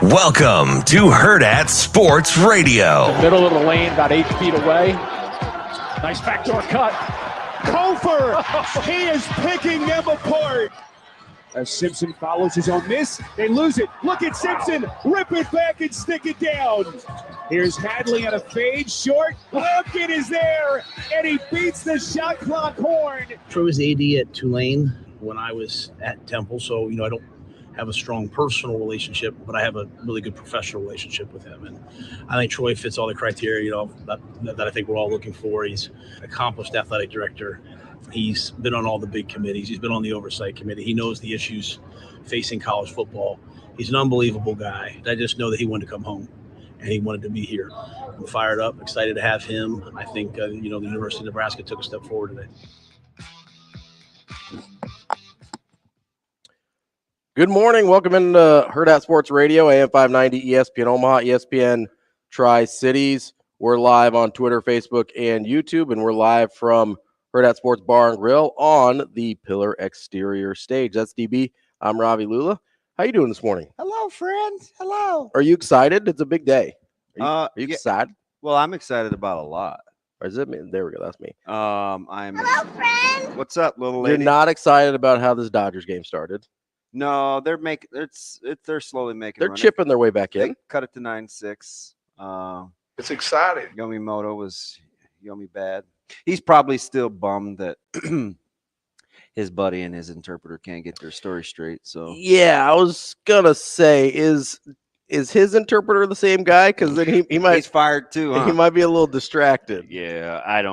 Welcome to Hurrdat Sports Radio. The middle of the lane, about 8 feet away. Nice backdoor cut. Kofor, he is picking them apart. As Simpson follows his own miss, they lose it. Look at Simpson, rip it back and stick it down. Here's Hadley on a fade, short. Lampkin is there, and he beats the shot clock horn. Troy was AD at Tulane when I was at Temple, so, I don't have a strong personal relationship, but I have a really good professional relationship with him. And I think Troy fits all the criteria, that I think we're all looking for. He's an accomplished athletic director. He's been on all the big committees. He's been on the oversight committee. He knows the issues facing college football. He's an unbelievable guy. I just know that he wanted to come home and he wanted to be here. I'm fired up, excited to have him. I think, the University of Nebraska took a step forward today. Good morning. Welcome into Hurrdat Sports Radio, AM 590, ESPN Omaha, ESPN Tri-Cities. We're live on Twitter, Facebook, and YouTube, and we're live from Hurrdat Sports Bar and Grill on the Pillar Exterior stage. That's DB. I'm Ravi, Lulla. How you doing this morning? Hello, friends. Hello. Are you excited? It's a big day. Are you yeah. excited? Well, I'm excited about a lot. Or is it me? There we go. That's me. Hello, friends. What's up, little lady? You're not excited about how this Dodgers game started? No, they're slowly making. They're chipping their way back in. They cut it to 9-6. It's exciting. Yomimoto was Yomi bad. He's probably still bummed that his buddy and his interpreter can't get their story straight. So yeah, I was gonna say, is his interpreter the same guy? Because then he might. He's fired too. Huh? He might be a little distracted. Yeah, I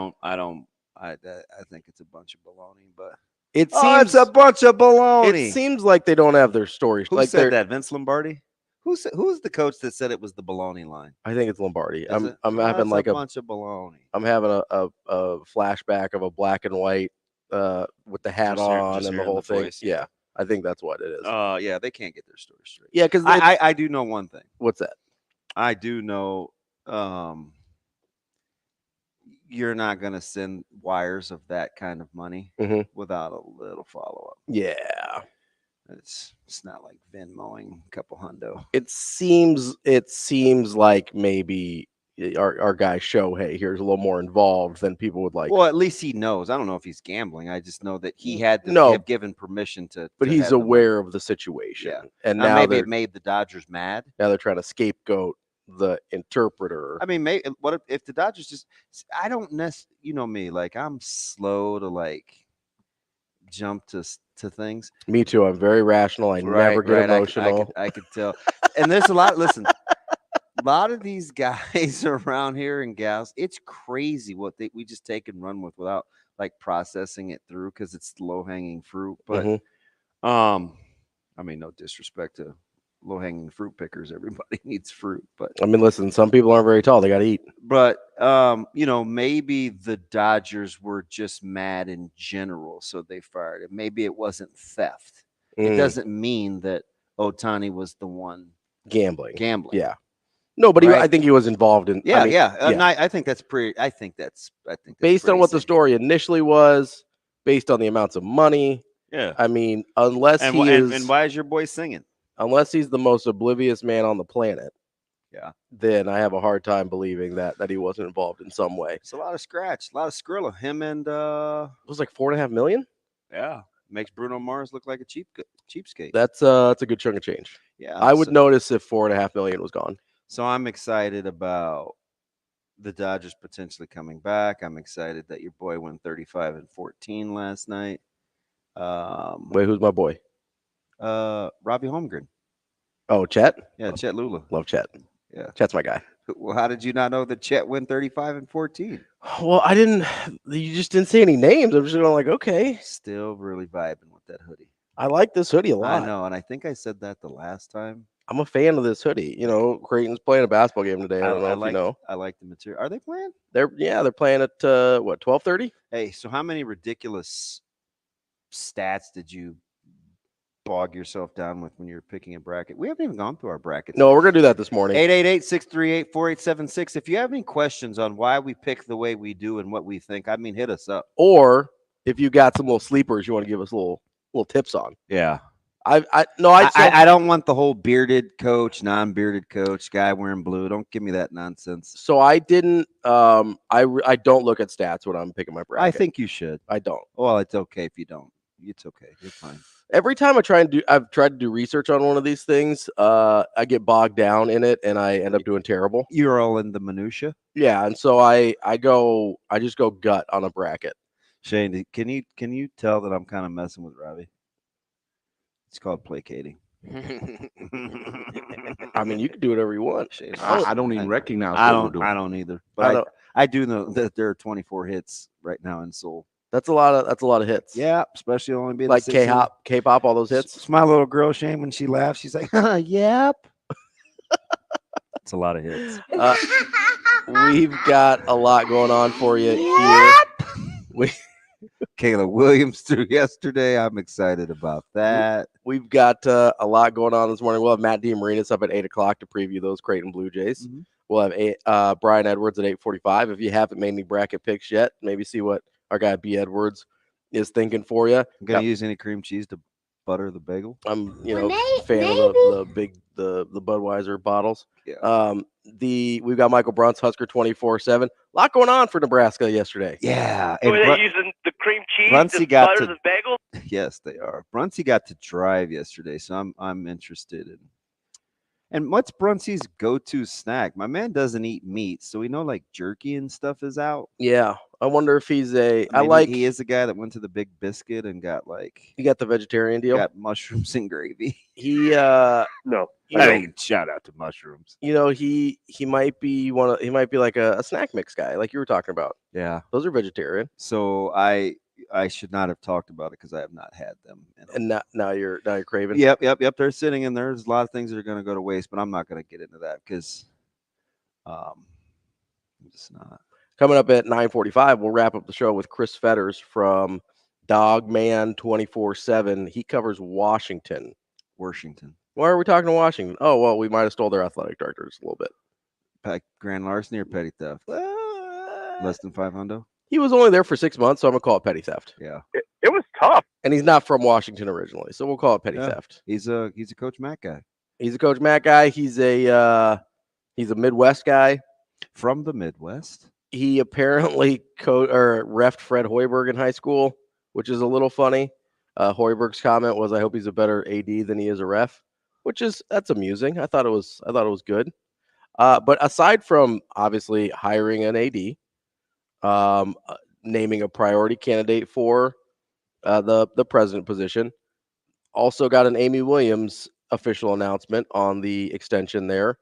think it's a bunch of baloney, but. It seems it's a bunch of baloney. It seems like they don't have their stories. Who said that? Vince Lombardi? Who's the coach that said it was the baloney line? I think it's Lombardi. I'm having like a bunch of baloney. I'm having a flashback of a black and white with the hat on and the whole thing. Voice. Yeah, I think that's what it is. Yeah, they can't get their story straight. Yeah, because I do know one thing. What's that? I do know. You're not going to send wires of that kind of money without a little follow-up. Yeah. It's not like Venmoing a couple hundo. It seems like maybe our guy Shohei here is a little more involved than people would like. Well, at least he knows. I don't know if he's gambling. I just know that he had to have given permission to. But he's aware of the situation. Yeah. And now maybe it made the Dodgers mad. Now they're trying to scapegoat the interpreter. I mean, maybe what if the Dodgers just? I don't necessarily, you know me, like I'm slow to like jump to things. Me too. I'm very rational. I never get emotional. I could tell. And there's a lot. Listen, a lot of these guys around here and gals, it's crazy what we just take and run with without like processing it through because it's low hanging fruit. But I mean, no disrespect to low-hanging fruit pickers. Everybody needs fruit, but I mean, listen, some people aren't very tall. They got to eat. But maybe the Dodgers were just mad in general, so they fired him. Maybe it wasn't theft. It doesn't mean that Ohtani was the one gambling. Yeah. No, but I think he was involved in. I think that's pretty. I think that's based on what the story initially was, based on the amounts of money. Yeah. I mean, unless and why is your boy singing? Unless he's the most oblivious man on the planet, then I have a hard time believing that he wasn't involved in some way. It's a lot of scratch, a lot of Skrilla. Him and it was like $4.5 million. Yeah, makes Bruno Mars look like a cheapskate. That's a good chunk of change. Yeah, I would notice if $4.5 million was gone. So I'm excited about the Dodgers potentially coming back. I'm excited that your boy went 35-14 last night. Wait, who's my boy? Ravi Holmgren. Oh, Chet? Yeah, Chet Lulla. Love Chet. Yeah. Chet's my guy. Well, how did you not know that Chet went 35-14? Well, you just didn't say any names. I'm just going like, okay. Still really vibing with that hoodie. I like this hoodie a lot. I know, and I think I said that the last time. I'm a fan of this hoodie. Creighton's playing a basketball game today. I don't know if you know. I like the material. Are they playing? They're playing at 12:30? Hey, so how many ridiculous stats did you bog yourself down with when you're picking a bracket? We haven't even gone through our brackets. No, we're going to do that this morning. 888-638-4876. If you have any questions on why we pick the way we do and what we think, hit us up. Or if you got some little sleepers you want to give us little tips on. Yeah. I don't want the whole bearded coach, non-bearded coach, guy wearing blue. Don't give me that nonsense. So I didn't. I don't look at stats when I'm picking my bracket. I think you should. I don't. Well, it's okay if you don't. It's okay. You're fine. Every time I've tried to do research on one of these things, I get bogged down in it and I end up doing terrible. You're all in the minutia. Yeah, and so I just go gut on a bracket. Shane, can you tell that I'm kind of messing with Ravi? It's called placating. I mean, you can do whatever you want, Shane. I don't even recognize. I don't either. But I do know that there are 24 hits right now in Seoul. That's a lot of hits. Yeah, especially only being like K-pop, all those hits. It's my little girl, Shane, when she laughs, she's like, yep. It's a lot of hits. We've got a lot going on for you here. Kayla Williams threw yesterday. I'm excited about that. We've got a lot going on this morning. We'll have Matt DeMarinis up at 8 o'clock to preview those Creighton Blue Jays. Mm-hmm. We'll have Brian Edwards at 8:45. If you haven't made any bracket picks yet, maybe see what our guy B. Edwards is thinking for you. I'm gonna use any cream cheese to butter the bagel. I'm fan of the Budweiser bottles. Yeah. We've got Michael Bruntz, Husker 24/7. A lot going on for Nebraska yesterday. Yeah. So are they using the cream cheese Bruntzy to got butter the bagel? Yes, they are. Bruntzy got to drive yesterday, so I'm interested in. And what's Bruntzy's go-to snack? My man doesn't eat meat, so we know like jerky and stuff is out. Yeah, I wonder if he's he is the guy that went to the Big Biscuit and got he got the vegetarian deal. Got mushrooms and gravy. He no. Shout out to mushrooms. He might be like a snack mix guy, like you were talking about. Yeah, those are vegetarian. So I should not have talked about it because I have not had them. And now you're craving. Yep. They're sitting in there. There's a lot of things that are going to go to waste, but I'm not going to get into that because I'm just not. Coming up at 9:45, we'll wrap up the show with Chris Fetters from Dogman 24/7. He covers Washington. Why are we talking to Washington? Oh, well, we might have stole their athletic directors a little bit. Grand larceny or petty theft? Less than 500? He was only there for 6 months, so I'm going to call it petty theft. Yeah. It was tough. And he's not from Washington originally, so we'll call it petty theft. He's a Coach Matt guy. He's a Coach Matt guy. He's a Midwest guy. From the Midwest? He apparently reffed Fred Hoiberg in high school, which is a little funny. Hoiberg's comment was, "I hope he's a better AD than he is a ref," that's amusing. I thought it was good. But aside from obviously hiring an AD, naming a priority candidate for the president position, also got an Amy Williams official announcement on the extension there.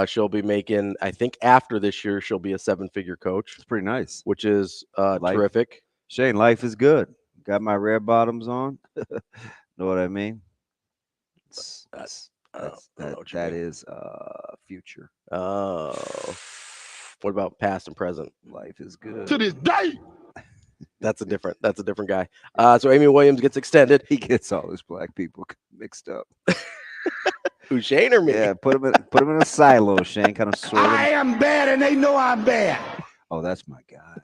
She'll be making, I think after this year, she'll be a 7-figure coach. It's pretty nice. Which is terrific. Shane, life is good. Got my red bottoms on. Know what I mean? That is future. Oh. What about past and present? Life is good. To this day. That's a different guy. So Amy Williams gets extended. He gets all his black people mixed up. Who, Shane or me? Yeah, put him in a silo, Shane. Kind of sort of. I am bad, and they know I'm bad. Oh, that's my guy.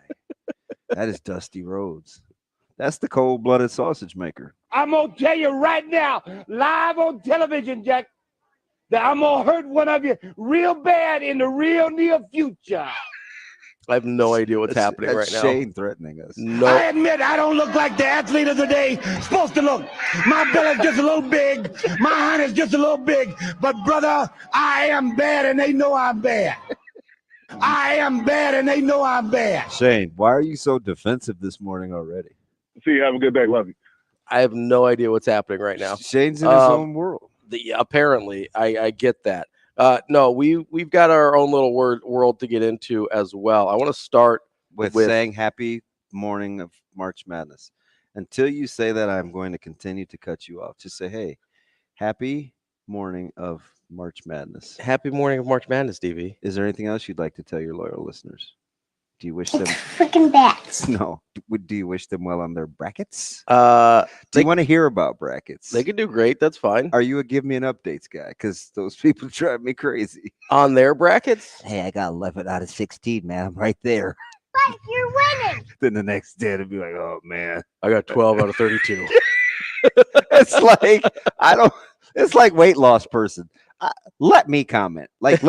That is Dusty Rhodes. That's the cold-blooded sausage maker. I'm gonna tell you right now, live on television, Jack, that I'm gonna hurt one of you real bad in the real near future. I have no idea what's happening right now. Shane threatening us. No. I admit I don't look like the athlete of the day supposed to look. My belly's just a little big. My hand is just a little big. But, brother, I am bad, and they know I'm bad. I am bad, and they know I'm bad. Shane, why are you so defensive this morning already? See you. Have a good day. Love you. I have no idea what's happening right now. Shane's in his own world. Apparently, I get that. No, we've got our own little world to get into as well. I want to start with saying happy morning of March Madness. Until you say that, I'm going to continue to cut you off. Just say, hey, happy morning of March Madness. Happy morning of March Madness, DV. Is there anything else you'd like to tell your loyal listeners? Do you wish them freaking bats? No. Do you wish them well on their brackets? Do you want to hear about brackets? They can do great. That's fine. Are you a give me an updates guy? Because those people drive me crazy. On their brackets? Hey, I got 11 out of 16, man. I'm right there. But you're winning. Then the next day it'll be like, oh man, I got 12 out of 32. It's like It's like weight loss person. Let me comment. Let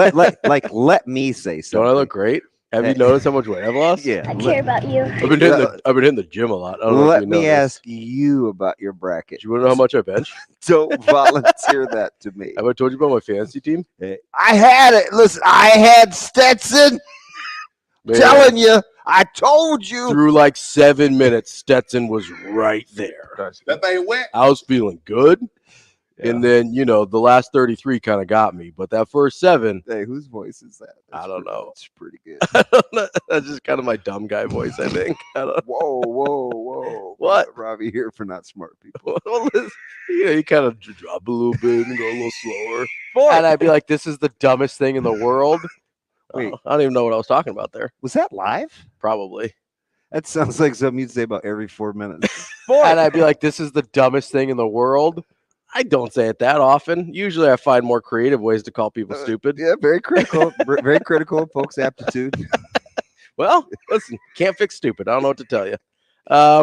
me say something. Don't I look great? Have you noticed how much weight I've lost? Yeah. I care about you. I've been hitting the gym a lot. I don't know if Let you me noticed. ask you about your bracket. Do you want to know how much I bench? Don't volunteer that to me. Have I told you about my fantasy team? I had it. Listen, I had Stetson. Man, Telling you, I told you. through like 7 minutes, Stetson was right there. That thing wet. I was feeling good. Yeah. And then, the last 33 kind of got me. But that first 7, Hey, whose voice is that? I don't know. It's pretty good. That's just kind of my dumb guy voice, I think. Whoa. What? Robbie here for not smart people. Well, you kind of drop a little bit and go a little slower. And I'd be like, this is the dumbest thing in the world. Wait. I don't even know what I was talking about there. Was that live? Probably. That sounds like something you'd say about every 4 minutes. And I'd be like, this is the dumbest thing in the world. I don't say it that often. Usually I find more creative ways to call people stupid. Yeah, very critical. Very critical of folks' aptitude. Well, listen, can't fix stupid. I don't know what to tell you.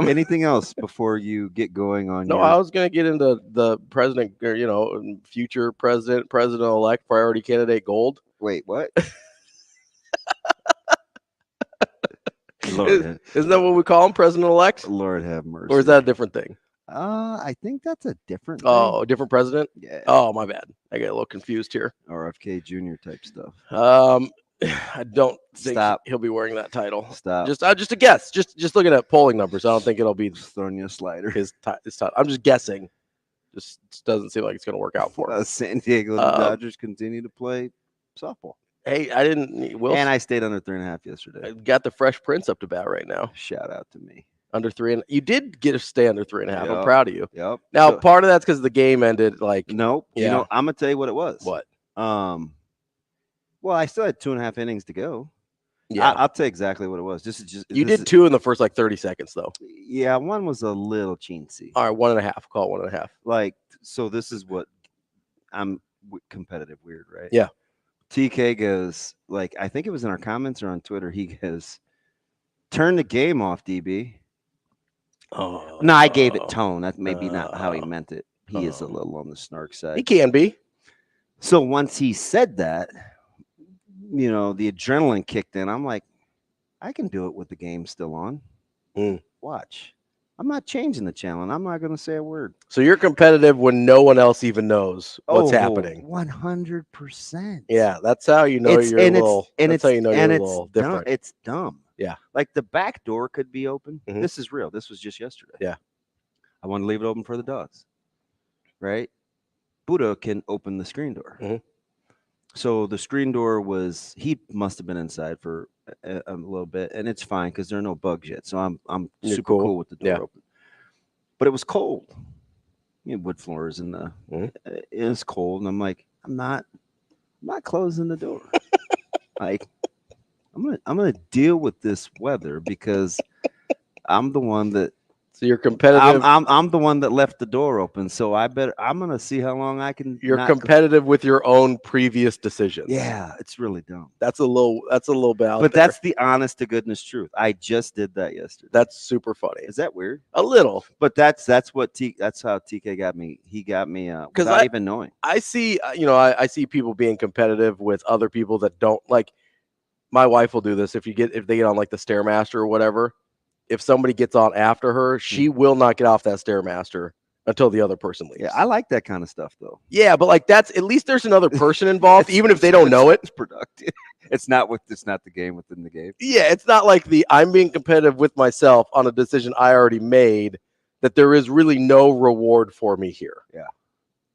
Anything else before you get going on? No, I was going to get into the president, or, future president-elect, priority candidate gold. Wait, what? Isn't that what we call him, president-elect? Lord have mercy. Or is that a different thing? I think that's a different thing. Oh, a different president? Yeah. Oh, my bad. I got a little confused here. RFK Jr. type stuff. I don't think he'll be wearing that title. Stop. Just a guess. Just looking at polling numbers, I don't think it'll be throwing you a slider. His title. I'm just guessing. Just doesn't seem like it's going to work out for him. San Diego Dodgers continue to play softball. Hey, I didn't. And I stayed under 3.5 yesterday. I got the Fresh Prince up to bat right now. Shout out to me. Under 3, and you did get to stay under 3.5. Yep. I'm proud of you. Yep. Now, part of that's because the game ended like. Nope. Yeah. I'm gonna tell you what it was. What? Well, I still had 2.5 innings to go. Yeah, I'll tell you exactly what it was. You did 2 in the first 30 seconds, though. Yeah, one was a little chintzy. All right, 1.5. Call it 1.5. So this is what I'm competitive weird, right? Yeah. TK goes, I think it was in our comments or on Twitter. He goes, turn the game off, DB. Oh, no, I gave it tone. That's maybe not how he meant it. He is a little on the snark side. He can be. So once he said that, the adrenaline kicked in. I'm like, I can do it with the game still on. Watch. I'm not changing the channel, and I'm not going to say a word. So you're competitive when no one else even knows what's happening. 100%. Yeah, that's how you know you're a little. That's how you know you're a little different. It's dumb. Yeah. Like the back door could be open. Mhm. This is real. This was just yesterday. Yeah. I want to leave it open for the dogs. Right? Buddha can open the screen door. Mhm. So the screen door he must have been inside for a little bit, and it's fine because there are no bugs yet. So I'm You're super cool with the door open. But it was cold. Wood floors and it was cold, and I'm like, I'm not closing the door. I'm gonna deal with this weather because I'm the one that. So you're competitive. I'm the one that left the door open. So I'm gonna see how long I can. You're competitive with your own previous decisions. Yeah, it's really dumb. That's a little bit out But there. that's the honest to goodness truth. I just did that yesterday. That's super funny. Is that weird? A little. But that's how TK got me. He got me without even knowing. I see, I see people being competitive with other people that don't like. My wife will do this if they get on like the Stairmaster or whatever. If somebody gets on after her, she will not get off that Stairmaster until the other person leaves. Yeah, I like that kind of stuff though. Yeah, but at least there's another person involved, even if they don't know it. It's productive. It's not the game within the game. Yeah, it's not like I'm being competitive with myself on a decision I already made that there is really no reward for me here. Yeah.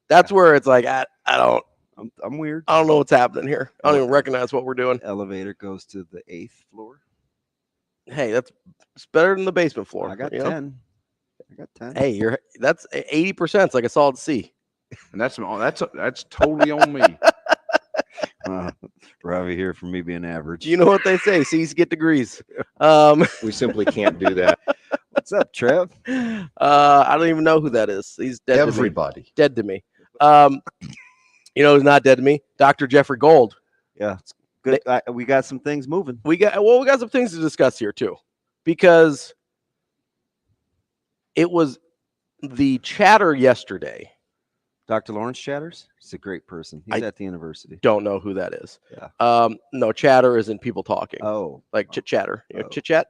That's where it's like, I'm weird. I don't know what's happening here. I don't even recognize what we're doing. Elevator goes to the 8th floor. Hey, it's better than the basement floor. I got 10. I got 10. Hey, that's 80%. It's like a solid C. And that's totally on me. Ravi here for me being average. You know what they say? C's get degrees. We simply can't do that. What's up, Trev? I don't even know who that is. He's dead. Everybody. To me. Dead to me. Who's not dead to me? Dr. Jeffrey Gold. Yeah, it's good. We got some things moving. We got some things to discuss here too, because it was the chatter yesterday. Dr. Lawrence Chatters? He's a great person. He's at the university. Don't know who that is. Yeah. No, chatter isn't people talking. Oh. Like chit chatter. Chit chat.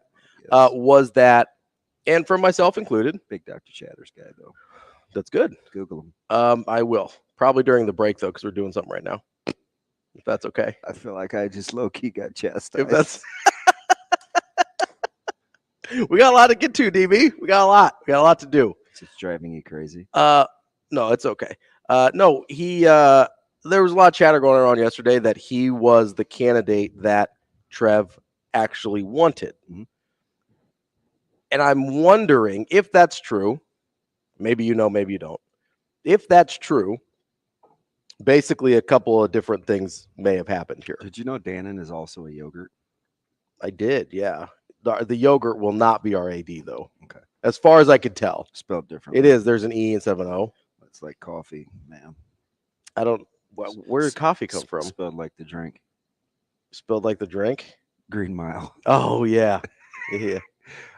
Yes. Was that, and for myself included. Big Dr. Chatters guy, though. That's good. Google him. I will. Probably during the break, though, because we're doing something right now. If that's okay. I feel like I just low-key got chastised. If that's... We got a lot to get to, DB. We got a lot to do. It's driving you crazy. No, it's okay. No, there was a lot of chatter going on yesterday that he was the candidate that Trev actually wanted. Mm-hmm. And I'm wondering if that's true. Maybe you know, maybe you don't. If that's true, basically a couple of different things may have happened here. Did you know Damon is also a yogurt? I did, yeah. The yogurt will not be our AD, though. Okay. As far as I could tell. Spelled differently. It is. There's an E instead of an O. It's like coffee, man. I don't. Where did coffee come from? Spelled like the drink. Spelled like the drink? Green Mile. Oh, yeah. Yeah.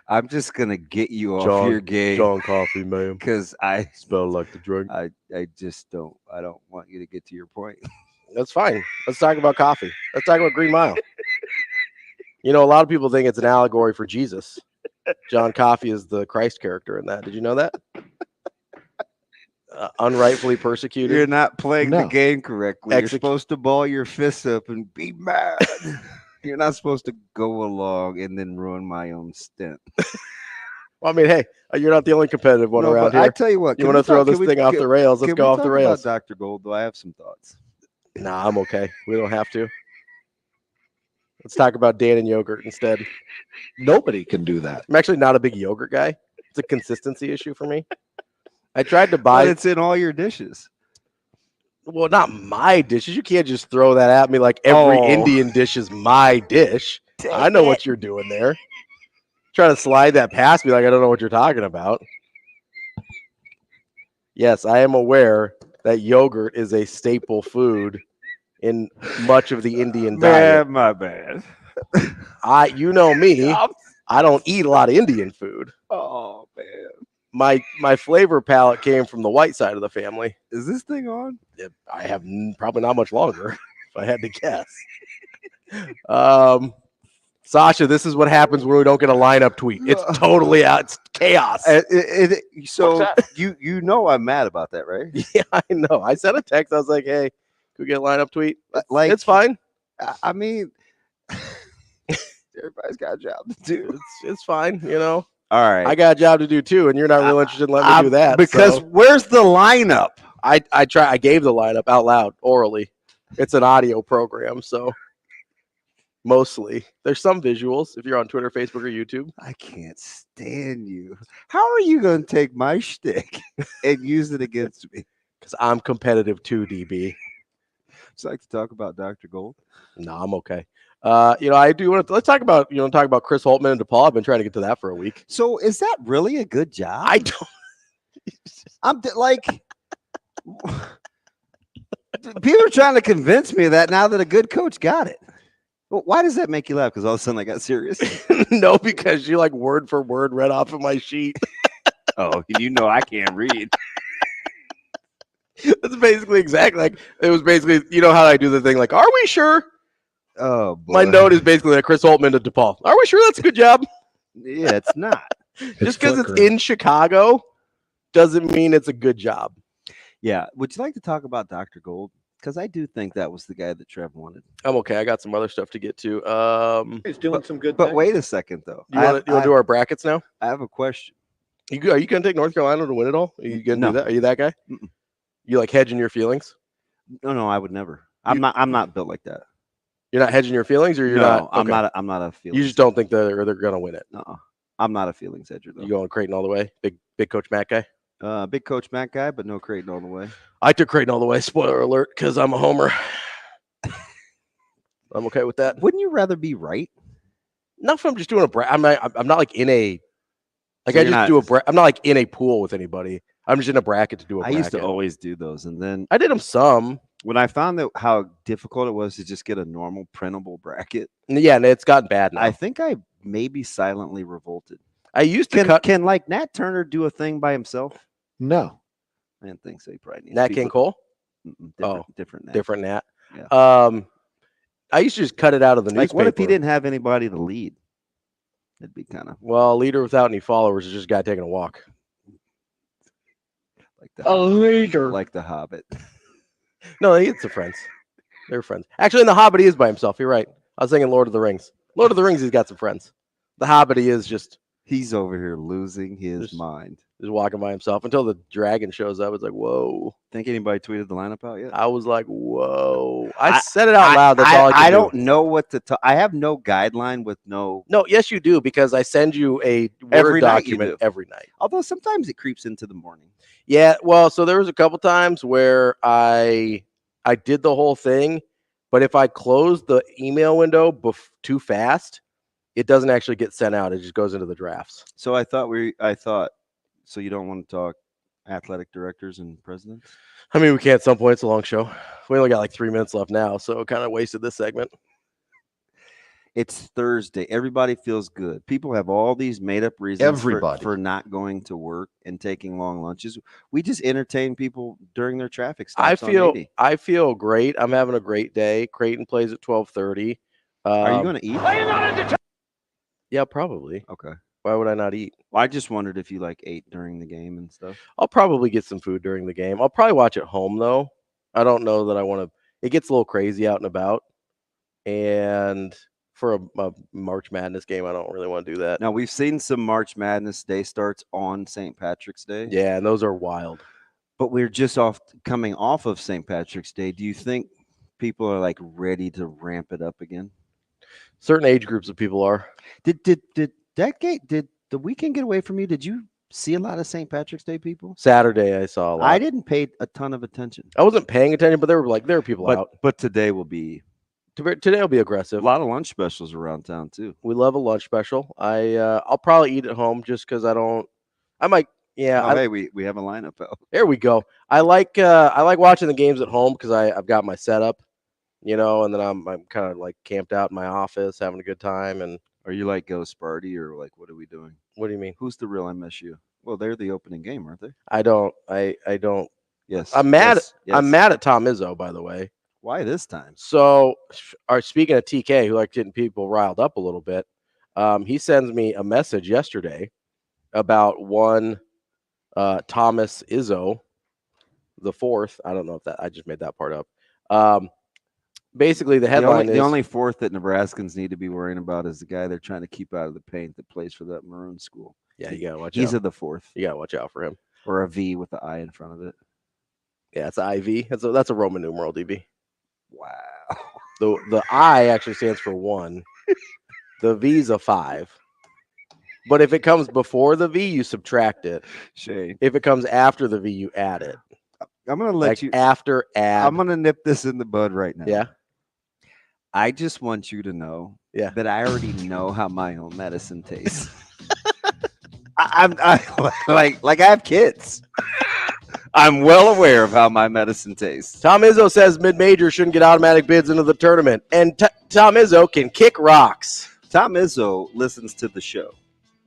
I'm just going to get you off your game. John Coffee, man. Because I spelled like the drink. I just don't. I don't want you to get to your point. That's fine. Let's talk about coffee. Let's talk about Green Mile. You know, a lot of people think it's an allegory for Jesus. John Coffey is the Christ character in that. Did you know that? Unrightfully persecuted. You're not playing the game correctly. You're Execute. supposed to ball your fists up and be mad. You're not supposed to go along and then ruin my own stint. Well, I mean, hey, you're not the only competitive one around here. I tell you what, you want to throw this thing off the rails? Let's go off the rails. About Dr. Gold, though, I have some thoughts. Nah, I'm okay. We don't have to. Let's talk about Dan and yogurt instead. Nobody can do that. I'm actually not a big yogurt guy. It's a consistency issue for me. I tried to buy. But it's in all your dishes. Well, not my dishes. You can't just throw that at me like every Indian dish is my dish. I know what you're doing there. Try to slide that past me like I don't know what you're talking about. Yes, I am aware that yogurt is a staple food in much of the Indian diet. Man, my bad. You know me. I don't eat a lot of Indian food. Oh man. My flavor palette came from the white side of the family. Is this thing on? I have probably not much longer, if I had to guess. Sasha, this is what happens when we don't get a lineup tweet. It's totally out. It's chaos. So you know I'm mad about that, right? Yeah, I know. I sent a text. I was like, hey, could we get a lineup tweet? Like, it's fine. I mean, everybody's got a job to do. It's fine, you know. All right. I got a job to do too, and you're not real interested in letting me do that. Because where's the lineup? I gave the lineup out loud, orally. It's an audio program, so mostly. There's some visuals if you're on Twitter, Facebook, or YouTube. I can't stand you. How are you going to take my shtick and use it against me? Because I'm competitive too, DB. Would you like to talk about Dr. Gold? No, I'm okay. I do want to let's talk about talk about Chris Holtman and DePaul. I've been trying to get to that for a week. So is that really a good job? I don't. People are trying to convince me of that now that a good coach got it. Well, why does that make you laugh? Because all of a sudden I got serious. No, because you like word for word read off of my sheet. Oh, I can't read. That's basically exactly like it was basically, you know how I do the thing like, are we sure? Oh, boy. My note is basically like Chris Holtman to DePaul. Are we sure that's a good job? Yeah, it's not. Just because it's in Chicago doesn't mean it's a good job. Yeah. Would you like to talk about Dr. Gold? Because I do think that was the guy that Trev wanted. I'm okay. I got some other stuff to get to. He's doing some good But things. wait a second, though. You want to do our brackets now? I have a question. Are you going to take North Carolina to win it all? Are you going to do that? Are you that guy? Mm-mm. You like hedging your feelings? No, I would never. I'm not built like that. You're not hedging your feelings, or you're not? Okay. I'm not a feelings. You just don't think they're going to win it. No, I'm not a feelings hedger though. You going Creighton all the way? Big Coach Matt guy? Big Coach Matt guy, but no Creighton all the way. I took Creighton all the way. Spoiler alert, because I'm a homer. I'm okay with that. Wouldn't you rather be right? Not if I'm just doing a I'm not like in a like So I just do a I'm not like in a pool with anybody. I'm just in a bracket to do a bracket. I used to always do those, and then I did them some. When I found out how difficult it was to just get a normal printable bracket, yeah, and it's gotten bad now. I think I maybe silently revolted. I used to Can like Nat Turner do a thing by himself? No. I didn't think so. He probably needs Nat people King Cole? different Nat. Different Nat. Yeah. I used to just cut it out of the newspaper. Like, what if he didn't have anybody to lead? It'd be kind of Well, a leader without any followers is just a guy taking a walk. like the leader. like the Hobbit. No, he gets some friends. They're friends. Actually, in The Hobbit, he is by himself. You're right. I was thinking Lord of the Rings. Lord of the Rings, he's got some friends. The Hobbit, he is just He's over here losing his mind. Just walking by himself until the dragon shows up. It's like, whoa. Think anybody tweeted the lineup out yet? I was like, whoa. I said it out loud. That's all I could I do. don't know what to talk. I have no guideline with no. No, yes, you do, because I send you a Word Every night you document do. every night. Although sometimes it creeps into the morning. Yeah, well, so there was a couple times where I did the whole thing, but if I close the email window too fast, it doesn't actually get sent out. It just goes into the drafts. So I thought so you don't want to talk athletic directors and presidents? I mean, we can at some point. It's a long show. We only got like 3 minutes left now, so kind of wasted this segment. It's Thursday. Everybody feels good. People have all these made up reasons for not going to work and taking long lunches. We just entertain people during their traffic stops. I feel great. I'm having a great day. Creighton plays at 12:30. Are you going to eat? Yeah, probably. Okay. Why would I not eat? Well, I just wondered if you ate during the game and stuff. I'll probably get some food during the game. I'll probably watch at home though. I don't know that I want to. It gets a little crazy out and about, and for a March Madness game, I don't really want to do that. Now, we've seen some March Madness day starts on St. Patrick's Day. Yeah, and those are wild. But we're just coming off of St. Patrick's Day. Do you think people are ready to ramp it up again? Certain age groups of people are. Did the weekend get away from you? Did you see a lot of St. Patrick's Day people? Saturday, I saw a lot. I didn't pay a ton of attention. I wasn't paying attention, but there were people out. But today will be. Today will be aggressive. A lot of lunch specials around town too. We love a lunch special. I'll probably eat at home just because I might. Yeah. Hey, we have a lineup out. There we go. I like watching the games at home because I've got my setup, and then I'm kind of camped out in my office having a good time. And are you Ghost Party or what are we doing? What do you mean? Who's the real MSU? Well, they're the opening game, aren't they? I don't. Yes. I'm mad. Yes. I'm mad at Tom Izzo, by the way. Why this time? So, speaking of TK, who getting people riled up a little bit, he sends me a message yesterday about one Thomas Izzo, the fourth. I don't know if I just made that part up. Basically, the headline is the only fourth that Nebraskans need to be worrying about is the guy they're trying to keep out of the paint that plays for that Maroon school. Yeah, you gotta watch out. He's the fourth. You gotta watch out for him. Or a V with the I in front of it. Yeah, it's an IV. That's a Roman numeral, DB. Wow. The I actually stands for 1. The V's a 5. But if it comes before the V, you subtract it. Shane. If it comes after the V, you add it. I'm gonna let you after add. I'm gonna nip this in the bud right now. Yeah. I just want you to know that I already know how my own medicine tastes. I have kids. I'm well aware of how my medicine tastes. Tom Izzo says mid-major shouldn't get automatic bids into the tournament. And Tom Izzo can kick rocks. Tom Izzo listens to the show,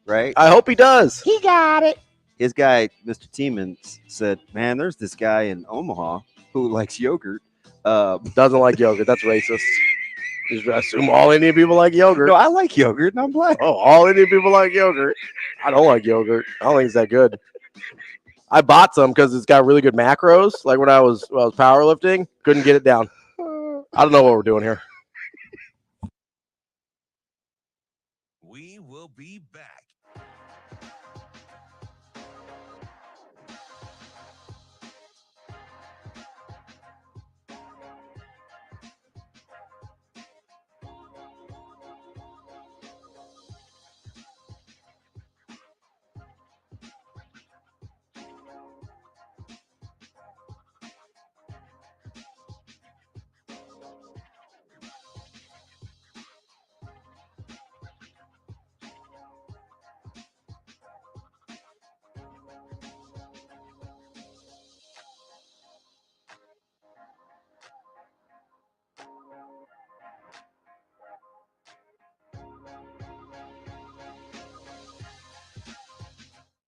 right? I hope he does. He got it. His guy, Mr. Tiemann, said, man, there's this guy in Omaha who likes yogurt. Doesn't like yogurt. That's racist. Just assume all Indian people like yogurt. No, I like yogurt, and I'm black. Oh, all Indian people like yogurt. I don't like yogurt. I don't think it's that good. I bought some because it's got really good macros. Like when I was powerlifting, couldn't get it down. I don't know what we're doing here. We will be back.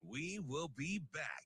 We will be back.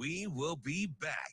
We will be back.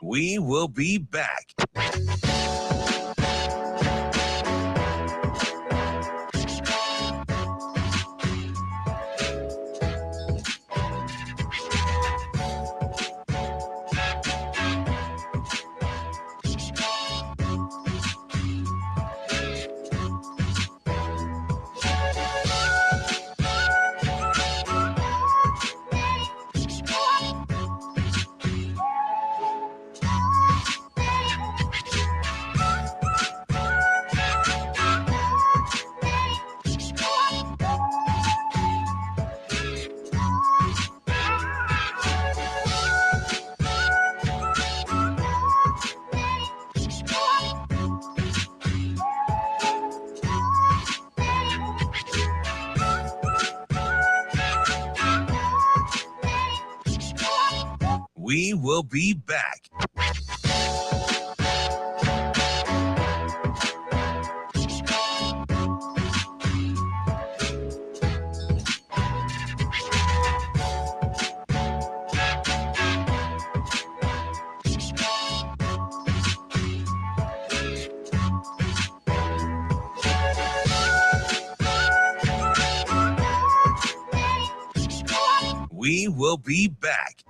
We will be back. We will be back. We will be back.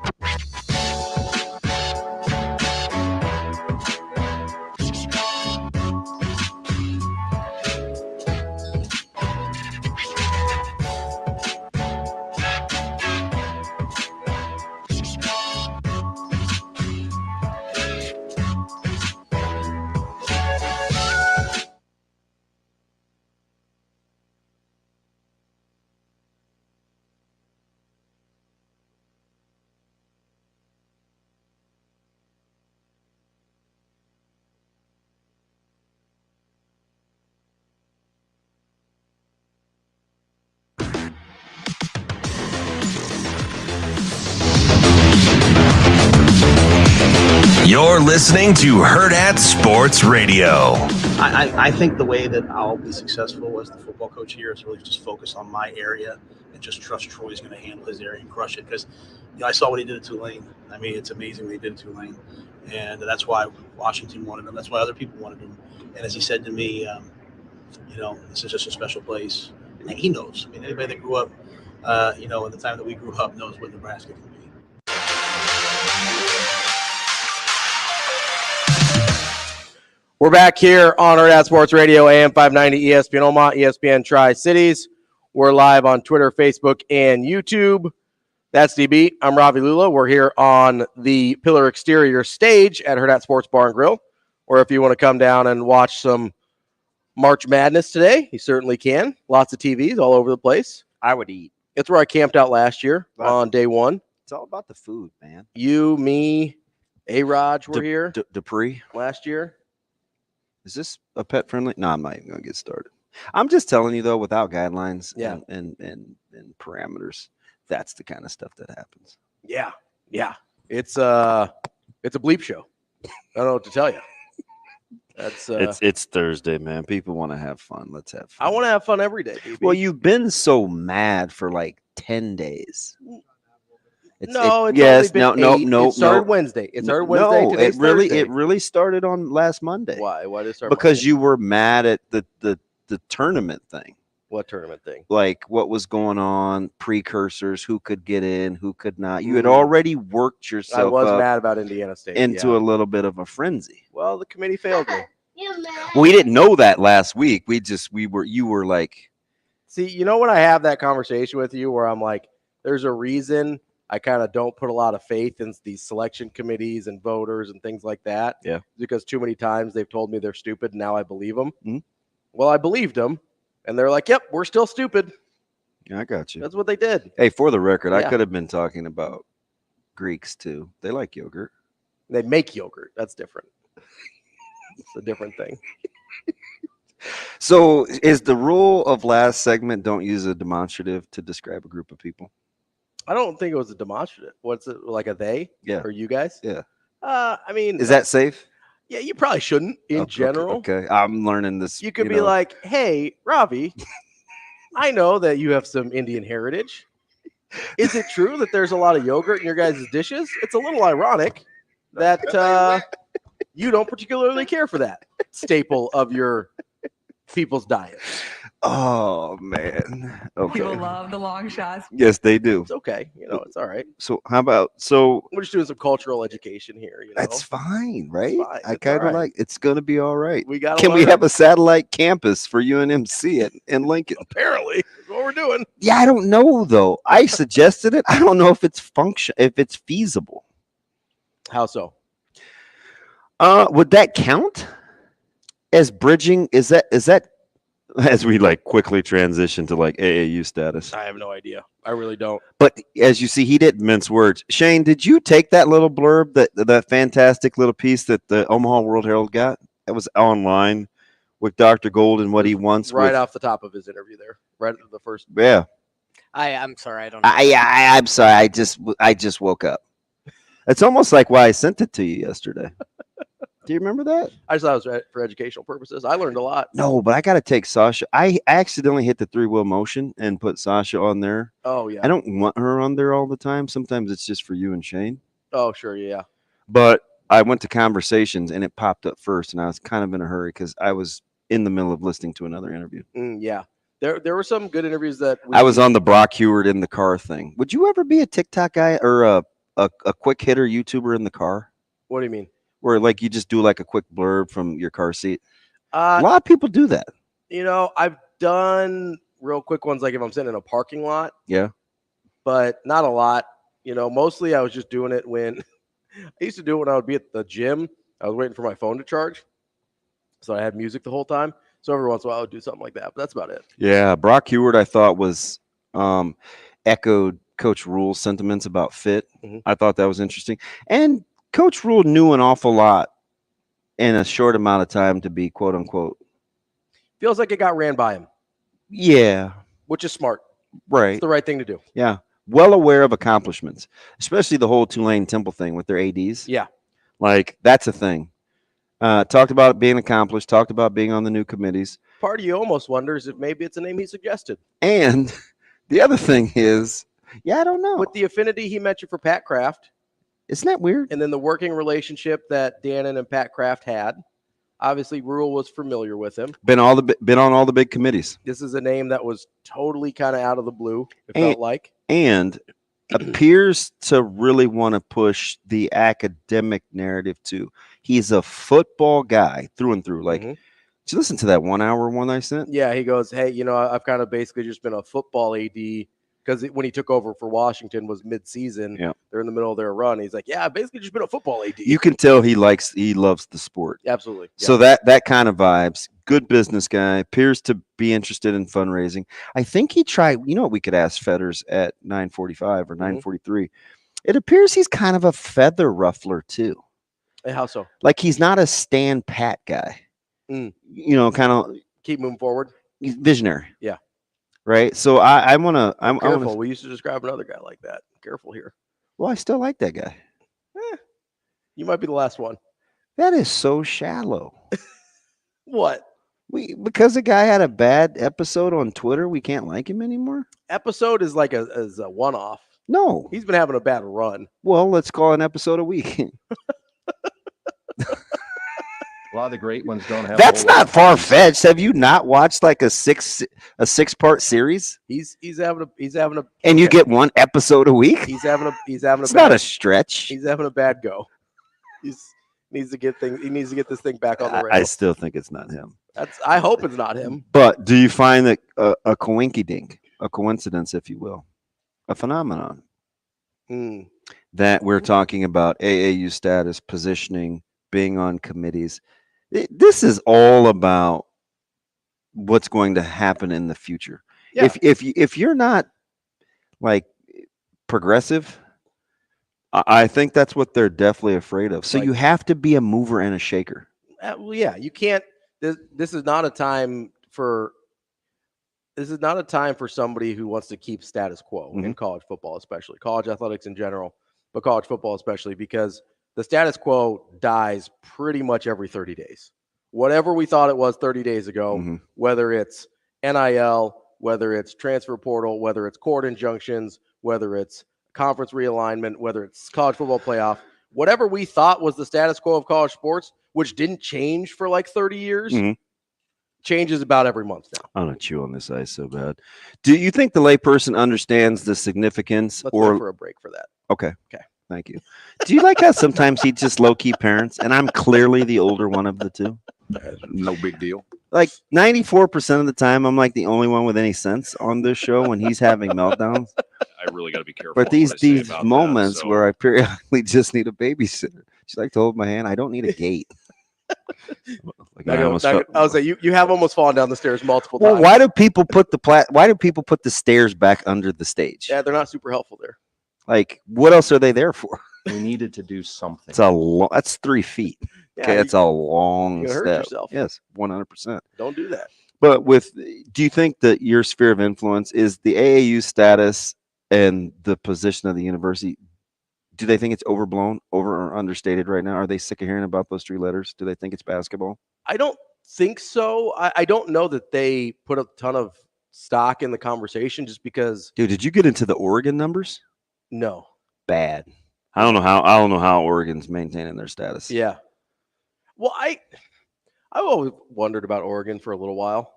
You're listening to Hurrdat Sports Radio. I think the way that I'll be successful as the football coach here is really just focus on my area and just trust Troy's going to handle his area and crush it. Because I saw what he did at Tulane. I mean, it's amazing what he did at Tulane, and that's why Washington wanted him. That's why other people wanted him. And as he said to me, this is just a special place. And he knows. I mean, anybody that grew up, in the time that we grew up knows what Nebraska can be. We're back here on Hurrdat Sports Radio, AM 590, ESPN Omaha, ESPN Tri-Cities. We're live on Twitter, Facebook, and YouTube. That's DB. I'm Ravi Lulla. We're here on the Pillar Exterior stage at Hurrdat Sports Bar and Grill. Or if you want to come down and watch some March Madness today, you certainly can. Lots of TVs all over the place. I would eat. It's where I camped out last year on day one. It's all about the food, man. You, me, A-Raj were here Dupree last year. Is this a pet friendly? No, I'm not even gonna get started. I'm just telling you though, without guidelines and parameters, that's the kind of stuff that happens. Yeah. It's a bleep show. I don't know what to tell you. That's it's Thursday, man. People want to have fun. Let's have fun. I want to have fun every day. DB. Well, you've been so mad for like 10 days. It started Wednesday. It started Wednesday. No, it really started on last Monday. Why? Why did it start? Because Monday? you were mad at the tournament thing. What tournament thing? Like what was going on, precursors, who could get in, who could not. You had already worked yourself. I was mad about Indiana State into a little bit of a frenzy. Well, the committee failed me. We didn't know that last week. You were like, See, you know when I have that conversation with you where I'm like, there's a reason I kind of don't put a lot of faith in these selection committees and voters and things like that. Yeah. Because too many times they've told me they're stupid and now I believe them. Mm-hmm. Well, I believed them and they're like, yep, we're still stupid. Yeah, I got you. That's what they did. Hey, for the record, I could have been talking about Greeks too. They like yogurt. They make yogurt. That's different. It's a different thing. So is the rule of last segment don't use a demonstrative to describe a group of people? I don't think it was a demonstrative. What's it, like a they? Yeah. Or you guys? Yeah. I mean. Is that safe? Yeah, you probably shouldn't in general. Okay. I'm learning this. You could be like, hey, Ravi, I know that you have some Indian heritage. Is it true that there's a lot of yogurt in your guys' dishes? It's a little ironic that you don't particularly care for that staple of your people's diet. Oh, man. Okay. People love the long shots. Yes, they do. It's okay. It's all right. So how about, we're just doing some cultural education here. That's fine, right? Fine. I kind of like, it's going to be all right. Can we have a satellite campus for UNMC in Lincoln? Apparently, that's what we're doing. Yeah, I don't know though. I suggested it. I don't know if it's feasible. How so? Would that count as bridging? Is that as we like quickly transition to like AAU status? I have no idea. I really don't. But as you see, he didn't mince words. Shane, did you take that little blurb, that fantastic little piece that the Omaha World Herald got? That was online with Dr. Gold and what he wants. Right off the top of his interview there. Right at the first. Yeah. I'm sorry. I don't know. I'm sorry. I just woke up. It's almost like why I sent it to you yesterday. Do you remember that? I just thought it was for educational purposes. I learned a lot. No, but I got to take Sasha. I accidentally hit the 3-wheel motion and put Sasha on there. Oh, yeah. I don't want her on there all the time. Sometimes it's just for you and Shane. Oh, sure. Yeah. But I went to conversations and it popped up first, and I was kind of in a hurry because I was in the middle of listening to another interview. Yeah. There were some good interviews that I was on the Brock Heward in the car thing. Would you ever be a TikTok guy or a quick hitter YouTuber in the car? What do you mean? Where like you just do like a quick blurb from your car seat. A lot of people do that. I've done real quick ones, like if I'm sitting in a parking lot. Yeah. But not a lot. Mostly I was just doing it when I used to do it when I would be at the gym. I was waiting for my phone to charge. So I had music the whole time. So every once in a while I would do something like that. But that's about it. Yeah. Brock Heward, I thought was echoed Coach Rule's sentiments about fit. Mm-hmm. I thought that was interesting. And Coach Rule knew an awful lot in a short amount of time to be quote unquote. Feels like it got ran by him. Yeah. Which is smart. Right. It's the right thing to do. Yeah. Well aware of accomplishments, especially the whole Tulane Temple thing with their ADs. Yeah. Like that's a thing. Talked about it being accomplished, talked about being on the new committees. Part of you almost wonders if maybe it's a name he suggested. And the other thing is, I don't know. With the affinity he mentioned for Pat Kraft. Isn't that weird? And then the working relationship that Dannon and Pat Kraft had. Obviously, Rule was familiar with him. Been on all the big committees. This is a name that was totally kind of out of the blue, it felt like. And appears to really want to push the academic narrative too. He's a football guy through and through. Like, did you listen to that 1 hour one I sent? Yeah, he goes, hey, I've kind of basically just been a football AD. Because when he took over for Washington was mid-season. Yeah. They're in the middle of their run. He's like, yeah, I've basically just been a football AD. You can tell he loves the sport. Absolutely. Yeah. So that kind of vibes. Good business guy. Appears to be interested in fundraising. I think he tried, what we could ask Fetters at 9:45 or 9:43. It appears he's kind of a feather ruffler too. Hey, how so? Like he's not a Stan Pat guy. Kind of keep moving forward. He's visionary. Yeah. Right. So I'm careful. We used to describe another guy like that. Careful here. Well, I still like that guy. You might be the last one. That is so shallow. What? Because the guy had a bad episode on Twitter, we can't like him anymore? Episode is like a one-off. No. He's been having a bad run. Well, let's call an episode a week. A lot of the great ones don't have. That's not far-fetched. Have you not watched like a six-part series? He's having a and you get one episode a week? He's having a It's not a stretch. He's having a bad go. He needs to get this thing back on the rails. I still think it's not him. I hope it's not him. But do you find that a coinky-dink, a coincidence, if you will, a phenomenon that we're talking about AAU status, positioning, being on committees? This is all about what's going to happen in the future. Yeah. If you're not like progressive, I think that's what they're definitely afraid of. So Like- you have to be a mover and a shaker. Well, yeah, you can't. This is not a time for. This is not a time for somebody who wants to keep status quo in college football, especially college athletics in general, but college football especially, because the status quo dies pretty much every 30 days. Whatever we thought it was 30 days ago, whether it's NIL, whether it's transfer portal, whether it's court injunctions, whether it's conference realignment, whether it's college football playoff, whatever we thought was the status quo of college sports, which didn't change for like 30 years, changes about every month now. I'm gonna chew on this ice so bad. Do you think the layperson understands the significance? Let's wait for a break for that. Okay. Thank you. Do you like how sometimes he just low-key parents, and I'm clearly the older one of the two? No big deal. Like 94% of the time, I'm like the only one with any sense on this show when he's having meltdowns. I really got to be careful. But these about moments that, so. where I periodically just need a babysitter. She like to hold my hand. I don't need a gate. I was like, you have almost fallen down the stairs multiple Well, times. why do people put the stairs back under the stage? Yeah, they're not super helpful there. Like, what else are they there for? We needed to do something. That's 3 feet. Yeah, Okay, that's a long you step. hurt yourself. Yes, 100%. Don't do that. But do you think that your sphere of influence is the AAU status and the position of the university? Do they think it's overblown, over or understated right now? Are they sick of hearing about those 3 letters? Do they think it's basketball? I don't think so. I don't know that they put a ton of stock in the conversation just because. Dude, did you get into the Oregon numbers? No. Bad. I don't know how Oregon's maintaining their status. Yeah. Well, I've always wondered about Oregon for a little while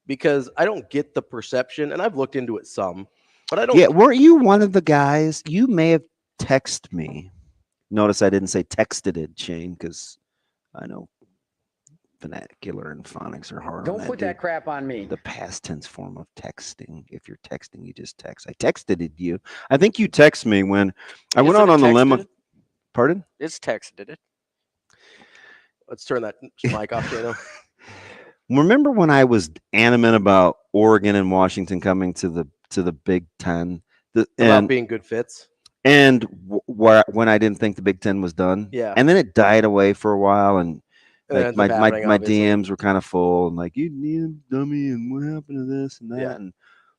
because I don't get the perception, and I've looked into it some, but I don't. Yeah, weren't you one of the guys? You may have texted me. Notice I didn't say texted it, Shane, because I know vernacular and phonics are hard. Don't put that crap on me. The past tense form of texting. If you're texting, you just text. I texted it you. I think you text me when I went out on the limb. Pardon? It's texted it. Let's turn that mic off, Jano. Remember when I was animate about Oregon and Washington coming to the Big Ten? About being good fits. And when I didn't think the Big Ten was done. Yeah. And then it died away for a while, and like my obviously. DMs were kind of full, and like, you need a dummy, and what happened to this and that? Yeah. And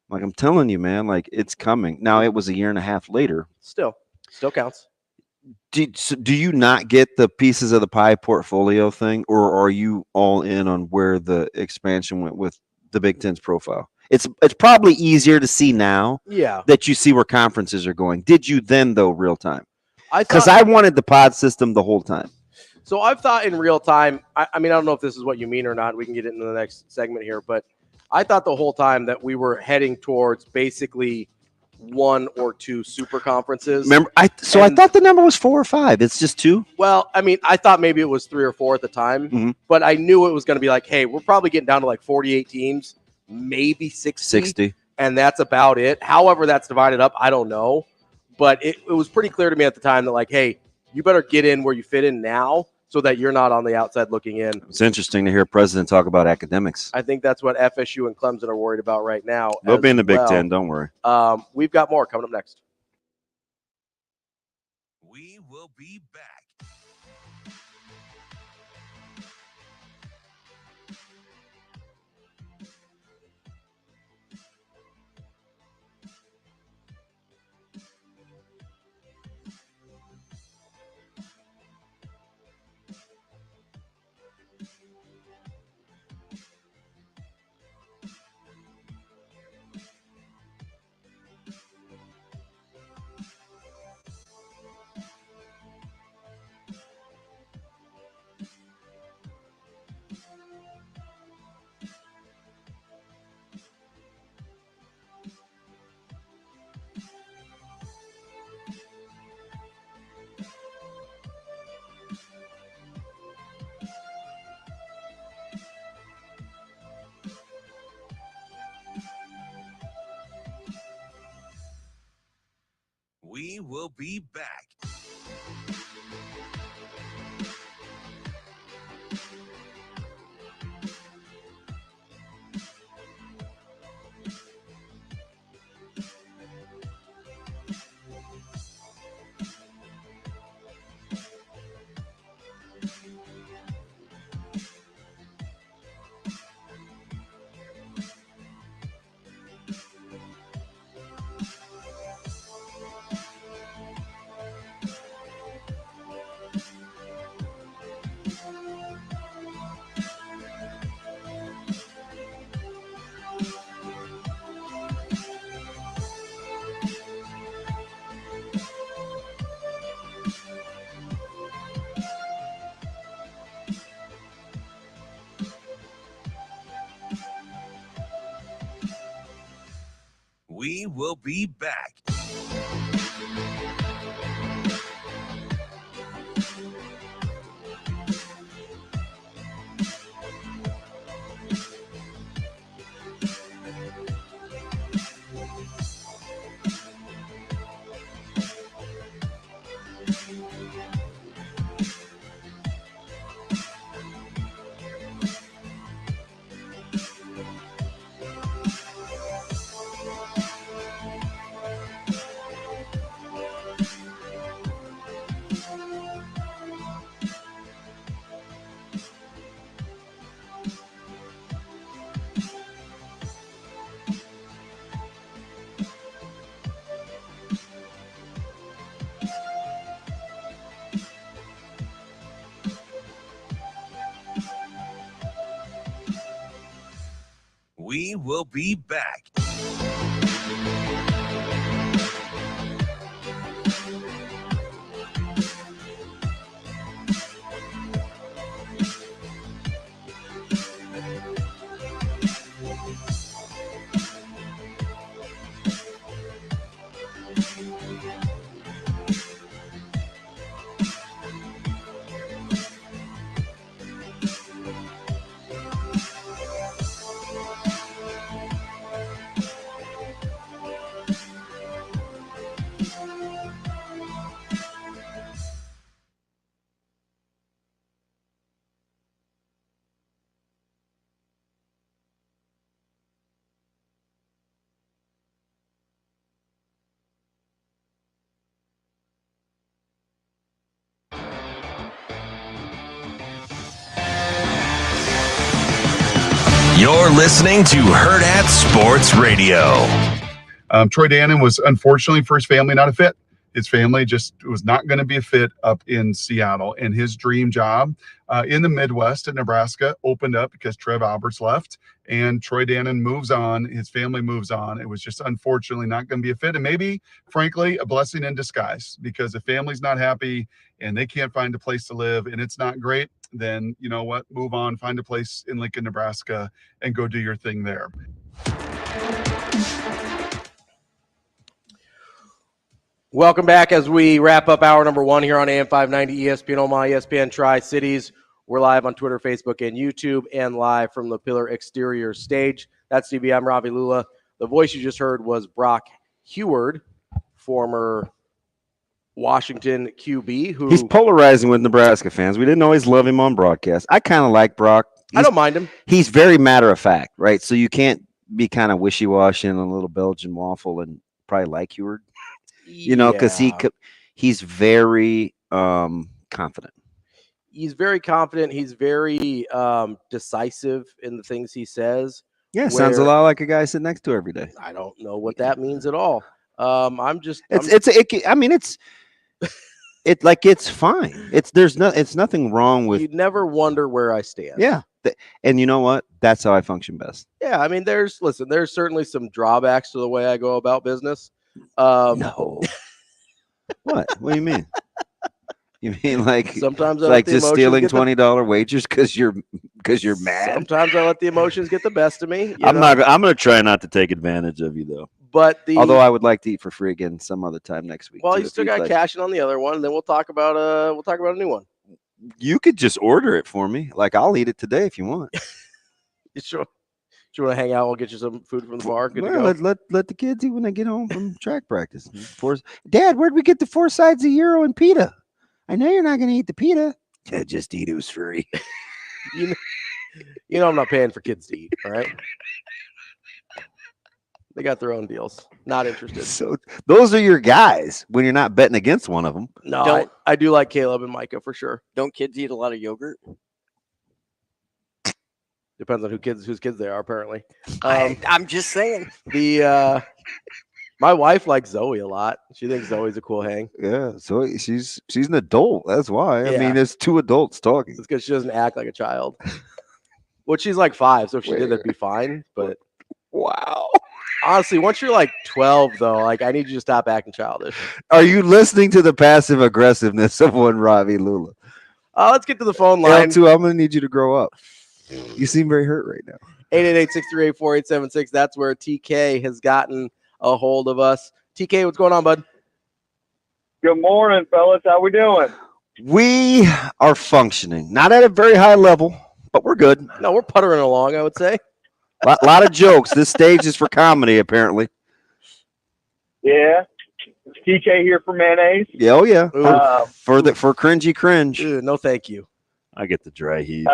like, I'm telling you, man, like, it's coming. Now, it was a year and a half later. Still counts. Do you not get the pieces of the pie portfolio thing, or are you all in on where the expansion went with the Big Ten's profile? It's probably easier to see now. Yeah. That you see where conferences are going. Did you then, though, real time? Because I I wanted the pod system the whole time. So I've thought in real time, I mean, I don't know if this is what you mean or not. We can get into the next segment here, but I thought the whole time that we were heading towards basically 1 or 2 super conferences. Remember, I thought the number was 4 or 5. It's just 2. Well, I mean, I thought maybe it was 3 or 4 at the time, but I knew it was going to be like, hey, we're probably getting down to like 48 teams, maybe 60. And that's about it. However that's divided up, I don't know. But it was pretty clear to me at the time that, like, hey, you better get in where you fit in now so that you're not on the outside looking in. It's interesting to hear a president talk about academics. I think that's what FSU and Clemson are worried about right now. They'll be in the Big Ten, don't worry. We've got more coming up next. We will be back. will be back. We will be back. We will be back. You're listening to Hurrdat Sports Radio. Troy Dannon was unfortunately for his family not a fit. His family just was not going to be a fit up in Seattle, and his dream job in the Midwest at Nebraska opened up because Trev Alberts left, and Troy Dannon moves on. His family moves on. It was just unfortunately not going to be a fit, and maybe, frankly, a blessing in disguise, because if family's not happy and they can't find a place to live and it's not great, then you know what? Move on, find a place in Lincoln, Nebraska, and go do your thing there. Welcome back as we wrap up hour number one here on AM 590 ESPN Omaha, ESPN Tri-Cities. We're live on Twitter, Facebook, and YouTube, and live from the Pillar Exterior stage. That's TV. I'm Ravi Lulla. The voice you just heard was Brock Heward, former Washington QB. Who He's polarizing with Nebraska fans. We didn't always love him on broadcast. I kind of like Brock. I don't mind him. He's very matter of fact, right? So you can't be kind of wishy-washy and a little Belgian waffle and probably like Heward. You know, because he's very confident. He's very confident. He's very decisive in the things he says. Yeah, sounds a lot like a guy sitting next to every day. I don't know what that means at all. It's fine. It's nothing wrong with. You'd never wonder where I stand. Yeah, and you know what? That's how I function best. Yeah, I mean, there's certainly some drawbacks to the way I go about business. No. What do you mean? You mean like sometimes like just stealing $20 wagers because you're mad? Sometimes I let the emotions get the best of me. I'm going to try not to take advantage of you though. But although I would like to eat for free again some other time next week. Well, you still got cashing on the other one, and then we'll talk about a new one. You could just order it for me. Like I'll eat it today if you want. You you want to hang out? We'll get you some food from the bar. Good to Well, go. let the kids eat when they get home from track practice. Dad, where'd we get the 4 sides of gyro and pita? I know you're not going to eat the pita. Yeah, just eat. It was free. You know I'm not paying for kids to eat. All right. They got their own deals. Not interested. So those are your guys when you're not betting against one of them. No, I do like Caleb and Micah for sure. Don't kids eat a lot of yogurt? Depends on whose kids they are, apparently. I'm just saying. My wife likes Zoe a lot. She thinks Zoe's a cool hang. Yeah, so she's an adult. That's why. I Yeah. mean, there's 2 adults talking. It's because she doesn't act like a child. Well, she's like 5, so if she did, that'd be fine. But wow. Honestly, once you're like 12, though, like I need you to stop acting childish. Are you listening to the passive aggressiveness of one Ravi Lulla? Let's get to the phone line. L2, I'm going to need you to grow up. You seem very hurt right now. 888-638-4876. That's where TK has gotten a hold of us. TK, what's going on, bud? Good morning, fellas. How we doing? We are functioning. Not at a very high level, but we're good. No, we're puttering along, I would say. A lot of jokes. This stage is for comedy, apparently. Yeah. TK here for mayonnaise. Yeah, oh yeah. For cringy cringe. No, thank you. I get the dry heaves.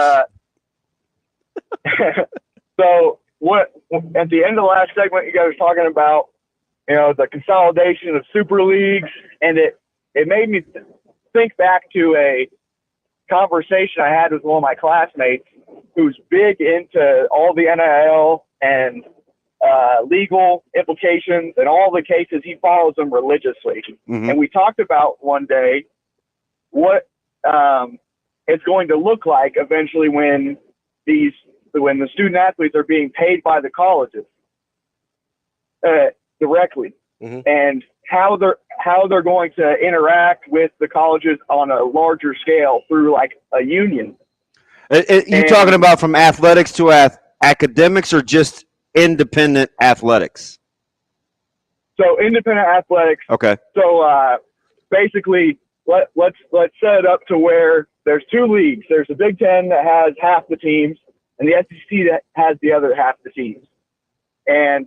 So what at the end of the last segment, you guys were talking about, the consolidation of super leagues, and it made me think back to a conversation I had with one of my classmates who's big into all the NIL and legal implications and all the cases. He follows them religiously. Mm-hmm. And we talked about one day what it's going to look like eventually when the student athletes are being paid by the colleges directly, mm-hmm. and how they're going to interact with the colleges on a larger scale through like a union. You're talking about from athletics to academics, or just independent athletics? So independent athletics. Okay. So basically, let's set it up to where there's 2 leagues. There's the Big Ten that has half the teams, and the SEC that has the other half the teams. And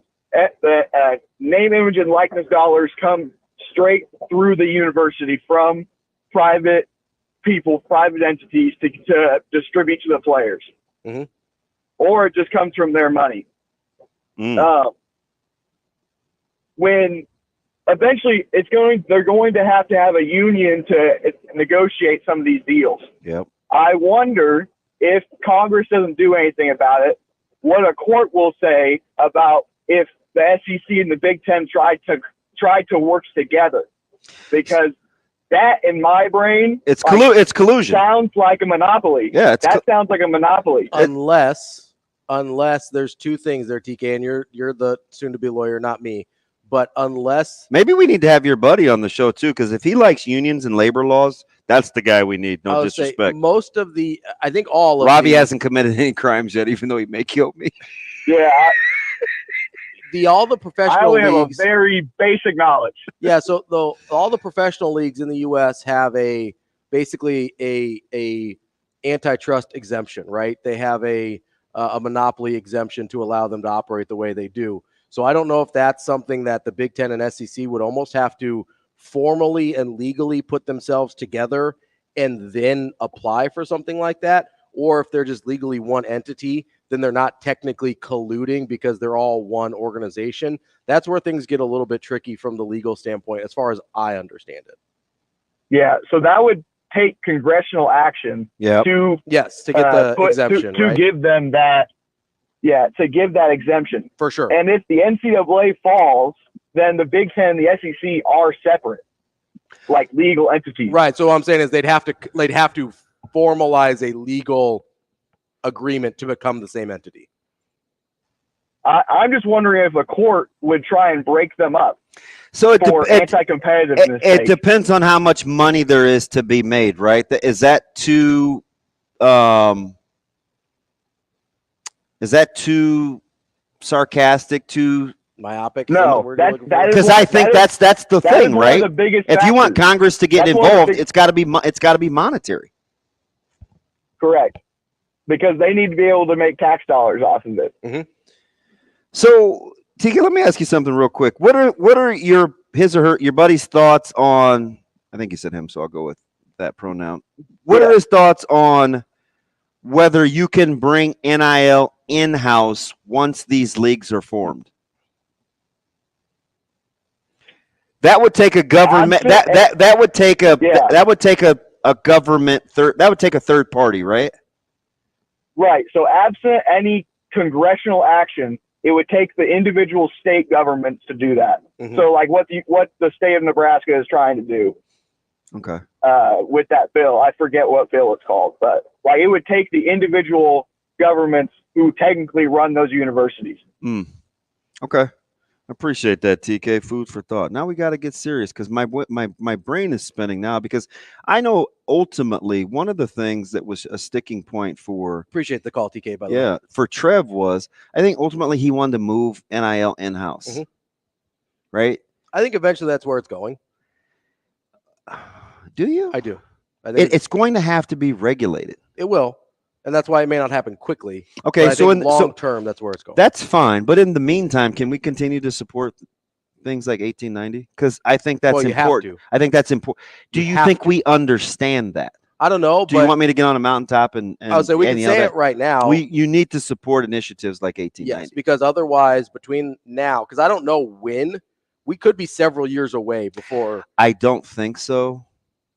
the name, image, and likeness dollars come straight through the university from private people, private entities to distribute to the players. Mm-hmm. Or it just comes from their money. When eventually they're going to have a union to negotiate some of these deals. Yep. I wonder if Congress doesn't do anything about it, what a court will say about if the SEC and the Big Ten tried to work together, because that, in my brain, it's collusion. Sounds like a monopoly. Yeah, sounds like a monopoly. Unless there's 2 things there, TK, and you're the soon-to-be lawyer, not me. But unless maybe we need to have your buddy on the show too, because if he likes unions and labor laws, that's the guy we need. No disrespect. Most of I think all of Robbie hasn't committed any crimes yet, even though he may kill me. Yeah. All the professional I only leagues have a very basic knowledge. Yeah, so all the professional leagues in the U.S. have basically a antitrust exemption, right? They have a monopoly exemption to allow them to operate the way they do. So I don't know if that's something that the Big Ten and SEC would almost have to formally and legally put themselves together and then apply for something like that, or if they're just legally one entity, then they're not technically colluding because they're all one organization. That's where things get a little bit tricky from the legal standpoint, as far as I understand it. Yeah, so that would take congressional action to get the exemption, to right? give them that. Yeah, to give that exemption. For sure. And if the NCAA falls, then the Big Ten and the SEC are separate, like legal entities. Right. So what I'm saying is they'd have to formalize a legal agreement to become the same entity. I'm just wondering if a court would try and break them up. So anti-competitiveness. It depends on how much money there is to be made, right? Is that too sarcastic, too myopic? No, because I think that's the thing, right? If you want Congress to get involved, it's got to be monetary. Correct, because they need to be able to make tax dollars off of it. Mm-hmm. So, TK, let me ask you something real quick. What are your buddy's thoughts on? I think he said him, so I'll go with that pronoun. What are his thoughts on whether you can bring NIL in-house once these leagues are formed? That would take a government. That would take a government third. That would take a third party, right? Right. So absent any congressional action, it would take the individual state governments to do that. Mm-hmm. So like what the state of Nebraska is trying to do. Okay. With that bill, I forget what bill it's called, but like it would take the individual governments who technically run those universities. Okay. Appreciate that, TK. Food for thought. Now we got to get serious because my brain is spinning now because I know ultimately one of the things that was a sticking point for Appreciate the call, TK, by the way. for Trev was I think ultimately he wanted to move NIL in-house. Mm-hmm. Right? I think eventually that's where it's going. Do you? I do. I think It's going to have to be regulated. it will. And that's why it may not happen quickly. Okay, so in long term, that's where it's going. That's fine. But in the meantime, can we continue to support things like 1890? Because I think that's important. I think that's important. Do you think we understand that? I don't know. Do you want me to get on a mountaintop and I would say we can say it right now. You need to support initiatives like 1890. Yes, because otherwise, between now, because I don't know when, we could be several years away before. I don't think so.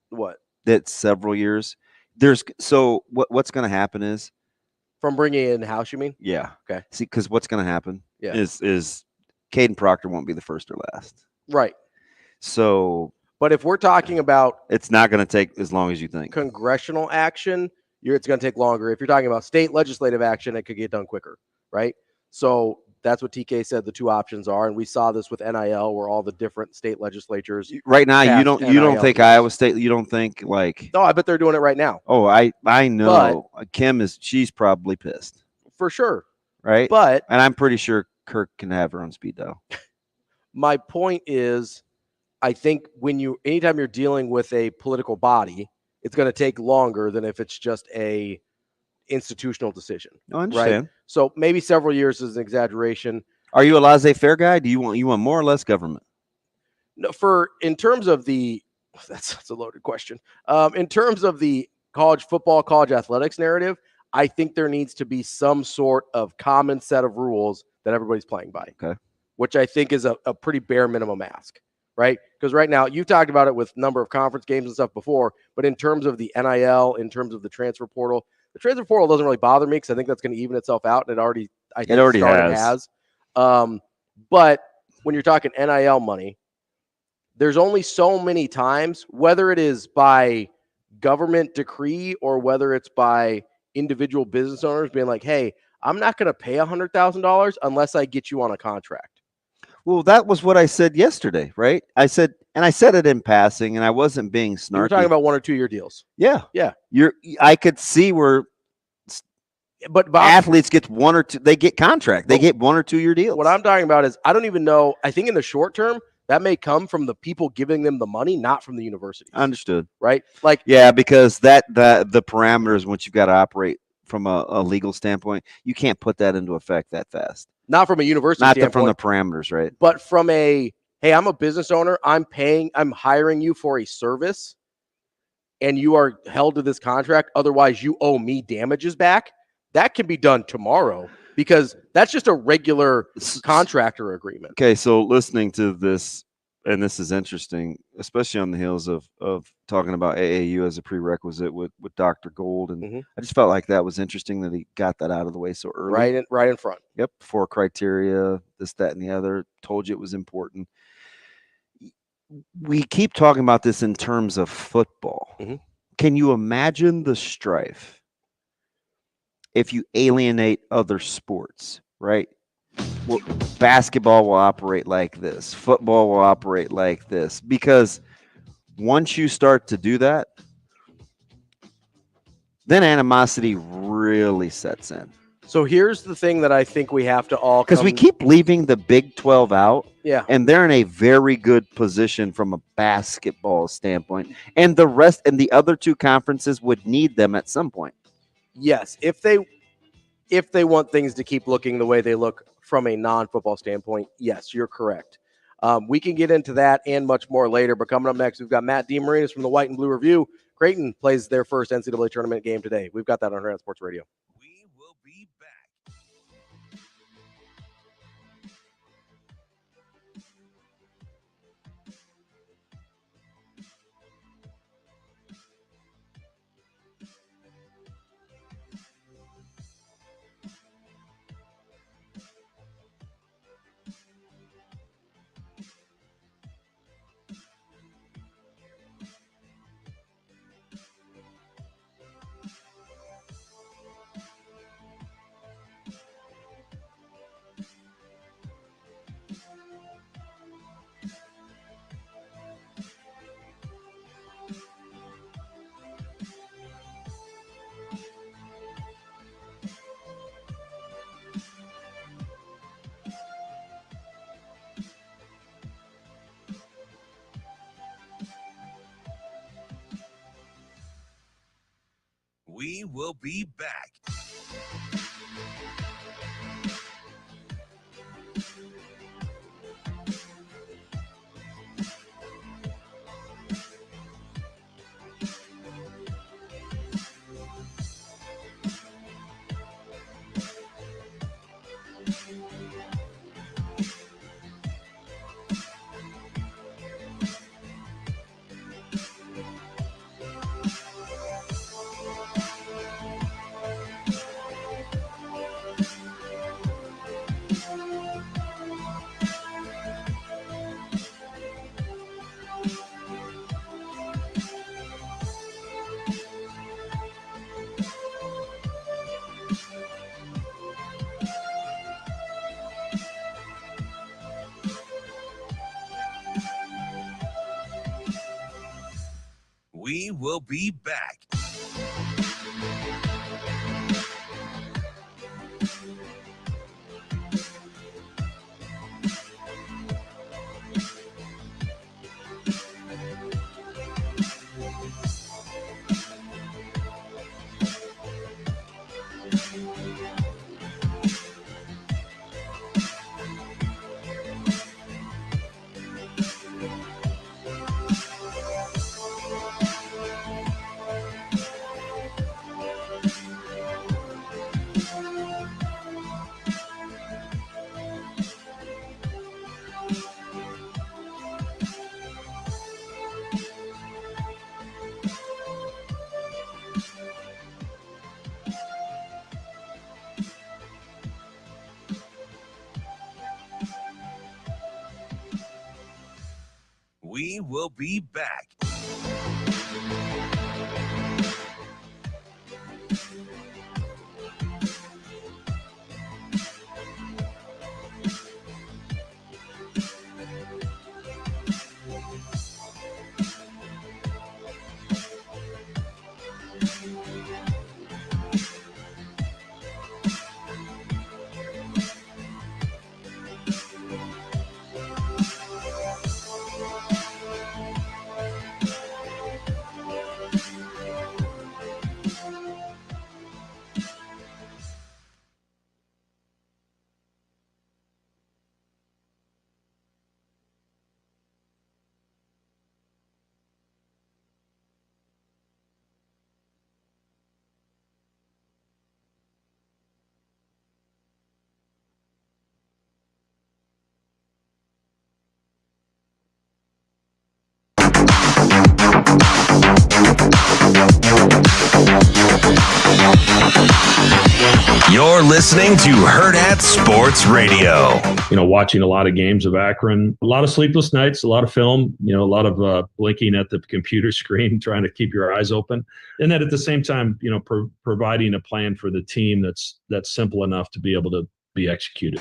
What? That's several years. What's going to happen is from bringing it in house. You mean? Yeah. Okay. See, because what's going to happen Yeah. is Caden Proctor won't be the first or last. Right. So, but if we're talking about, it's not going to take as long as you think. Congressional action, it's going to take longer. If you're talking about state legislative action, it could get done quicker, right? So that's what TK said the two options are, and we saw this with NIL, where all the different state legislatures. Right now, you don't think Iowa State? You don't think like? No, I bet they're doing it right now. Oh, I know. But she's probably pissed for sure, right? But and I'm pretty sure Kirk can have her on speed dial. My point is, I think anytime you're dealing with a political body, it's going to take longer than if it's just a institutional decision. I understand. Right? So maybe several years is an exaggeration. Are you a laissez-faire guy? Do you want more or less government? No, in terms of that's a loaded question. In terms of the college football, college athletics narrative, I think there needs to be some sort of common set of rules that everybody's playing by. Okay. Which I think is a pretty bare minimum ask, right? Because right now you've talked about it with number of conference games and stuff before, but in terms of the NIL, in terms of the transfer portal doesn't really bother me because I think that's going to even itself out, and it already has. But when you're talking NIL money, there's only so many times, whether it is by government decree or whether it's by individual business owners being like, hey, I'm not going to pay $100,000 unless I get you on a contract. Well, that was what I said yesterday, right? I said it in passing, and I wasn't being snarky. You're talking about 1 or 2 year deals. Yeah. Yeah. I could see where but athletes get 1 or 2, they get contract. They get 1 or 2 year deals. What I'm talking about is I don't even know. I think in the short term, that may come from the people giving them the money, not from the university. Understood. Right? Like, yeah, because the parameters, once you've got to operate from a legal standpoint, you can't put that into effect that fast. Not from a university standpoint. Not from the parameters, right? But from hey, I'm a business owner. I'm hiring you for a service, and you are held to this contract. Otherwise, you owe me damages back. That can be done tomorrow because that's just a regular contractor agreement. Okay, so listening to this, and this is interesting, especially on the heels of talking about AAU as a prerequisite with Dr. Gold, and I just felt like that was interesting that he got that out of the way so early. Right in front. Yep, 4 criteria, this, that, and the other. Told you it was important. We keep talking about this in terms of football. Can you imagine the strife if you alienate other sports, right? Well, basketball will operate like this. Football will operate like this. Because once you start to do that, then animosity really sets in. So here's the thing that I think we have to all, because we keep leaving the Big 12 out. Yeah. And they're in a very good position from a basketball standpoint. And the rest and the other 2 conferences would need them at some point. Yes, if they want things to keep looking the way they look from a non-football standpoint, yes, you're correct. We can get into that and much more later, but coming up next, we've got Matt DeMarinis from the White and Blue Review. Creighton plays their first NCAA tournament game today. We've got that on Hurrdat Sports Radio. We will be back. We will be back. We will be back. We will be back. You're listening to Hurrdat Sports Radio. You know, watching a lot of games of Akron, a lot of sleepless nights, a lot of film, you know, a lot of blinking at the computer screen, trying to keep your eyes open. And then at the same time, you know, providing a plan for the team that's simple enough to be able to be executed.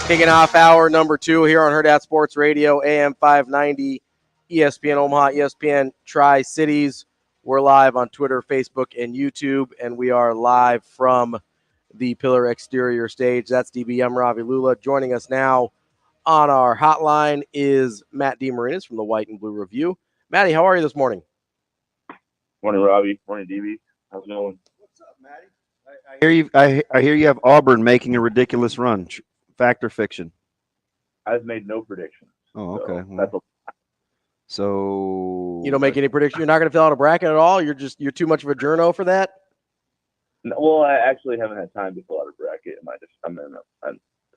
Kicking off hour number 2 here on Hurrdat Sports Radio, AM 590, ESPN Omaha, ESPN Tri-Cities. We're live on Twitter, Facebook, and YouTube, and we are live from the Pillar Exterior stage. That's DB. I'm Ravi Lulla. Joining us now on our hotline is Matt DeMarinis from the White and Blue Review. Matty, how are you this morning? Morning, Ravi. Morning, DB. How's it going? I hear you have Auburn making a ridiculous run. Fact or fiction? I've made no predictions. Oh, okay. So you don't make any predictions. You're not going to fill out a bracket at all. You're too much of a journo for that. No, well, I actually haven't had time to fill out a bracket.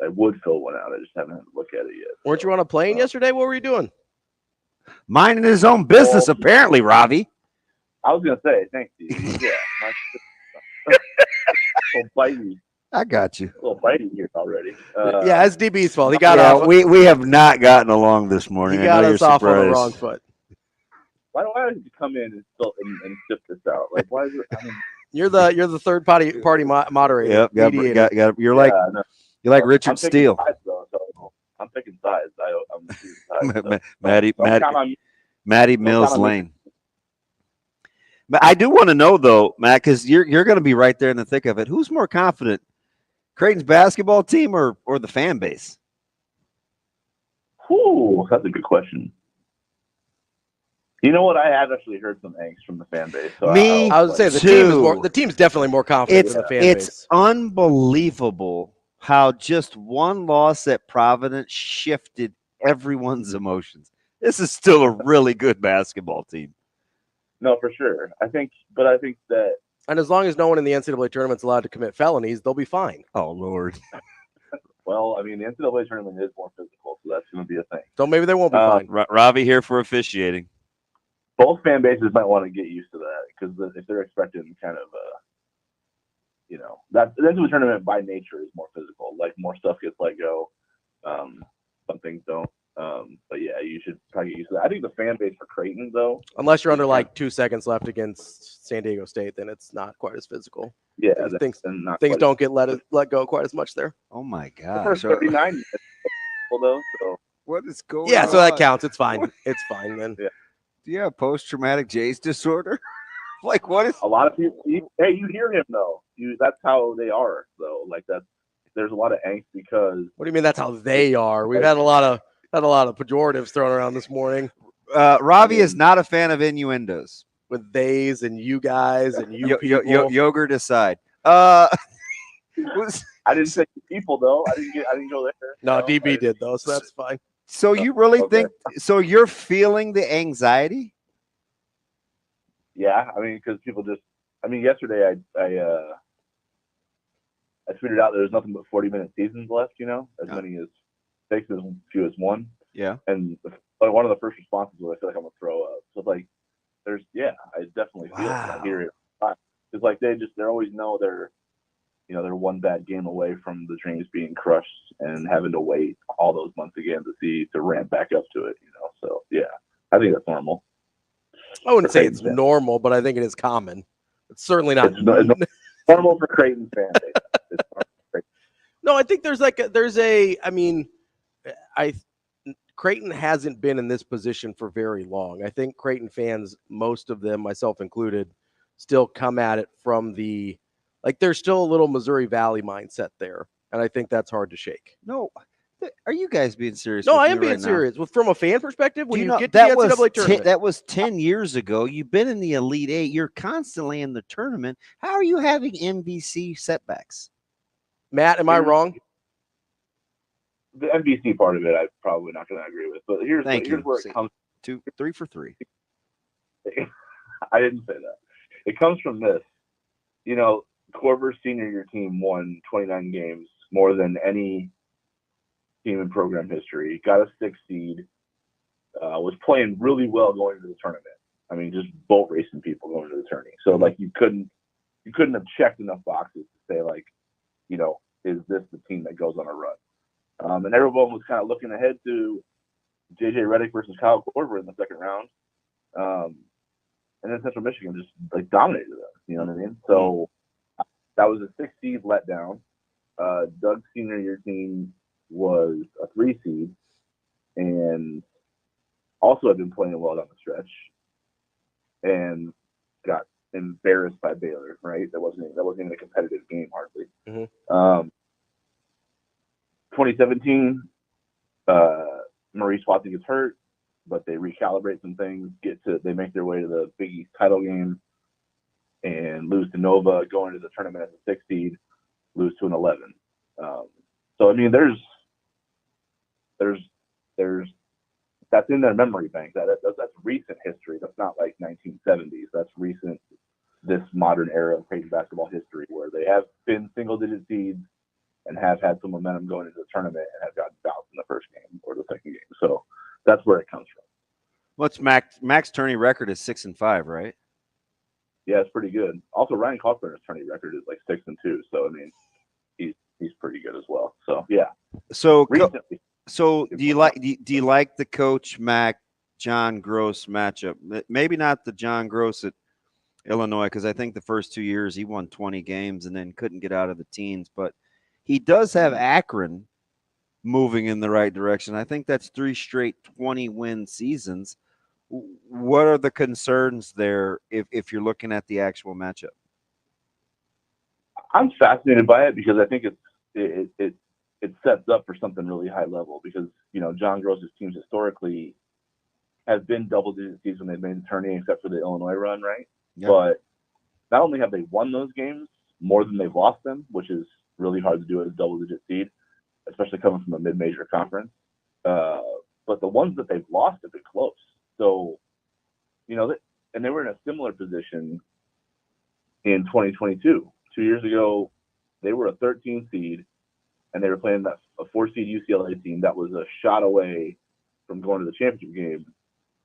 I would fill one out. I just haven't had to look at it yet. Weren't you on a plane yesterday? What were you doing? Minding his own business, apparently, Ravi. I was going to say, thanks, Steve. Yeah. Little bitey. I got you. A little bitey here already. Yeah, it's DB's fault. He got off. We have not gotten along this morning. He got us off on the wrong foot. Why don't you come in and sift this out? Like, why is it? I mean, you're the third party moderator. Yep. You're like Richard Steele. I'm picking sides. I'm sides, Maddie Mills Lane. But I do want to know though, Matt, because you're going to be right there in the thick of it. Who's more confident, Creighton's basketball team or the fan base? Whew, that's a good question. You know what? I have actually heard some angst from the fan base. So I was saying the team's definitely more confident than the fan base. It's unbelievable how just one loss at Providence shifted everyone's emotions. This is still a really good basketball team. No, for sure. I think that, and as long as no one in the NCAA tournament's allowed to commit felonies, they'll be fine. Oh Lord. Well, I mean, the NCAA tournament is more physical, so that's going to be a thing. So maybe they won't be fine. Ravi here for officiating. Both fan bases might want to get used to that because if they're expecting kind of that the NCAA tournament by nature is more physical. Like more stuff gets let go. Some things don't. But yeah, you should probably get used to that. I think the fan base for Creighton, though, unless you're under like 2 seconds left against San Diego State, then it's not quite as physical. Yeah, things don't get let go quite as much there. Oh my God! The first 39 though. So what is going? Yeah, on? so that counts. It's fine. It's fine then. Yeah. Do you have post-traumatic J's disorder? Like what is? A lot of people. Hey, you hear him though. That's how they are. Though, like there's a lot of angst because. What do you mean? That's how they are. We've had a lot of pejoratives thrown around this morning. Ravi is not a fan of innuendos with theys and you guys and you people. Yogurt aside. I didn't say people though. I didn't go there. No, DB did though, so that's fine. So you really think? So you're feeling the anxiety? Yeah, I mean, because people just. I mean, yesterday I tweeted out there's nothing but 40-minute seasons left. As many as 6 as few as 1. Yeah. And one of the first responses was I feel like I'm gonna throw up. So it's like I definitely feel it. I hear it. It's like they always know they're one bad game away from the dreams being crushed and having to wait all those months again to ramp back up to it. So yeah, I think that's normal. I wouldn't say it's normal, but I think it is common. It's certainly not it's normal for Creighton fan base. No, I think Creighton hasn't been in this position for very long. I think Creighton fans, most of them, myself included, still come at it from there's still a little Missouri Valley mindset there. And I think that's hard to shake. No. Are you guys being serious? No, I am being serious. Well, from a fan perspective, when you get to the NCAA tournament. That was 10 years ago. You've been in the Elite Eight. You're constantly in the tournament. How are you having MVC setbacks? Matt, am I wrong? The MVC part of it, I'm probably not going to agree with. But here's where it comes. 3 for 3. I didn't say that. It comes from this. Corver's senior year team won 29 games, more than any team in program history. Got a 6 seed. Was playing really well going into the tournament. I mean, just boat racing people going to the tourney. So you couldn't have checked enough boxes to say is this the team that goes on a run? And everyone was kind of looking ahead to J.J. Redick versus Kyle Korver in the second round. And then Central Michigan just dominated them. You know what I mean? So that was a 6 seed letdown. Doug's senior year team was a 3 seed and also had been playing well down the stretch and got embarrassed by Baylor, right? That wasn't even a competitive game hardly. Mm-hmm. 2017, Maurice Watson gets hurt, but they recalibrate some things, they make their way to the Big East title game. and lose to Nova, go into the tournament as a 6 seed, lose to an 11. So I mean, there's that's in their memory bank. That's recent history. That's not like 1970s. That's recent, this modern era of Creighton basketball history, where they have been single-digit seeds and have had some momentum going into the tournament and have gotten bounced in the first game or the second game. So that's where it comes from. What's Max tourney record is 6-5, right? Yeah, it's pretty good. Also, Ryan Kalkbrenner's tourney record is like 6-2. So I mean, he's pretty good as well. So yeah. So recently. So do you like the Coach Mac John Gross matchup? Maybe not the John Gross at Illinois, because I think the first 2 years he won 20 games and then couldn't get out of the teens. But he does have Akron moving in the right direction. I think that's 3 straight 20-win seasons. What are the concerns there if you're looking at the actual matchup? I'm fascinated by it because I think it sets up for something really high level, because, you know, John Gross's teams historically have been double-digit seeds when they've made the tourney, except for the Illinois run, right? Yep. But not only have they won those games more than they've lost them, which is really hard to do as a double-digit seed, especially coming from a mid-major conference. But the ones that they've lost have been close. So, you know, and they were in a similar position in 2022. 2 years ago, they were a 13 seed, and they were playing a 4-seed UCLA team that was a shot away from going to the championship game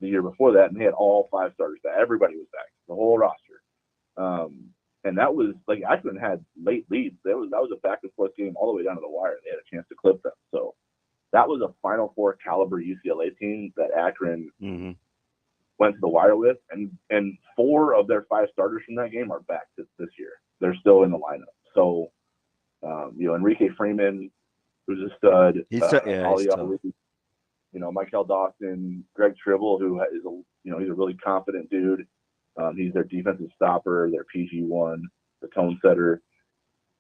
the year before that, and they had all 5 starters back. Everybody was back, the whole roster. And that was like, Akron had late leads. That was a back-and-forth game all the way down to the wire. They had a chance to clip them. So that was a Final Four caliber UCLA team that Akron went to the wire with, and 4 of their 5 starters from that game are back this year. They're still in the lineup. So, you know, Enrique Freeman, who's a stud, He's you know, Michael Dawson, Greg Tribble, who is he's a really confident dude. He's their defensive stopper, their PG1, the tone setter.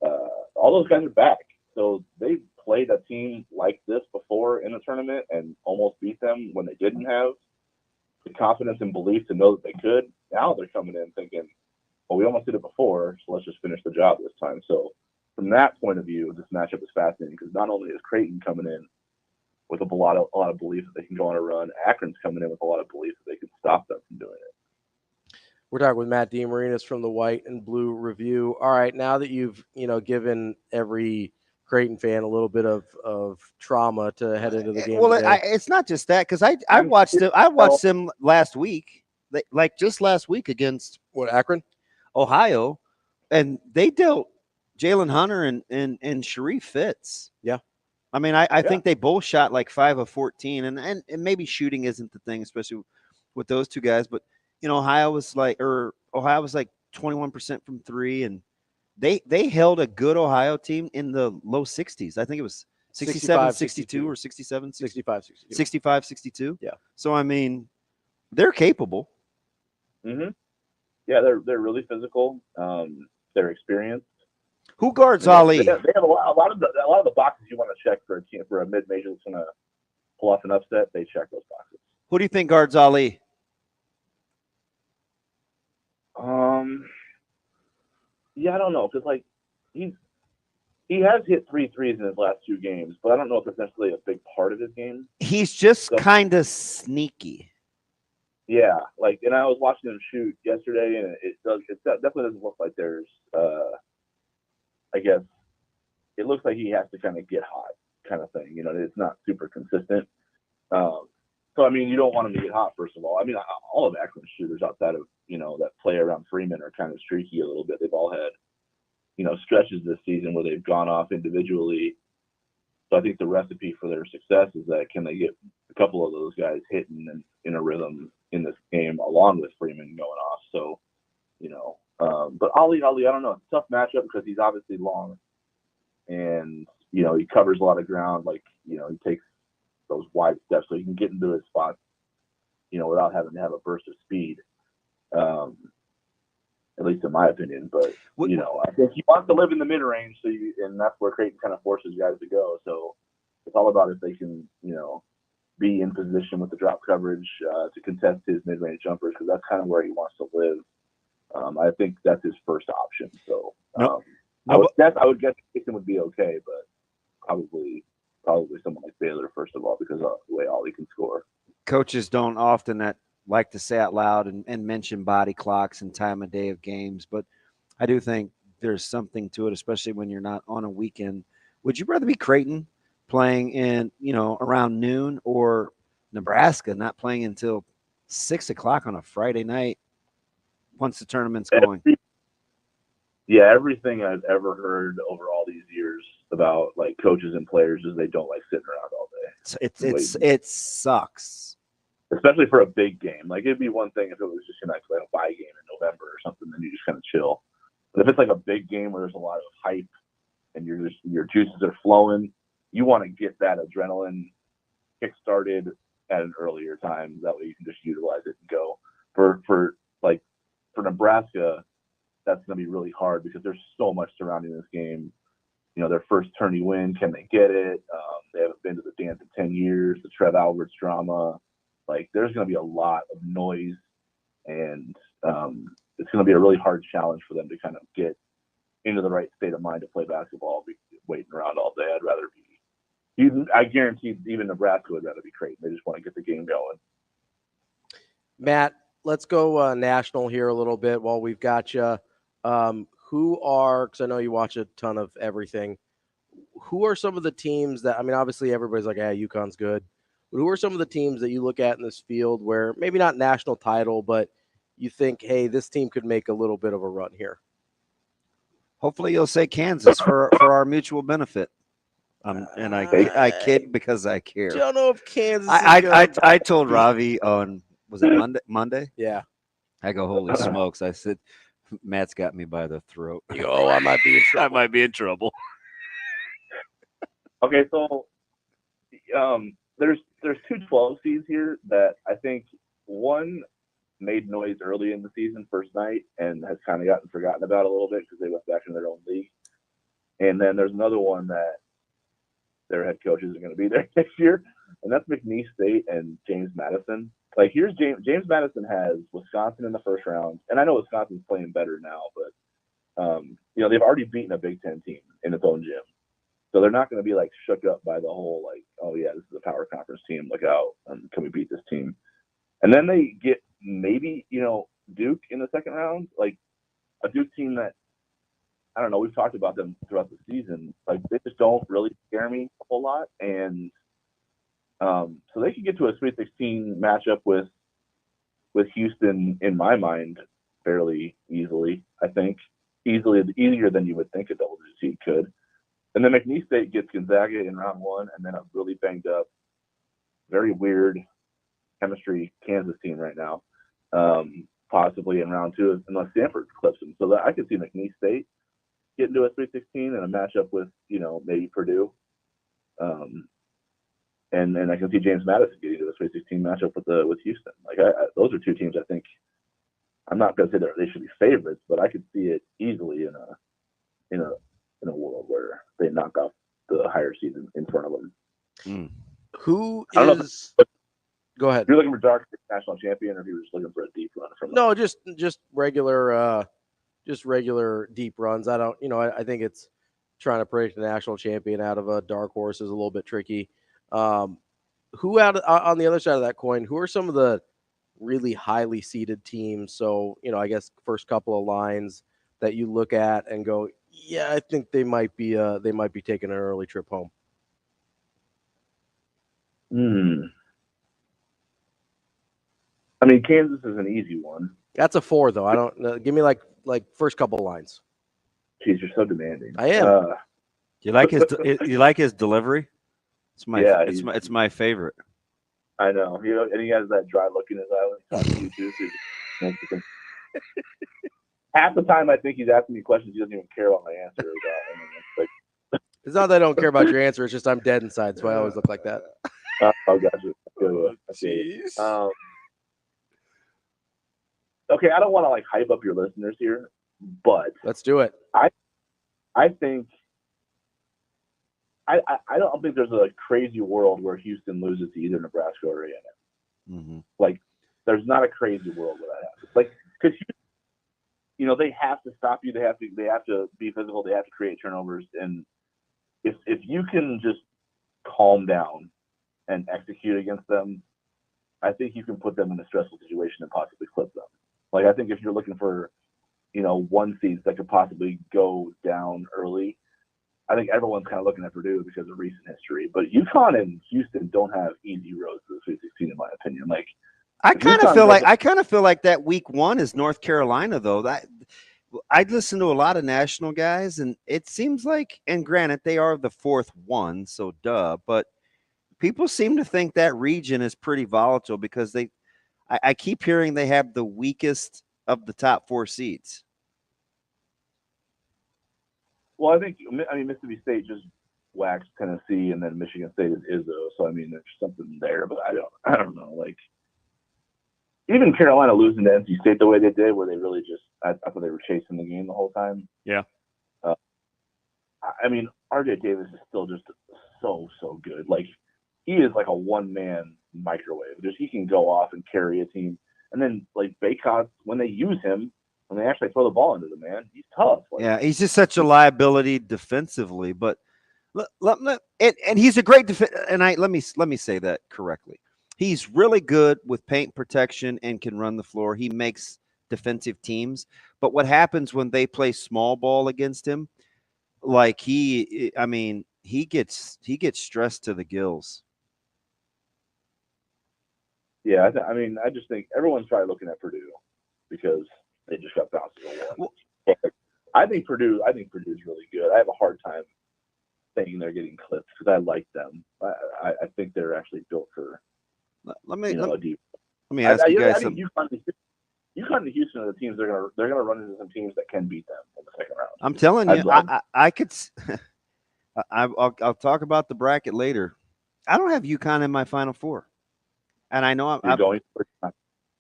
All those guys are back. So they played a team like this before in the tournament and almost beat them when they didn't have the confidence and belief to know that they could. Now they're coming in thinking, well, we almost did it before, so let's just finish the job this time. So from that point of view, this matchup is fascinating because not only is Creighton coming in with a lot of belief that they can go on a run, Akron's coming in with a lot of belief that they can stop them from doing it. We're talking with Matt DeMarinis from the White and Blue Review. All right, now that you've given every Creighton fan a little bit of trauma to head into the game. Well, it's not just that, because I watched them last week, like just last week against Akron, Ohio, and they dealt Jalen Hunter and Sharif Fitz. Yeah. I mean, I think they both shot like 5 of 14, and maybe shooting isn't the thing, especially with those two guys. But you know, Ohio was like 21% from 3, and they held a good Ohio team in the low 60s. I think it was 67, 62 or 67, 65, 62. 65, 62. Yeah. So I mean, they're capable. Mm-hmm. Yeah, they're really physical. They're experienced. Who guards Ali? They have a lot of the boxes you want to check for a team, for a mid-major that's going to pull off an upset. They check those boxes. Who do you think guards Ali? Yeah, I don't know, because like he has hit 3 threes in his last 2 games, but I don't know if that's necessarily a big part of his game. He's just kind of sneaky. Yeah, like, and I was watching him shoot yesterday, and it definitely doesn't look like there's I guess it looks like he has to kind of get hot, kind of thing. You know, it's not super consistent. So, I mean, you don't want him to get hot, first of all. I mean, all of Akron's shooters outside of, you know, that play around Freeman are kind of streaky a little bit. They've all had, you know, stretches this season where they've gone off individually. So I think the recipe for their success is that can they get a couple of those guys hitting and in a rhythm in this game along with Freeman going off. So, you know, but Ali, I don't know. It's a tough matchup because he's obviously long and, you know, he covers a lot of ground. Like, you know, he takes those wide steps so he can get into his spots, you know, without having to have a burst of speed. At least in my opinion, but you know, I think he wants to live in the mid-range, and that's where Creighton kind of forces guys to go. So it's all about if they can, you know, be in position with the drop coverage to contest his mid-range jumpers, because that's kind of where he wants to live I think that's his first option. So No, I would guess Mason would be okay, but probably someone like Baylor first of all because of the way Ollie can score. Coaches don't often like to say out loud and mention body clocks and time of day of games, but I do think there's something to it, especially when you're not on a weekend. Would you rather be Creighton playing in, around noon, or Nebraska not playing until 6 o'clock on a Friday night once the tournament's going? Yeah, everything I've ever heard over all these years about like coaches and players is they don't like sitting around all day. It sucks. Especially for a big game. Like it'd be one thing if it was just like a bye game in November or something, then you just kind of chill. But if it's like a big game where there's a lot of hype and your juices are flowing, you want to get that adrenaline kick-started at an earlier time. That way you can just utilize it and go. For Nebraska, that's going to be really hard because there's so much surrounding this game. Their first tourney win, can they get it? They haven't been to the dance in 10 years. The Trev Alberts drama. Like there's going to be a lot of noise, and it's going to be a really hard challenge for them to kind of get into the right state of mind to play basketball. Be waiting around all day. I'd rather be. I guarantee even Nebraska would rather be Creighton. They just want to get the game going. Matt, let's go national here a little bit while we've got you. Because I know you watch a ton of everything. Who are some of the teams that, obviously everybody's like, UConn's good. But who are some of the teams that you look at in this field where maybe not national title, but you think, hey, this team could make a little bit of a run here? Hopefully you'll say Kansas for our mutual benefit. And I kid because I care. I don't know if Kansas I told Ravi on, was it Monday? Yeah. I go, holy smokes. I said, Matt's got me by the throat. You go, I might be in trouble. I might be in trouble. Okay, so there's 2 12 seeds here that I think one made noise early in the season, first night, and has kind of gotten forgotten about a little bit because they went back in their own league. And then there's another one that their head coaches are going to be there next year, and that's McNeese State and James Madison. Like here's James Madison has Wisconsin in the first round, and I know Wisconsin's playing better now, but they've already beaten a Big Ten team in its own gym. So they're not going to be like shook up by the whole like, oh yeah, this is a power conference team. Look out, can we beat this team? And then they get maybe Duke in the second round, like a Duke team that I don't know. We've talked about them throughout the season. Like they just don't really scare me a whole lot, and so they could get to a Sweet 16 matchup with Houston in my mind fairly easily. I think easier than you would think a double-digit seed could. And then McNeese State gets Gonzaga in round 1, and then a really banged up, very weird chemistry Kansas team right now, possibly in round 2 unless Stanford clips them. So that I could see McNeese State getting to a Sweet 16 and a matchup with maybe Purdue, and I can see James Madison getting to a Sweet 16 matchup with Houston. Like those are 2 teams I think. I'm not going to say that they should be favorites, but I could see it easily in a world where they knock off the higher seed in front of them. Who is? Go ahead. If you're looking for dark national champion, or if you're just looking for a deep run from no, just regular, deep runs. I don't, I think it's trying to predict a national champion out of a dark horse is a little bit tricky. Who on the other side of that coin? Who are some of the really highly seeded teams? So I guess first couple of lines that you look at and go, yeah, I think they might be taking an early trip home. I mean, Kansas is an easy one. That's a 4, though. I don't give me like first couple of lines. Jeez, you're so demanding. I am. You like his delivery? It's my favorite. I know. And he has that dry look in his eye when he's talking to you too. Half the time, I think he's asking me questions he doesn't even care about my answer. It's not that I don't care about your answer. It's just I'm dead inside, so I always look like that. Oh, gotcha. Jeez. Okay, I don't want to hype up your listeners here, but let's do it. I think I don't think there's a crazy world where Houston loses to either Nebraska or A&M. Mm-hmm. Like, there's not a crazy world where that happens. Like, because they have to stop you. They have to be physical. They have to create turnovers. And if you can just calm down and execute against them, I think you can put them in a stressful situation and possibly clip them. Like, I think if you're looking for, one seeds that could possibly go down early, I think everyone's kind of looking at Purdue because of recent history. But UConn and Houston don't have easy roads to the Sweet 16, in my opinion. Like, I kind of feel like that week 1 is North Carolina, though. I'd listen to a lot of national guys, and it seems like, and granted, they are the 4th one, so duh, but people seem to think that region is pretty volatile because I keep hearing they have the weakest of the top 4 seeds. Well, I mean, Mississippi State just waxed Tennessee, and then Michigan State is Izzo. So, I mean, there's something there, but I don't know. Like, even Carolina losing to NC State the way they did, where they really just, I thought they were chasing the game the whole time. Yeah. I mean, RJ Davis is still just so good. Like, he is like a one-man microwave. Just he can go off and carry a team. And then, like, Baycott, when they use him, when they actually throw the ball into the man, he's tough. Like, yeah, he's just such a liability defensively. But and he's a great defense. And let me say that correctly. He's really good with paint protection and can run the floor. He makes defensive teams. But what happens when they play small ball against him? Like he gets stressed to the gills. Yeah, I just think everyone's probably looking at Purdue because they just got bounced at 1. I think Purdue is really good. I have a hard time thinking they're getting clipped because I like them. I think they're actually built for. Let me me ask you guys I think UConn and Houston are the teams they're gonna run into some teams that can beat them in the second round. I'm telling you, I could. I'll talk about the bracket later. I don't have UConn in my Final Four, and I know I'm going.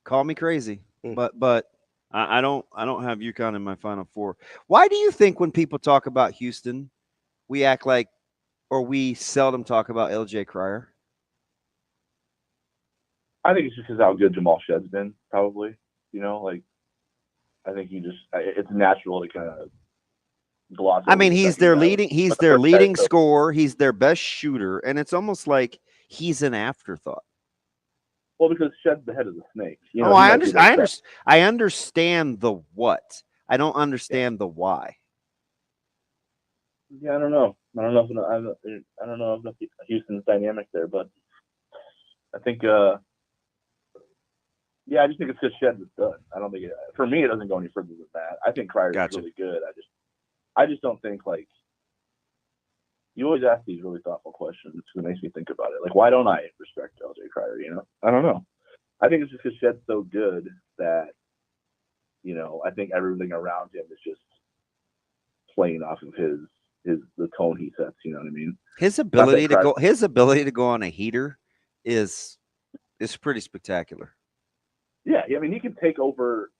Call me crazy, but I don't have UConn in my Final Four. Why do you think when people talk about Houston, we act like, or we seldom talk about LJ Cryer? I think it's just because how good Jamal Shedd's been, probably. I think it's natural to kind of gloss over. I mean, he's their leading scorer. He's their best shooter. And it's almost like he's an afterthought. Well, because Shedd's the head of the snake. I understand the what. I don't understand the why. Yeah, I don't know. I don't know if Houston's dynamic there, but I think I just think it's because Shedd's a stud. I don't think for me it doesn't go any further than that. I think Cryer is really good. I just don't think, like, you always ask these really thoughtful questions. It makes me think about it. Like, why don't I respect LJ Cryer? I don't know. I think it's just because Shedd's so good that I think everything around him is just playing off of the tone he sets. You know what I mean? His ability to go on a heater is pretty spectacular. Yeah, I mean, he can take over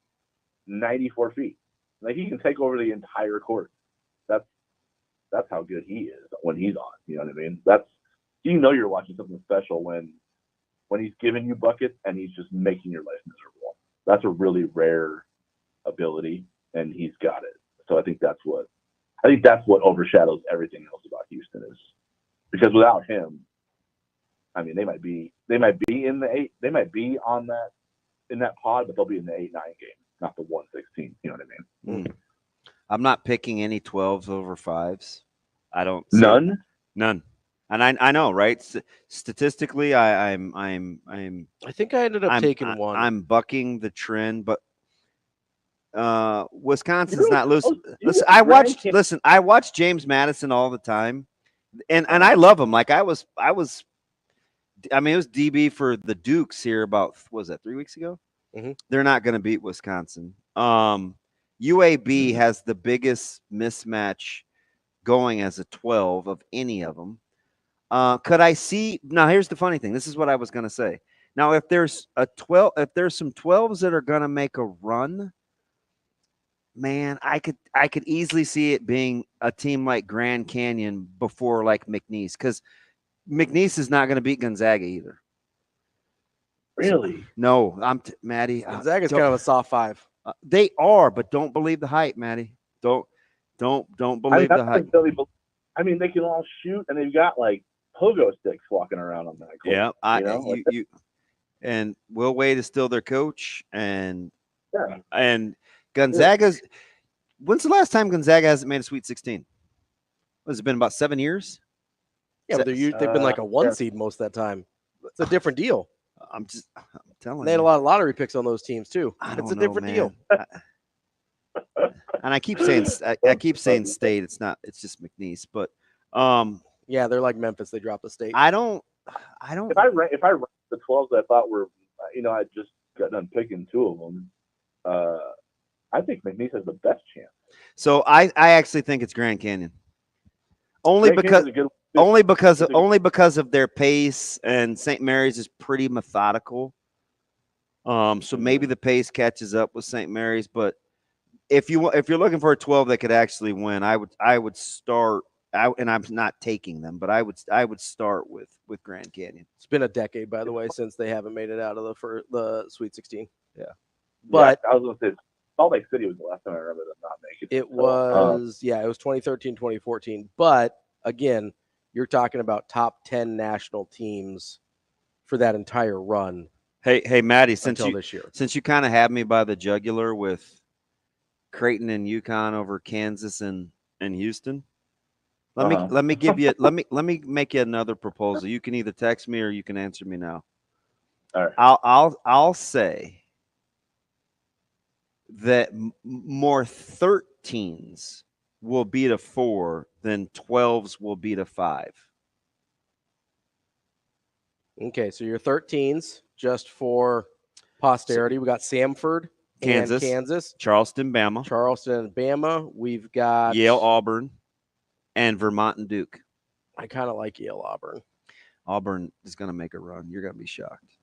94 feet. Like, he can take over the entire court. That's how good he is when he's on. You know what I mean? You're watching something special when he's giving you buckets and he's just making your life miserable. That's a really rare ability, and he's got it. So I think that's what overshadows everything else about Houston is because without him, I mean, they might be in the 8. They might be in that pod, but they'll be in the 8-9 game, not the 1-16. You know what I mean? I'm not picking any 12s over 5s. I don't. None. And I know, right? Statistically, I'm. I think I ended up taking one. I'm bucking the trend, but Wisconsin's not losing. Listen, I watch James Madison all the time, and I love him. Like I was. I mean, it was DB for the Dukes here about, what was that, 3 weeks ago? Mm-hmm. They're not going to beat Wisconsin. UAB has the biggest mismatch going as a 12 of any of them. Could I see? Now, here's the funny thing. This is what I was going to say. Now, if there's some 12s that are going to make a run, man, I could easily see it being a team like Grand Canyon before like McNeese, because McNeese is not going to beat Gonzaga either. Really? No, Maddie. Gonzaga's kind of a soft 5. They are, but don't believe the hype, Maddie. Don't believe the hype. I mean, they can all shoot, and they've got like pogo sticks walking around on that court. Yeah, and Will Wade is still their coach, and Gonzaga's. When's the last time Gonzaga hasn't made a Sweet 16? Has it been about 7 years? Yeah, but they've been like a 1 seed most of that time. It's a different deal. I'm telling they had you. a lot of lottery picks on those teams too. It's a different deal. And I keep saying state. It's not. It's just McNeese. But yeah, they're like Memphis. They dropped the state. I don't. If I ranked the 12s that I thought were, I just got done picking 2 of them. I think McNeese has the best chance. So I actually think it's Grand Canyon. Only because of their pace, and St. Mary's is pretty methodical. So maybe the pace catches up with St. Mary's, but if you're looking for a 12 that could actually win, I would start out, and I'm not taking them, but I would start with Grand Canyon. It's been a decade, by the way, since they haven't made it out of the Sweet 16. Yeah, but I was going to say Salt Lake City was the last time I remember them not making it. It was it was 2013, 2014. But again, you're talking about top 10 national teams for that entire run. Hey, Maddie, this year. Since you kind of had me by the jugular with Creighton and UConn over Kansas and Houston, let me give you let me make you another proposal. You can either text me or you can answer me now. All right. I'll say that more 13s will beat a 4 than 12s will beat a 5. Okay, so your 13s, just for posterity, we got Samford, Kansas, Charleston, Bama. We've got Yale, Auburn, and Vermont and Duke. I kind of like Yale, Auburn. Auburn is going to make a run. You're going to be shocked.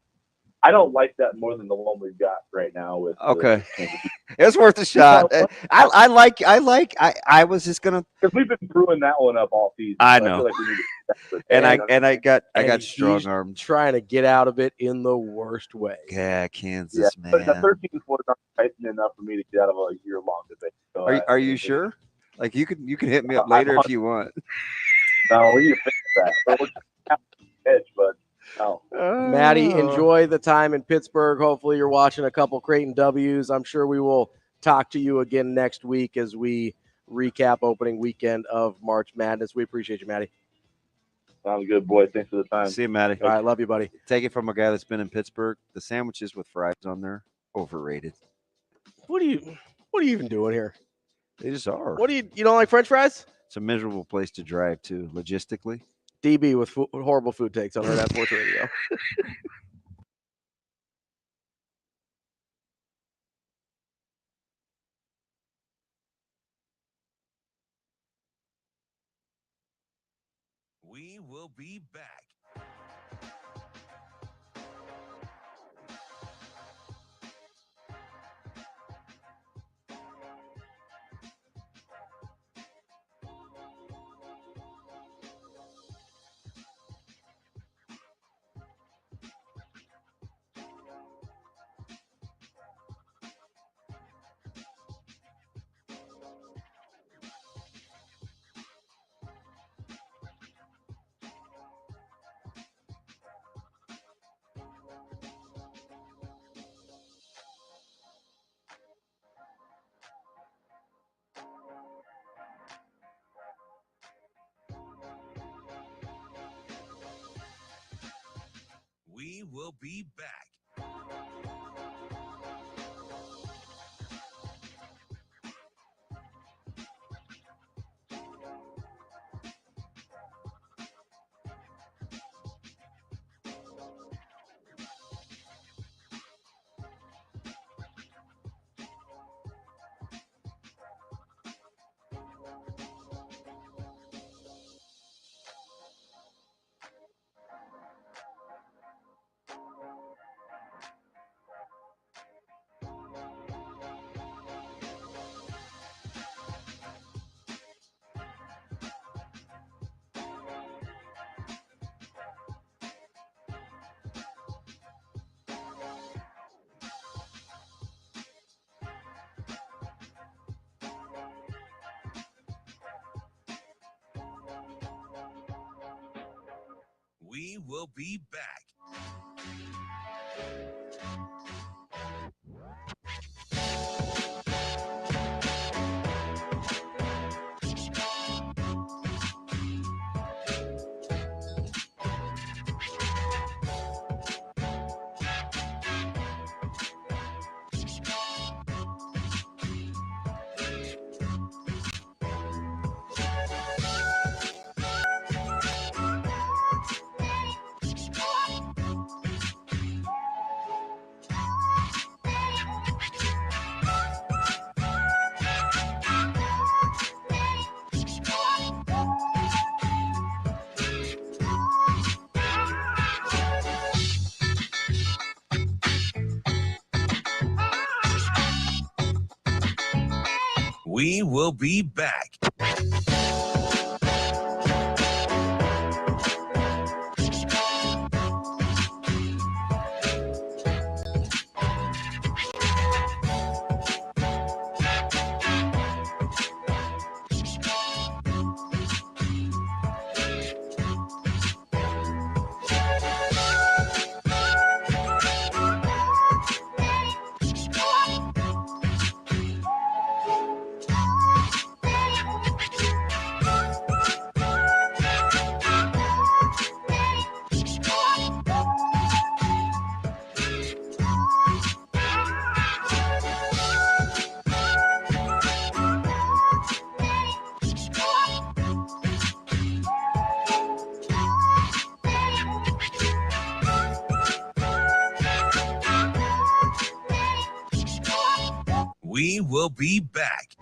I don't like that more than the one we've got right now with. Okay, it's worth a shot. I was just gonna, because we've been brewing that one up all season. I so know. I feel like we need to I got strong arms. Trying to get out of it in the worst way. Yeah, Kansas, man. But the 13th was not enticing enough for me to get out of a year-long debate. So are you sure? Like you can hit me up later if you want. No, we need to fix that. But we're just edge, but. Oh. Maddie, enjoy the time in Pittsburgh. Hopefully you're watching a couple Creighton W's. I'm sure we will talk to you again next week as we recap opening weekend of March Madness. We appreciate you, Maddie. Sounds good, boy. Thanks for the time. See you, Maddie. All right, love you, buddy. Take it from a guy that's been in Pittsburgh. The sandwiches with fries on there, overrated. What are you even doing here? They just are. What do you don't like French fries? It's a miserable place to drive to, logistically. DB with horrible food takes on Hurrdat Sports Radio. We will be back. We will be back. We will be back. We will be back. We will be back.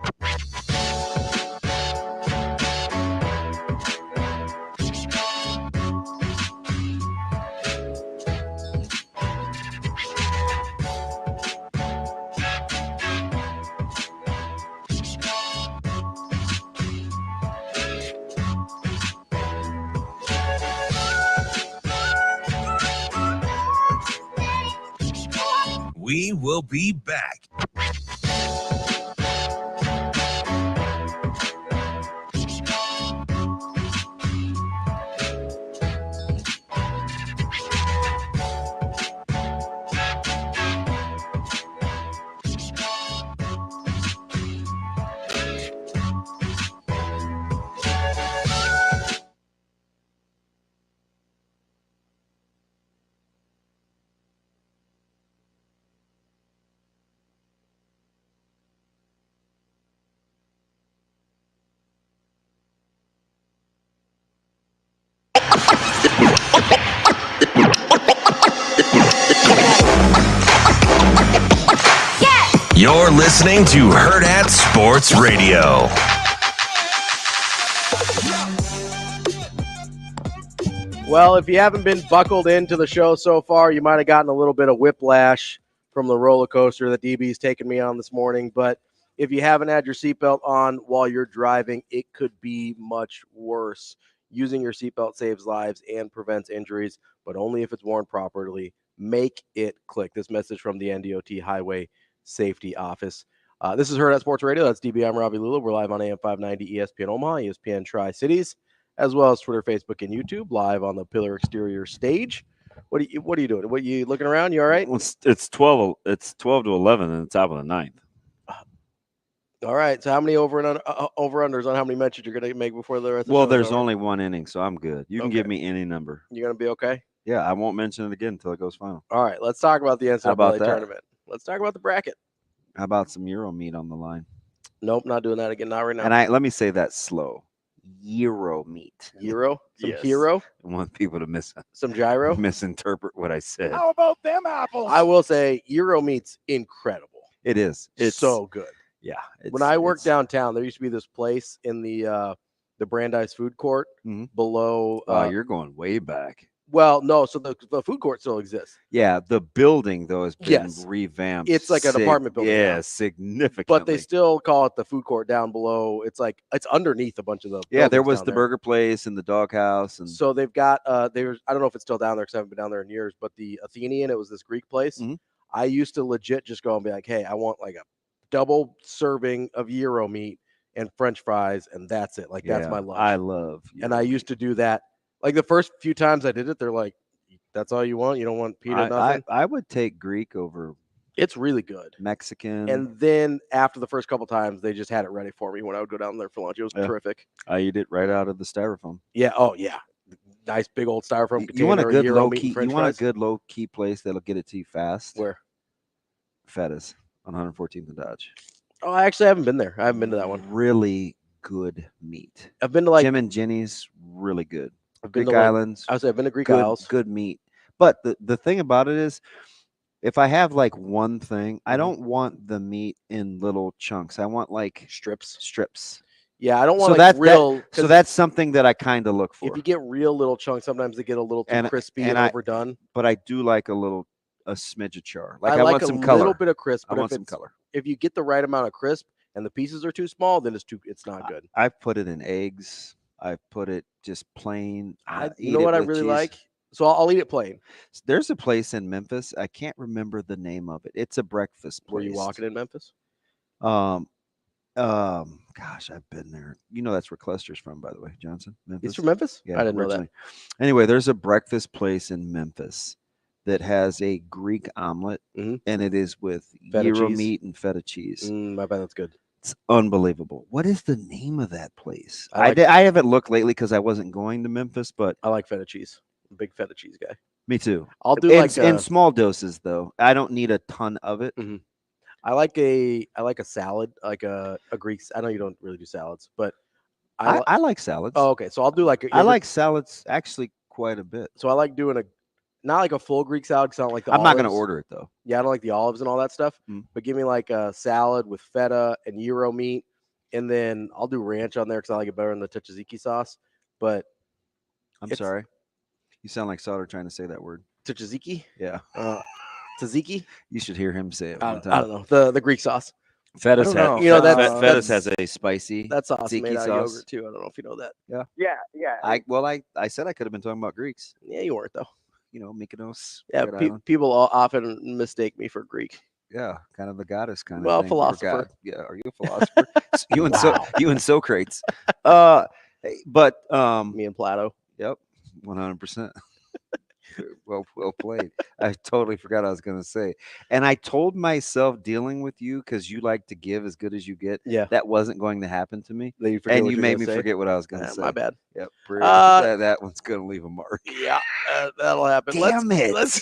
We will be back. You're listening to Hurrdat Sports Radio. Well, if you haven't been buckled into the show so far, you might have gotten a little bit of whiplash from the roller coaster that DB's taken me on this morning. But if you haven't had your seatbelt on while you're driving, it could be much worse. Using your seatbelt saves lives and prevents injuries, but only if it's worn properly. Make it click. This message from the NDOT Highway Safety Office. This is Hurrdat Sports Radio. That's DB. I'm Ravi Lulla. We're live on AM 590 ESPN Omaha, ESPN Tri-Cities, as well as Twitter, Facebook, and YouTube. Live on the Pillar Exterior stage. What are you doing? What, you looking around? You all right? It's 12 to 11 in the top of the ninth. All right. So how many over-unders on how many mentions you're going to make before the rest of the show? Well, there's only one inning, so I'm good. You can give me any number. You're going to be okay? Yeah, I won't mention it again until it goes final. All right. Let's talk about the NCAA tournament. Let's talk about the bracket. How about some Euro meat on the line? Nope, not doing that again. Not right now. And let me say that slow. Euro meat. Euro? Some Yes. hero? I want people to some gyro? misinterpret what I said. How about them apples? I will say Euro meat's incredible. It is. It's so good. Yeah. When I worked downtown, there used to be this place in the Brandeis food court below. You're going way back. Well, no. So the food court still exists. Yeah, the building though has been revamped. It's like an apartment building. Yeah, now. significantly. But they still call it the food court down below. It's like it's underneath a bunch of the. Yeah, there was the burger place and the doghouse, and so they've got I don't know if it's still down there because I haven't been down there in years. But the Athenian, it was this Greek place. I used to legit just go and be like, hey, I want like a double serving of Euro meat and French fries, and that's it. Like that's my lunch. I love. And I used to do that. Like the first few times I did it, they're like, "That's all you want? You don't want pita, nothing?" I would take Greek over It's really good. Mexican. And then after the first couple times, they just had it ready for me when I would go down there for lunch. It was terrific. I eat it right out of the styrofoam. Yeah. Oh yeah. Nice big old styrofoam container. You want a good gyro low meat and key. French You want fries? a good low key place that'll get it to you fast. Where? Fetters on 114th and Dodge. Oh, I actually haven't been there. I haven't been to that one. Really good meat. I've been to like Jim and Jenny's. Really good. I've been Greek to, like, Islands. I would say I've been to Greek good, Isles. Good meat. But the thing about it is, if I have like one thing, I don't want the meat in little chunks. I want like strips. Yeah, I don't want so like real. So that's something that I kind of look for. If you get real little chunks, sometimes they get a little too crispy and overdone. But I do like a smidge of char. Like I like want a some color. little bit of crisp. I But want if some it's, color. if you get the right amount of crisp and the pieces are too small, then it's not good. I've put it in eggs. I've put it just plain. You know what I really like? So I'll eat it plain. There's a place in Memphis. I can't remember the name of it. It's a breakfast place. Were you walking in Memphis? Gosh, I've been there. You know that's where Cluster's from, by the way, Johnson. Memphis. He's from Memphis? Yeah, I didn't know originally. that. Anyway, there's a breakfast place in Memphis that has a Greek omelet, and it is with Feta gyro cheese? meat and feta cheese. I bet that's good. It's unbelievable. What is the name of that place? I like- I haven't looked lately because I wasn't going to Memphis, but I like feta cheese. I'm a big feta cheese guy. me too. I'll do in, like in small doses though. I don't need a ton of it. I like a salad, like a Greek. I know you don't really do salads, but I like salads. Oh, okay. So I'll do like I like salads actually quite a bit. So I like doing not like a full Greek salad because I don't like the I'm not going to olives. order it though. Yeah, I don't like the olives and all that stuff. But give me like a salad with feta and gyro meat, and then I'll do ranch on there because I like it better than the tzatziki sauce. But I'm sorry. You sound like Sauter trying to say that word. Tzatziki? Yeah. Tzatziki? You should hear him say it I one don't time. know. The Greek sauce. Fetters I don't know. has, You know, that's- Fetters that's- has a spicy That sauce tzatziki made out sauce. of yogurt too. I don't know if you know that. Yeah. Yeah. I said I could have been talking about Greeks. Yeah, you weren't though. You know, Mykonos. Yeah, Red Island. people often mistake me for Greek. Yeah, kind of the goddess kind of Well, thing. or philosopher. god. Yeah, are you a philosopher? you and Wow. you and Socrates. But me and Plato. Yep, 100%. Well played. I totally forgot I was going to say. And I told myself dealing with you because you like to give as good as you get. Yeah, that wasn't going to happen to me. Then you forget And what you you're made gonna me say? forget what I was going to say. My bad. Yep. That one's going to leave a mark. Yeah, that'll happen. Damn it. Let's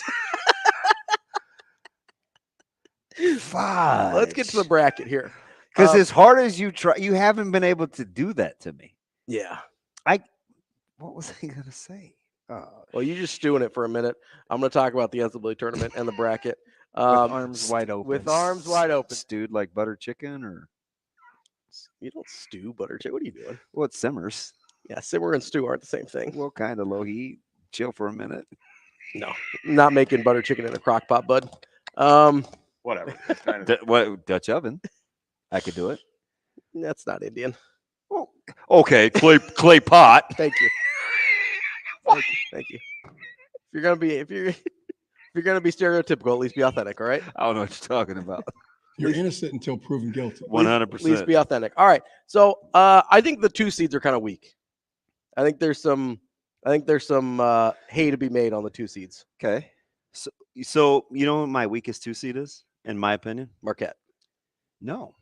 Fudge. let's get to the bracket here. Because as hard as you try, you haven't been able to do that to me. Yeah. What was I going to say? Well, you just stewing it for a minute. I'm going to talk about the NCAA tournament and the bracket. With arms wide open. With arms wide open. Stewed like butter chicken, or you don't stew butter chicken. What are you doing? Well, it simmers. Yeah, simmer and stew aren't the same thing. Well, kind of low heat. Chill for a minute. No, not making butter chicken in a crock pot, bud. Whatever. What Dutch oven? I could do it. That's not Indian. Okay, clay pot. Thank you. Thank you. If you're gonna be stereotypical, at least be authentic. All right. I don't know what you're talking about. You're innocent until proven guilty. 100%. At least be authentic. All right. So I think the 2 seeds are kind of weak. I think there's some hay to be made on the 2 seeds. Okay. So you know what my weakest 2 seed is, in my opinion? Marquette. No.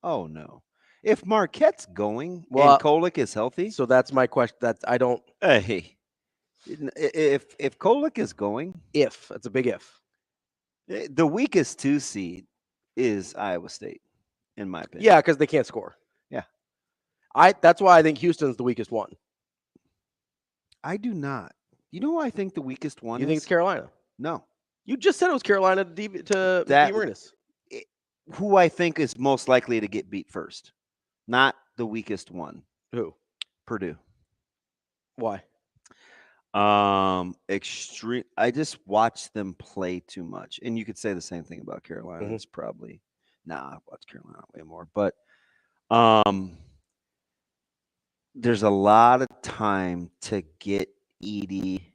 Oh no. If Marquette's going and Kolick is healthy, so that's my question. I don't. Hey, if Kolick is going, that's a big if. The weakest 2 seed is Iowa State, in my opinion. Yeah, because they can't score. Yeah. That's why I think Houston's the weakest one. I do not. You know who I think the weakest one You is? think it's Carolina? No. You just said it was Carolina to DeMarinis. Who I think is most likely to get beat first. Not the weakest one. Who? Purdue. Why? Extreme. I just watch them play too much, and you could say the same thing about Carolina. It's probably I watch Carolina way more, but there's a lot of time to get Edie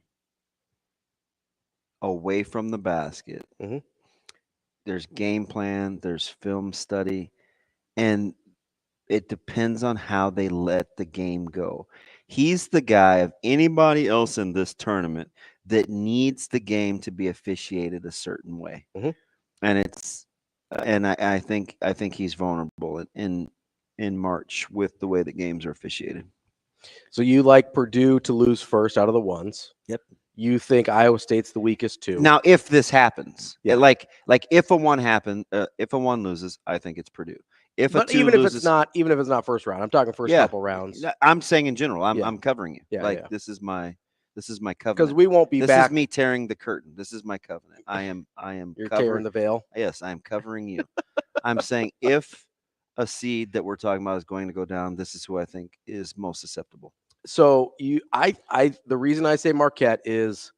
away from the basket. There's game plan, there's film study, and it depends on how they let the game go. He's the guy of anybody else in this tournament that needs the game to be officiated a certain way. And I think he's vulnerable in March with the way that games are officiated. So you like Purdue to lose first out of the ones. Yep. You think Iowa State's the weakest too. Now, if this happens, like if a one loses, I think it's Purdue. If even if it's not first round, I'm talking first couple rounds. I'm saying in general, I'm covering you. This is my covenant. Because we won't be this back. This is me tearing the curtain. This is my covenant. I am. You're tearing the veil. Yes, I am covering you. I'm saying if a seed that we're talking about is going to go down, this is who I think is most susceptible. So the reason I say Marquette is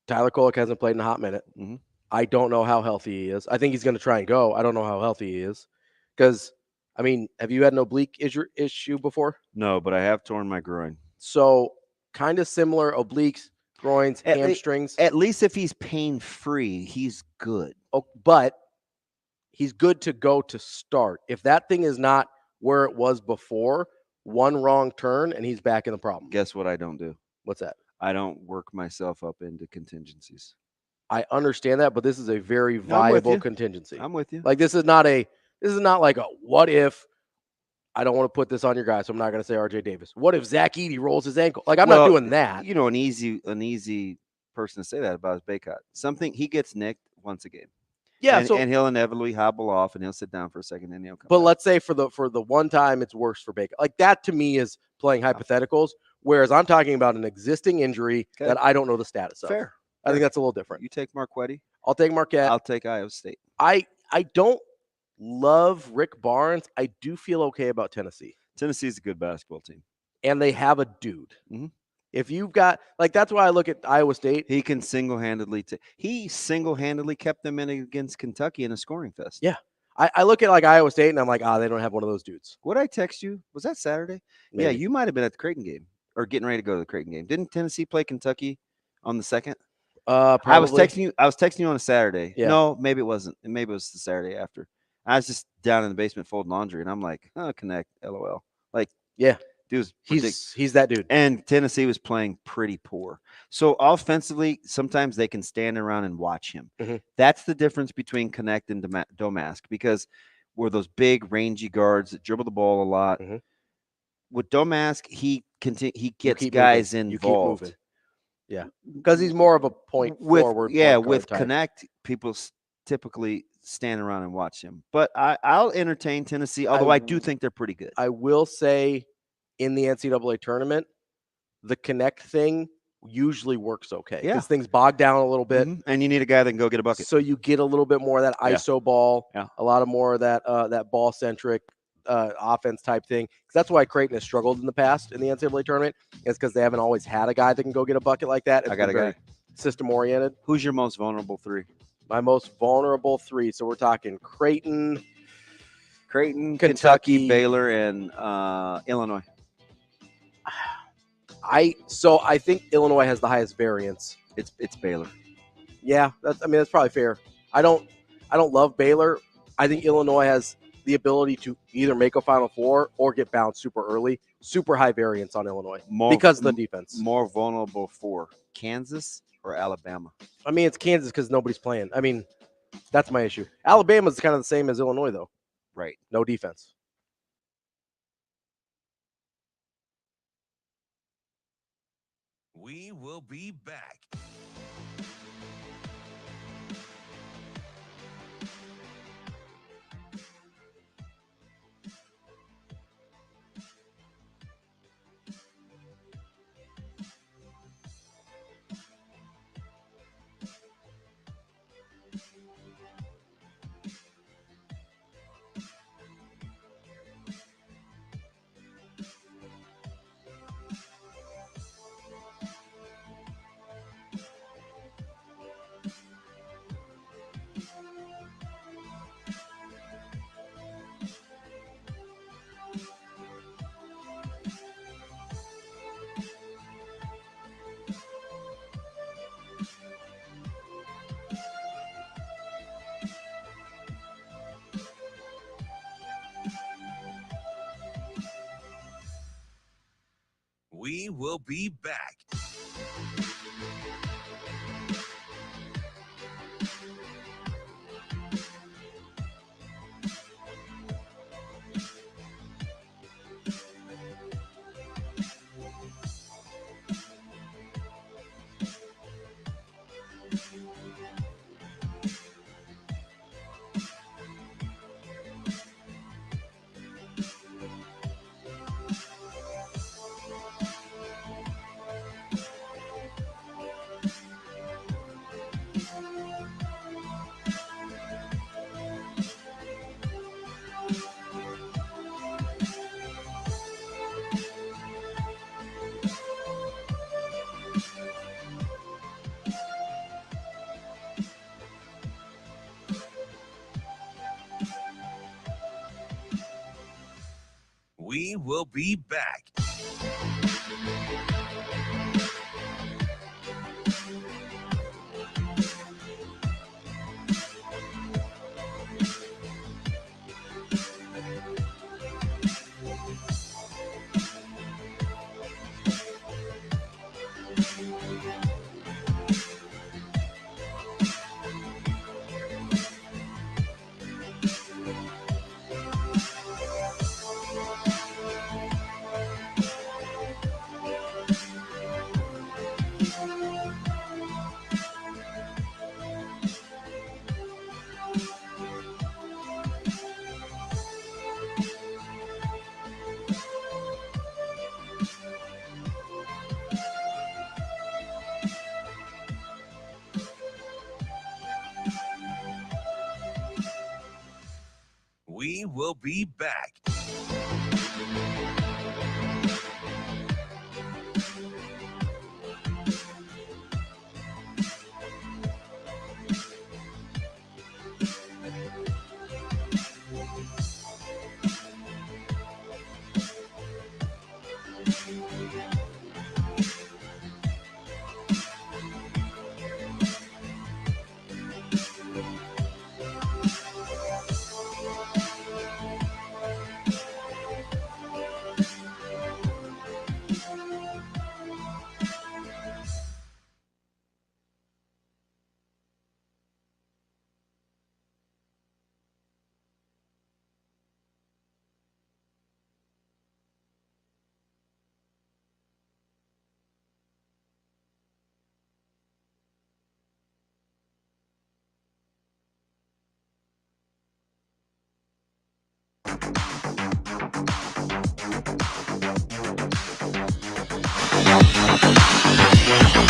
Tyler Kolek hasn't played in a hot minute. Mm-hmm. I don't know how healthy he is. I think he's going to try and go. I don't know how healthy he is. Because, I mean, have you had an oblique issue before? No, but I have torn my groin. So, kind of similar obliques, groins, hamstrings. At least if he's pain-free, he's good. Oh, but he's good to go to start. If that thing is not where it was before, one wrong turn, and he's back in the problem. Guess what I don't do? What's that? I don't work myself up into contingencies. I understand that, but this is a very viable contingency. I'm with you. Like this is not like a what if. I don't want to put this on your guy, so I'm not going to say RJ Davis. What if Zach Edey rolls his ankle? Like I'm not doing that. You know, an easy person to say that about is Baycott. Something he gets nicked once a game. Yeah, and he'll inevitably hobble off and he'll sit down for a second and he'll come But back. let's say for the one time it's worse for Baker. Like that to me is playing hypotheticals, whereas I'm talking about an existing injury that I don't know the status of. Fair. I think that's a little different. You take Marquette. I'll take Marquette. I'll take Iowa State. I don't love Rick Barnes. I do feel okay about Tennessee. Tennessee's a good basketball team. And they have a dude. Mm-hmm. If you've got that's why I look at Iowa State. He can single-handedly kept them in against Kentucky in a scoring fest. Yeah. I look at like Iowa State and I'm like, they don't have one of those dudes. What I text you? Was that Saturday? Maybe. Yeah, you might have been at the Creighton game or getting ready to go to the Creighton game. Didn't Tennessee play Kentucky on the 2nd? Probably. I was texting you on a Saturday. Yeah. No, maybe it wasn't. Maybe it was the Saturday after. I was just down in the basement folding laundry and I'm like, connect, LOL. Like, yeah. He's that dude. And Tennessee was playing pretty poor. So offensively, sometimes they can stand around and watch him. Mm-hmm. That's the difference between Connect and Domask, because we're those big rangy guards that dribble the ball a lot. Mm-hmm. With Domask, he gets guys involved. Yeah, because he's more of a point forward. Yeah, with type. Connect, people typically stand around and watch him. But I'll entertain Tennessee, although I do think they're pretty good. I will say, in the NCAA tournament, the Connect thing usually works okay. Yeah. Because things bog down a little bit. Mm-hmm. And you need a guy that can go get a bucket. So you get a little bit more of that ISO ball, a lot of more of that ball-centric offense type thing. Because that's why Creighton has struggled in the past in the NCAA tournament. It's because they haven't always had a guy that can go get a bucket like that. I got a guy. System-oriented. Who's your most vulnerable three? My most vulnerable three. So we're talking Creighton, Kentucky, Baylor, and Illinois. I think Illinois has the highest variance. It's Baylor. Yeah, that's probably fair. I don't love Baylor. I think Illinois has the ability to either make a Final Four or get bounced super early. Super high variance on Illinois because of the defense. More vulnerable for Kansas or Alabama? I mean, it's Kansas because nobody's playing. I mean, that's my issue. Alabama's kind of the same as Illinois, though. Right. No defense. We will be back. We will be back. We will be back. We will be back.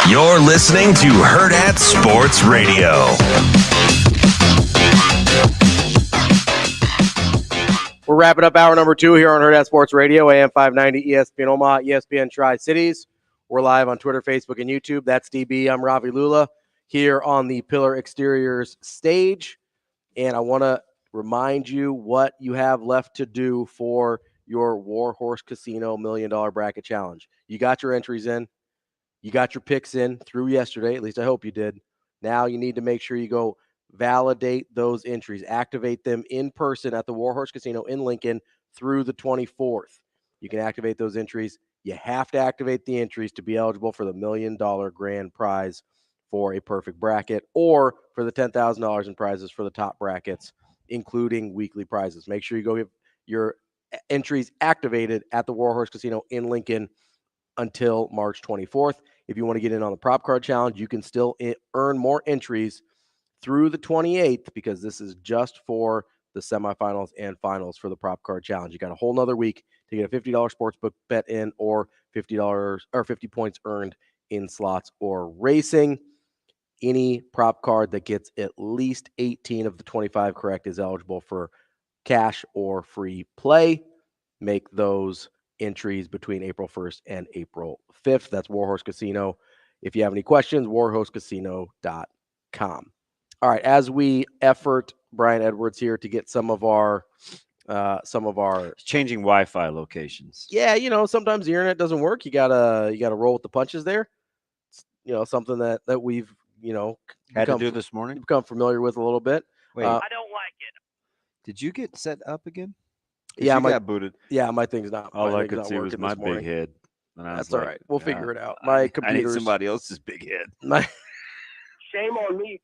You're listening to Hurrdat Sports Radio. We're wrapping up hour number 2 here on Hurrdat Sports Radio, AM 590, ESPN Omaha, ESPN Tri-Cities. We're live on Twitter, Facebook, and YouTube. That's DB. I'm Ravi Lulla here on the Pillar Exteriors stage. And I want to remind you what you have left to do for your Warhorse Casino $1 Million Bracket Challenge. You got your entries in. You got your picks in through yesterday. At least I hope you did. Now you need to make sure you go validate those entries. Activate them in person at the Warhorse Casino in Lincoln through the 24th. You can activate those entries. You have to activate the entries to be eligible for the $1 million grand prize for a perfect bracket or for the $10,000 in prizes for the top brackets, including weekly prizes. Make sure you go get your entries activated at the Warhorse Casino in Lincoln until March 24th. If you want to get in on the prop card challenge, you can still earn more entries through the 28th because this is just for the semifinals and finals for the prop card challenge. You got a whole nother week to get a $50 sportsbook bet in or $50 or 50 points earned in slots or racing. Any prop card that gets at least 18 of the 25 correct is eligible for cash or free play. Make those entries between April 1st and April 5th. That's Warhorse Casino. If you have any questions, warhorsecasino.com. All right, as we effort Brian Edwards here to get some of our changing Wi-Fi locations. Yeah, sometimes the internet doesn't work. You gotta roll with the punches there. It's, something that we've had to do this morning. Become familiar with a little bit. Wait, I don't like it. Did you get set up again? Yeah, you got booted. Yeah, my thing's not. All my I thing's could not see was working my this morning. big head. And I was That's all like, right. We'll "Ah, figure it out. I My need computer's somebody else's big head. my Shame on me.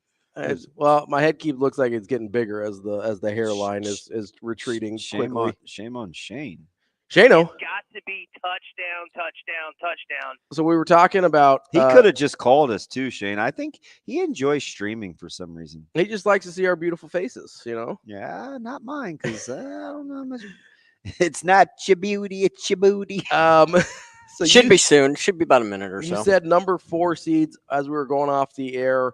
well, my head looks like it's getting bigger as the hairline is retreating Shame quickly. on Shane. Shano. Got to be touchdown. So we were talking about He could have just called us too, Shane. I think he enjoys streaming for some reason. he just likes to see our beautiful faces, you know. Yeah, not mine, because I don't know much. It's not your beauty, it's your booty. So Should be soon. Should be about a minute or You so. said number 4 seeds as we were going off the air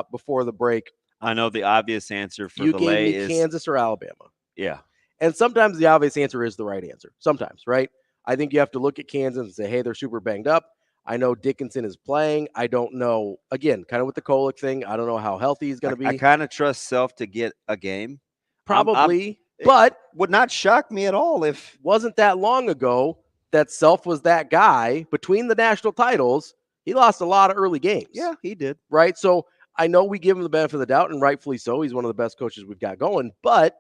before the break. I know the obvious answer for You the gave lay me is Kansas or Alabama. Yeah. And sometimes the obvious answer is the right answer. Sometimes, right? I think you have to look at Kansas and say, hey, they're super banged up. I know Dickinson is playing. I don't know, again, kind of with the Kolick thing, I don't know how healthy he's going to be. I kind of trust Self to get a game. Probably, but would not shock me at all if wasn't that long ago that Self was that guy between the national titles. He lost a lot of early games. Yeah, he did. Right? So I know we give him the benefit of the doubt, and rightfully so. He's one of the best coaches we've got going, but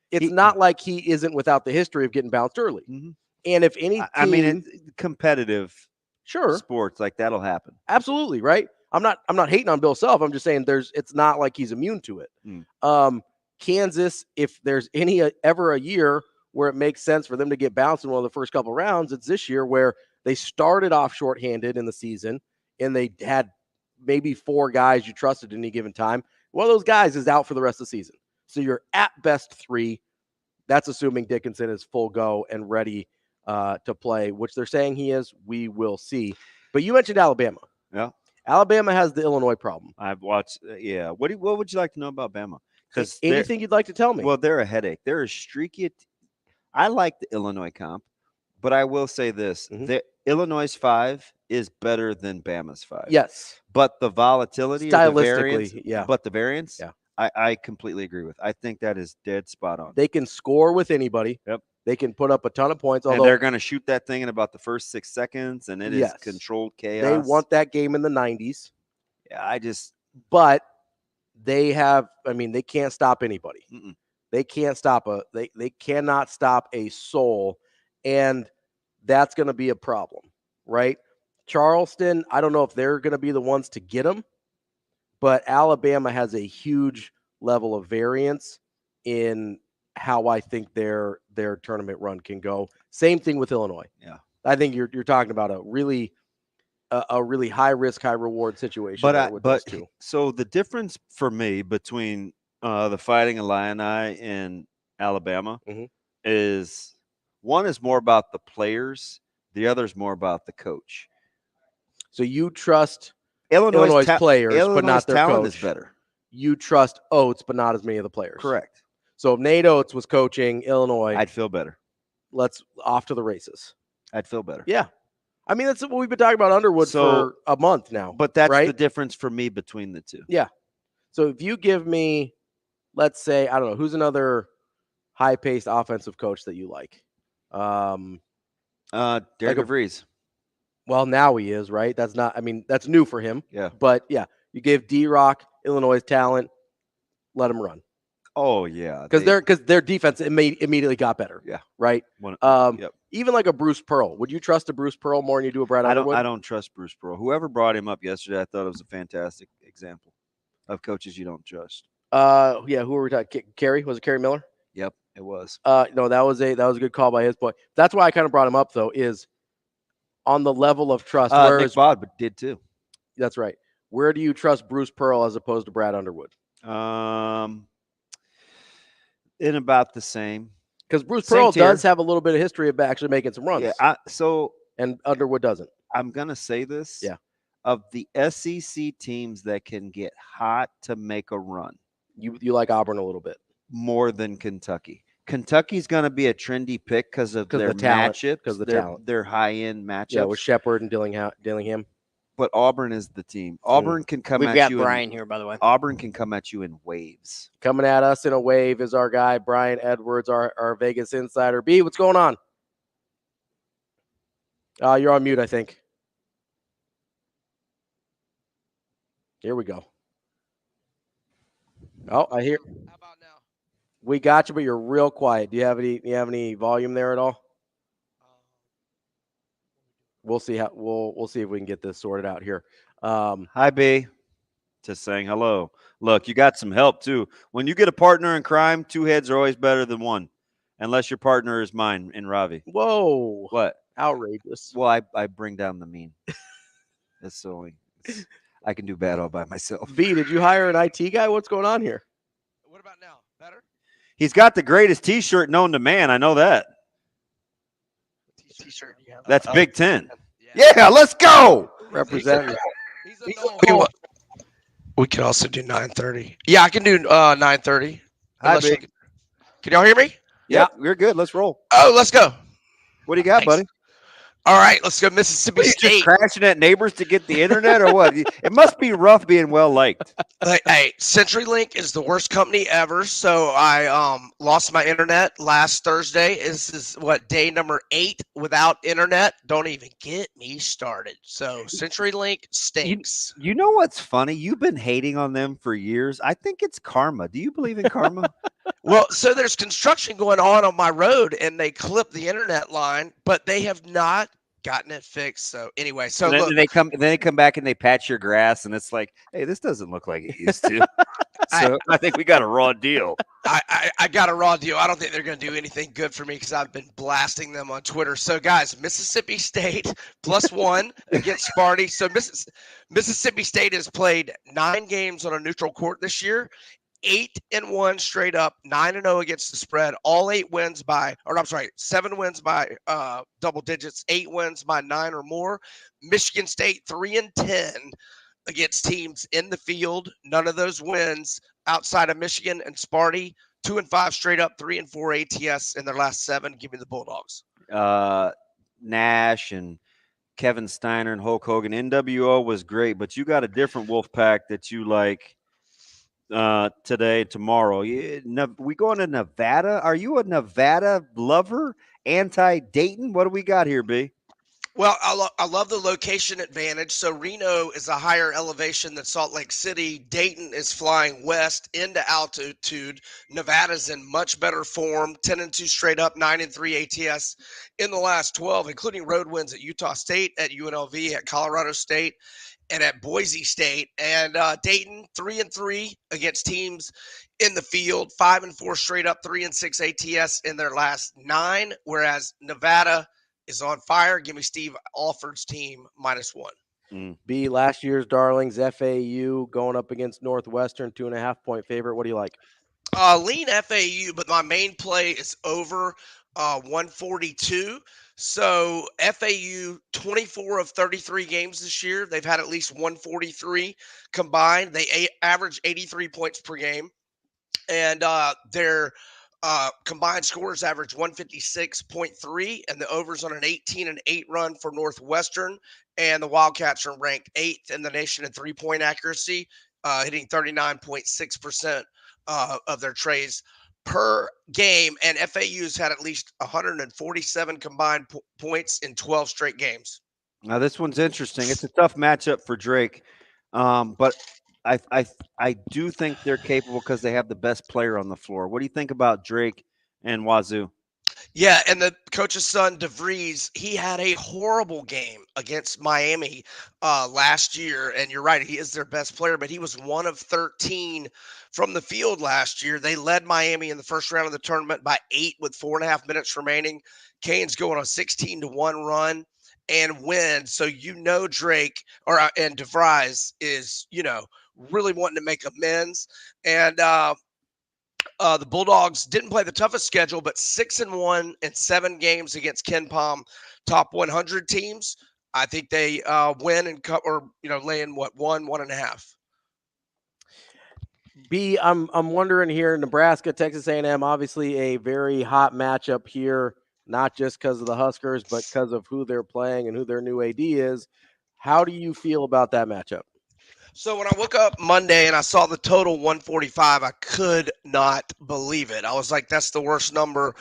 it's not like he isn't without the history of getting bounced early. Mm-hmm. And if any team, I mean, it's competitive sure sports, like that'll happen. Absolutely, right? I'm not hating on Bill Self. I'm just saying it's not like he's immune to it. Kansas, if there's ever a year where it makes sense for them to get bounced in one of the first couple rounds, it's this year where they started off shorthanded in the season and they had maybe 4 guys you trusted at any given time. One of those guys is out for the rest of the season. So you're at best 3. That's assuming Dickinson is full go and ready to play, which they're saying he is. We will see. But you mentioned Alabama. Yeah. Alabama has the Illinois problem. I've watched. Yeah. What would you like to know about Bama? Because anything you'd like to tell me. Well, they're a headache. They're a streaky. I like the Illinois comp, but I will say this: the Illinois 5 is better than Bama's 5. Yes, but the volatility, stylistically, or the variance, yeah. But the variance, yeah. I completely agree with. I think that is dead spot on. They can score with anybody. Yep. They can put up a ton of points. And they're going to shoot that thing in about the first 6 seconds, and it is controlled chaos. They want that game in the 90s. Yeah, but they have. I mean, they can't stop anybody. Mm-mm. They can't stop they cannot stop a soul, and that's going to be a problem, right? Charleston, I don't know if they're going to be the ones to get them, but Alabama has a huge level of variance in how I think their tournament run can go. Same thing with Illinois. Yeah, I think you're talking about a really high risk, high reward situation. So the difference for me between the Fighting Illini and Alabama is one is more about the players, the other is more about the coach. So you trust Illinois players, but not their talent coach. is better. You trust Oates, but not as many of the players. Correct. So if Nate Oates was coaching Illinois, I'd feel better. Let's off to the races. I'd feel better. Yeah. I mean, that's what we've been talking about Underwood for a month now. But that's right? the difference for me between the two. Yeah. So if you give me, let's say, I don't know, who's another high-paced offensive coach that you like? Derek DeVries. Well, now he is, right? That's not, I mean, that's new for him. Yeah. But yeah, you give D-Rock, Illinois talent, let him run. Oh yeah, because their defense immediately got better. Yeah, right. Yep. Even like a Bruce Pearl. Would you trust a Bruce Pearl more than you do a Brad Underwood? I don't trust Bruce Pearl. Whoever brought him up yesterday, I thought it was a fantastic example of coaches you don't trust. Yeah. Who were we talking? Kerry? Was it Kerry Miller? Yep, it was. No, that was a good call by his point. That's why I kind of brought him up though. Is on the level of trust. Nick Bod did too. That's right. Where do you trust Bruce Pearl as opposed to Brad Underwood? In about the same. Because Bruce Pearl does have a little bit of history of actually making some runs. Yeah, and Underwood doesn't. I'm gonna say this. Yeah. Of the SEC teams that can get hot to make a run, you like Auburn a little bit more than Kentucky. Kentucky's gonna be a trendy pick because of their matchups, because the talent, their high end matchups. Yeah, with Shepard and Dillingham. But Auburn is the team. Auburn can come at you. We've got Brian here, by the way. Auburn can come at you in waves. Coming at us in a wave is our guy, Brian Edwards, our Vegas insider. B, what's going on? You're on mute, I think. Here we go. Oh, I hear. How about now? We got you, but you're real quiet. Do you have any volume there at all? we'll see how we'll see if we can get this sorted out here. Hi, B. Just saying hello. Look, you got some help too. When you get a partner in crime, 2 heads are always better than one, unless your partner is mine in Ravi. Whoa! What? Outrageous. Well, I bring down the mean. That's the only. I can do bad all by myself. B, did you hire an IT guy? What's going on here? What about now? Better? He's got the greatest T-shirt known to man. I know that. T-shirt. Yeah. That's Big Ten. Yeah, let's go. Representative. We could also do 9:30. Yeah, I can do 9:30. Hi, Big. Can y'all hear me? Yeah, we're good. Let's roll. Oh, let's go. What do you got, buddy? All right, let's go Mississippi What, you State. just crashing at neighbors to get the internet or what? It must be rough being well liked. Hey, CenturyLink is the worst company ever. So I lost my internet last Thursday. This is day number 8 without internet. Don't even get me started. So CenturyLink stinks. You know what's funny? You've been hating on them for years. I think it's karma. Do you believe in karma? Well, so there's construction going on my road, and they clipped the internet line, but they have not gotten it fixed. So anyway, so then look, they come back and they patch your grass, and it's like, hey, this doesn't look like it used to. So I think we got a raw deal. I got a raw deal. I don't think they're going to do anything good for me because I've been blasting them on Twitter. So, guys, Mississippi State +1 against Sparty. So Mississippi State has played 9 games on a neutral court this year. 8-1 straight up, 9-0 against the spread. All 7 wins by double digits, 8 wins by 9 or more. Michigan State 3-10 against teams in the field. None of those wins outside of Michigan and Sparty. 2-5 straight up, 3-4 ATS in their last 7. Give me the Bulldogs. Nash and Kevin Steiner and Hulk Hogan. NWO was great, but you got a different Wolfpack that you like today, tomorrow. We going to Nevada? Are you a Nevada lover? Anti-Dayton? What do we got here, B? Well, I love the location advantage. So Reno is a higher elevation than Salt Lake City. Dayton is flying west into altitude. Nevada's in much better form, 10-2 straight up, 9-3 ATS in the last 12, including road wins at Utah State, at UNLV, at Colorado State, and at Boise State. And Dayton 3-3 against teams in the field, 5-4 straight up, 3-6 ATS in their last 9, whereas Nevada is on fire. Give me Steve Alford's team -1. B, last year's darlings, FAU going up against Northwestern, 2.5-point favorite. What do you like? Lean FAU, but my main play is over 142. So FAU, 24 of 33 games this year, they've had at least 143 combined. They average 83 points per game, and their combined scores average 156.3, and the overs on an 18-8 run for Northwestern. And the Wildcats are ranked 8th in the nation in 3-point accuracy, hitting 39.6% of their trays per game. And FAU's had at least 147 combined points in 12 straight games. Now this one's interesting. It's a tough matchup for Drake, but I do think they're capable because they have the best player on the floor. What do you think about Drake and Wazoo? Yeah, and the coach's son, DeVries, he had a horrible game against Miami last year. And you're right, he is their best player, but he was 1 of 13 from the field last year. They led Miami in the first round of the tournament by 8 with 4.5 minutes remaining. Canes go on a 16-1 run and win. So Drake and DeVries is, really wanting to make amends. And the Bulldogs didn't play the toughest schedule, but 6-1 in 7 games against Ken Palm top 100 teams. I think they win and cut, or lay in 1.5. B, I'm wondering here, Nebraska, Texas A&M, obviously a very hot matchup here, not just because of the Huskers, but because of who they're playing and who their new AD is. How do you feel about that matchup? So when I woke up Monday and I saw the total 145, I could not believe it. I was like, that's the worst number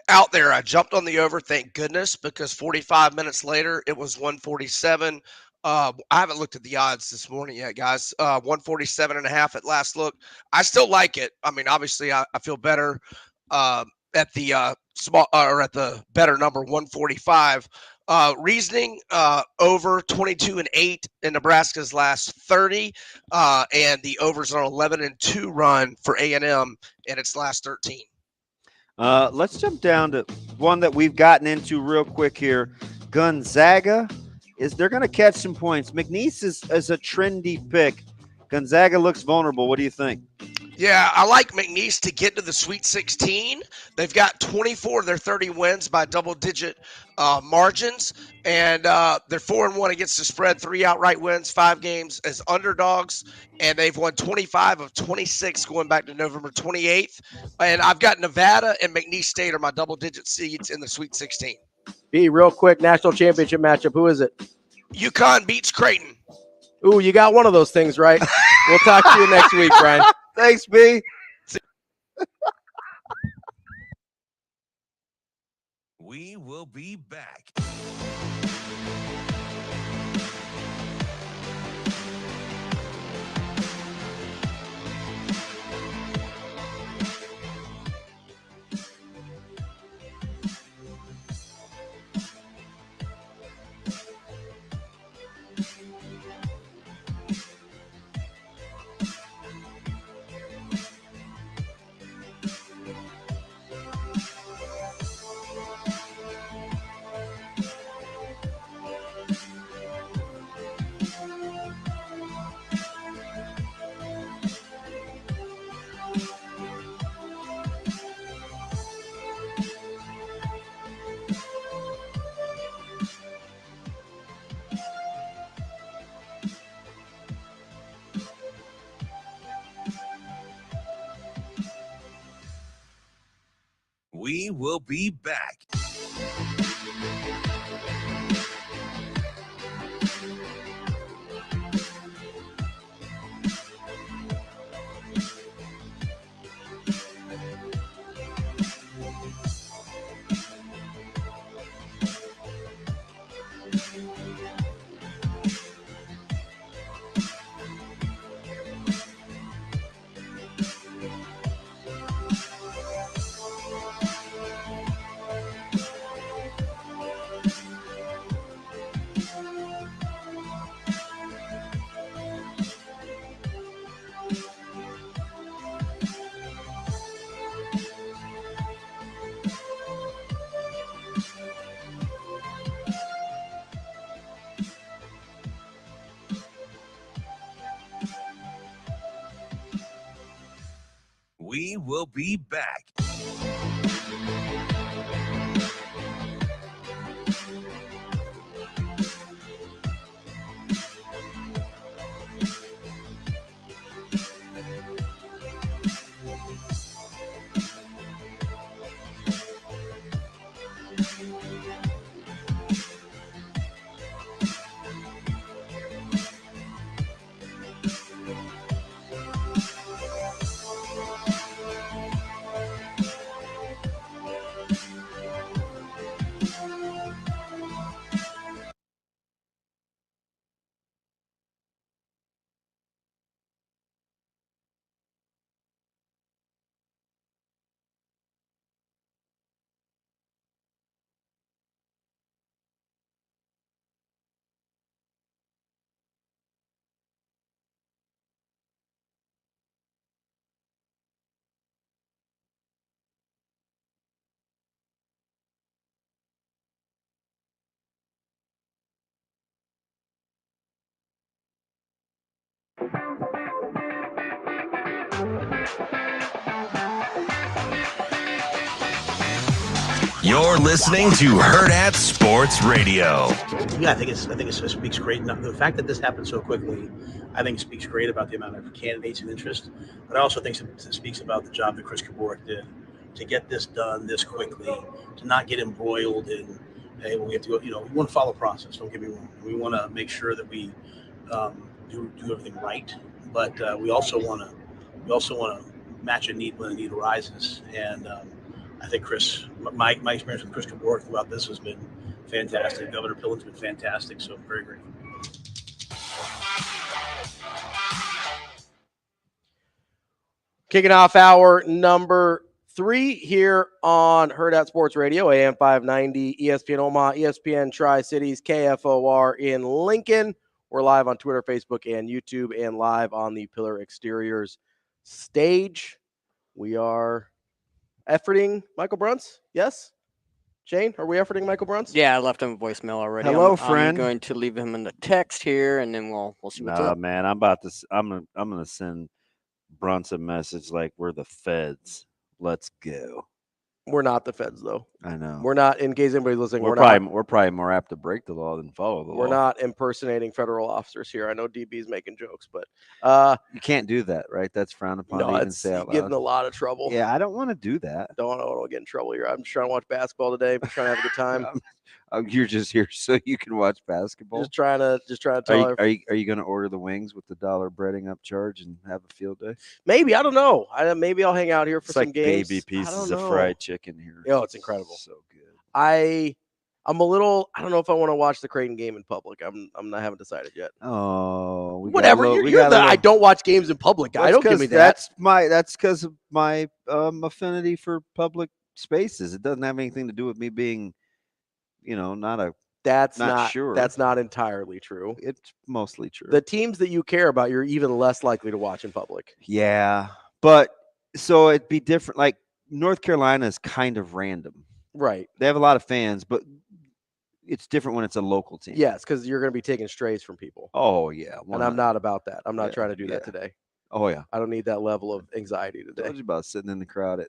out there. I jumped on the over, thank goodness, because 45 minutes later, it was 147. I haven't looked at the odds this morning yet, guys. 147.5 at last look. I still like it. I mean, obviously, I feel better at the small or at the better number 145. Reasoning over 22-8 in Nebraska's last 30, and the overs on 11-2 run for A&M in its last 13. Let's jump down to one that we've gotten into real quick here. Gonzaga, they're going to catch some points. McNeese is a trendy pick. Gonzaga looks vulnerable. What do you think? Yeah, I like McNeese to get to the Sweet 16. They've got 24 of their 30 wins by double-digit margins, and they're 4-1 against the spread, 3 outright wins, 5 games as underdogs, and they've won 25 of 26 going back to November 28th. And I've got Nevada and McNeese State are my double-digit seeds in the Sweet 16. B, real quick, national championship matchup. Who is it? UConn beats Creighton. Ooh, you got one of those things right. We'll talk to you next week, Brian. Thanks, B. We will be back. We will be back. We will be back. You're listening to Hurrdat Sports Radio. Yeah, I think it speaks great. Now, the fact that this happened so quickly, I think speaks great about the amount of candidates and interest. But I also think it speaks about the job that Chris Kaboric did to get this done this quickly, to not get embroiled in, hey, well, we have to go. We want to follow process. Don't get me wrong. We want to make sure that we do everything right, but we also want to match a need when a need arises. And I think my experience with Chris Kaboric throughout this has been fantastic. Governor Pillen's been fantastic, so I'm very grateful. Kicking off hour number 3 here on Hurrdat Sports Radio, AM 590, ESPN Omaha, ESPN Tri-Cities, KFOR in Lincoln. We're live on Twitter, Facebook, and YouTube, and live on the Pillar Exteriors stage. We are efforting Michael Bruntz, yes? Shane, are we efforting Michael Bruntz? Yeah, I left him a voicemail already. Hello, I'm friend. going to leave him in the text here, and then we'll see what's up. Man, I'm gonna send Bruntz a message like we're the feds. Let's go. We're not the feds, though. I know. We're not, in case anybody's listening, We're probably more apt to break the law than follow the law. We're not impersonating federal officers here. I know DB's making jokes, but you can't do that, right? That's frowned upon. no, to even it's say out getting loud. a lot of trouble. Yeah, I don't want to do that. Don't want to get in trouble here. I'm just trying to watch basketball today. I'm trying to have a good time. You're just here so you can watch basketball. Just trying to tell. Are you going to order the wings with the $1 breading up charge and have a field day? Maybe, I don't know. Maybe I'll hang out here for It's some like games. baby pieces of fried chicken here. Oh, it's incredible. So good. I'm a little. I don't know if I want to watch the Creighton game in public. I haven't decided yet. Oh, whatever. You're the I don't watch games in public guy. Don't give me that. That's because of my affinity for public spaces. It doesn't have anything to do with me being, not a. That's not sure. That's not entirely true. It's mostly true. The teams that you care about, you're even less likely to watch in public. Yeah, but so it'd be different. Like North Carolina is kind of random, right? They have a lot of fans, but it's different when it's a local team. Yes, because you're going to be taking strays from people. Oh yeah, and I'm not about that. I'm not trying to do that today. Oh yeah, I don't need that level of anxiety today. I told you about sitting in the crowd at